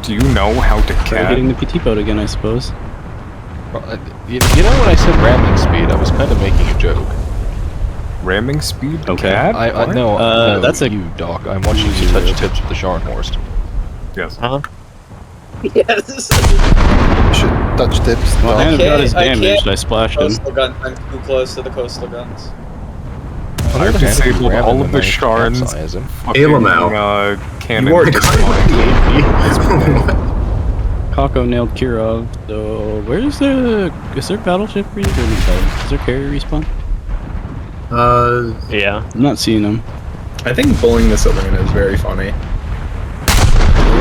do you know how to Try cat? getting the PT boat again, I suppose. You know when I said ramming speed, I was kind of making a joke. Ramming speed? Okay. Cat? What? No, that's a- you, Doc. I'm watching you touch tips with the Scharnhorst. Yes. Huh? Yes. Should touch tips. Well, No. hand of God is I can't- damaged. I splashed him. Coastal gun. I'm too close to the coastal guns. I have disabled all of the shards. Alamau. Cannon. You already got Kako nailed Kirov. So, where's the... Is there battleship respawn? Is there carrier respawn? Yeah. I'm not seeing them. I think bullying this arena is very funny.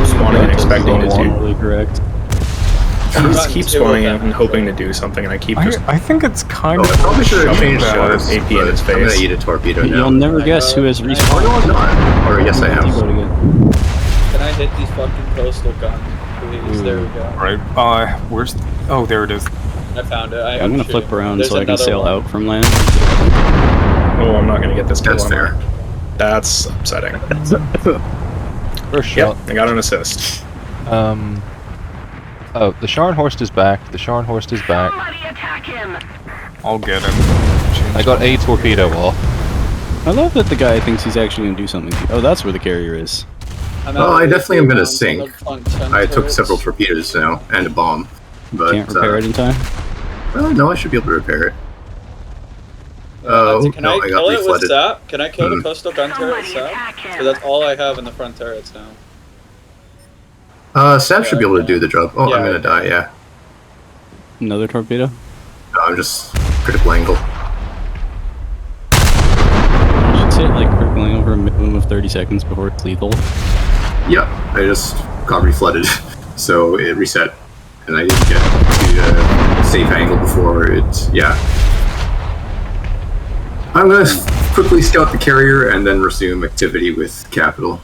Spawning and expecting to do. Really correct. I just keep spawning and hoping to do something, and I keep just. I think it's kind Oh, I of probably should have shoving changed that shards, AP in but his I'm gonna face. eat a torpedo now. You'll never guess who has Oh, no, respawned. I'm not. Or yes, I PT boat am. again. Can I hit these fucking coastal guns, please? There we go. Right. Where's? Oh, there it is. I found it. I'm gonna flip around There's so I can another sail one. out from land. Oh, I'm not gonna get this kill. That's am I? fair. That's upsetting. First Yep, shot. I got an assist. Oh, the Scharnhorst is back. The Scharnhorst is back. Somebody attack him. I'll get him. I got a torpedo off. I love that the guy thinks he's actually gonna do something. Oh, that's where the carrier is. Well, I definitely am gonna sink. I took several torpedoes now and a bomb, but Can't repair it in time. well, no, I should be able to repair it. Can I kill it with reflooded. SAP? Can I kill the Hmm. coastal gun turret with Somebody SAP? attack him. So that's all I have in the front turrets now. Sab should be able to do the job. Oh, Yeah, I'm gonna die. Yeah, Another torpedo. no, I'm just critical angle. You should say it like crippling over a minimum of 30 seconds before it's lethal. Yeah, I just got reflooded, so it reset, and I didn't get to a safe angle before it. Yeah, I'm gonna quickly scout the carrier and then resume activity with Capital.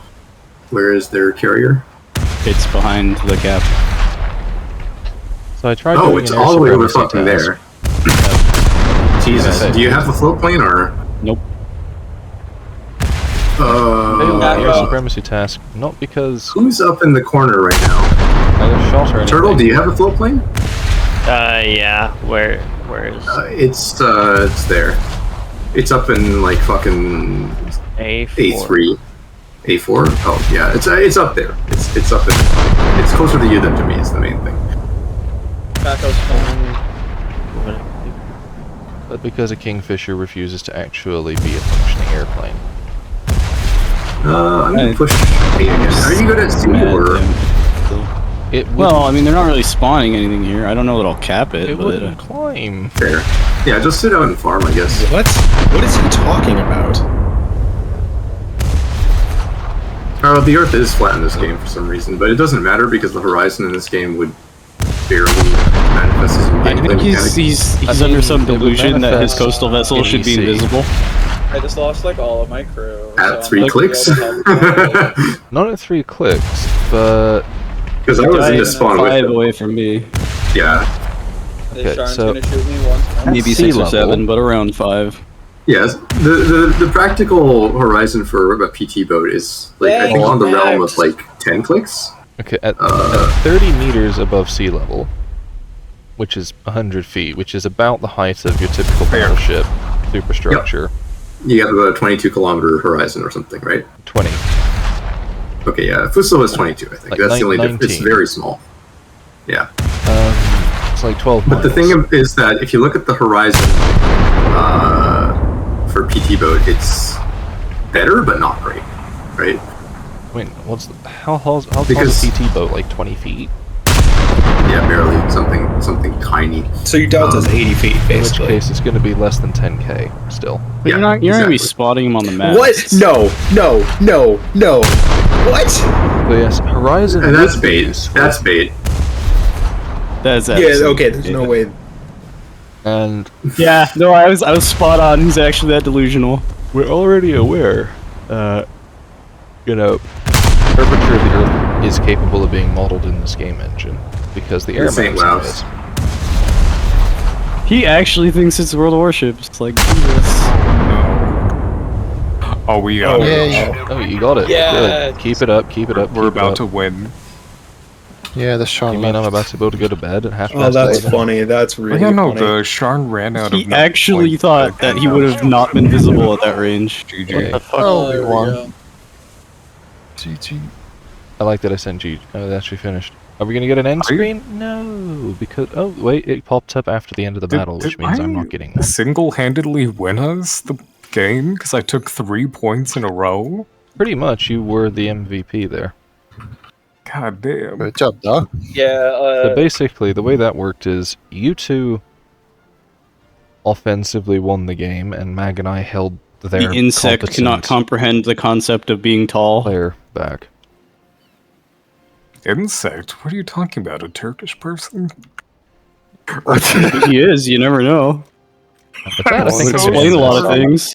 Where is their carrier? It's behind the cap. So I tried. Oh, doing it's an air all the way over supremacy fucking task. there. Jesus, do you have the float plane or? Nope. Failed the air Uh, supremacy task, not because Who's up in the corner right now? I got shot or anything. Turtle, do you have a float plane? Yeah. Where is It's there. It's up in like fucking A4? A4. Oh yeah, it's up there. It's up in. It's closer to you than to me. Is the main thing. Taco's phone. But because a Kingfisher refuses to actually be a functioning airplane. I'm gonna push A again. Are you good at sea or? Well, I mean, they're not really spawning anything here. I don't know that I'll cap it, It but wouldn't climb. Fair. Yeah, just sit out and farm, I guess. What is he talking about? Oh, the Earth is flat in this game for some reason, but it doesn't matter because the horizon in this game would barely manifest as a I think gameplay he's under some delusion that his coastal vessel should be invisible. I just lost like all of my crew. At so 3 I'm clicks? Not at 3 clicks, but Because I was in the spawn with 5 them. away from me. Yeah. This Sharon's so- gonna shoot me once. Maybe sea 6 or level. 7, but around 5. Yes, the practical horizon for a PT boat is like I think on the realm of like 10 clicks. okay, at 30 meters above sea level, which is 100 feet, which is about the height of your typical battleship superstructure. You have about a 22-kilometer horizon or something, right? 20. Okay, yeah. Fuso is 22, I think. Like That's the only difference. It's 19. very small. Yeah. It's like 12 But the miles. thing is that if you look at the horizon for PT boat, it's better but not great, right? Wait, how tall is Because- a PT boat? Like 20 feet? Yeah, barely. Something tiny. So your delta's 80 feet, In which basically. case, it's going to be less than 10k still. But you're not gonna be spotting him on the map. What? No. What? So yes, Horizon. And that's would be bait. useful. That's bait. That's Yeah, okay, there's no way. And Yeah, no, I was spot on. He's actually that delusional. we're already aware that, you know, Curvature of the Earth is capable of being modeled in this game engine because the air This ain't mounts Laos. is. He actually thinks it's World of Warships. It's like, Jesus. Oh, we got it. Yeah, Oh, you got it. Yeah. Good. Keep it up. Keep it up. We're keep it about up. to win. yeah, the Sean You mean I'm left. about to be able to go to bed at half Oh, past that's 11? funny. That's Oh, really yeah, no, funny. the Sharn ran out of He no actually points. thought that he would have not been visible at that range. GG. Oh, there we we won. go. GG. I like that I sent you. Oh, that's actually finished. Are we gonna get an end Are you- screen? No, because oh wait, it popped up after the end of the battle, which means I'm not getting one. Single-handedly win us the game because I took 3 points in a row. Pretty much, you were the MVP there. God damn. Good job, Doc. Yeah, So basically, the way that worked is you two offensively won the game, and Mag and I held their The insect cannot competent comprehend the concept of being tall. player back. Insect? What are you talking about? A Turkish person? He is, you never know. But that, I That think, would is explain a lot of just- things.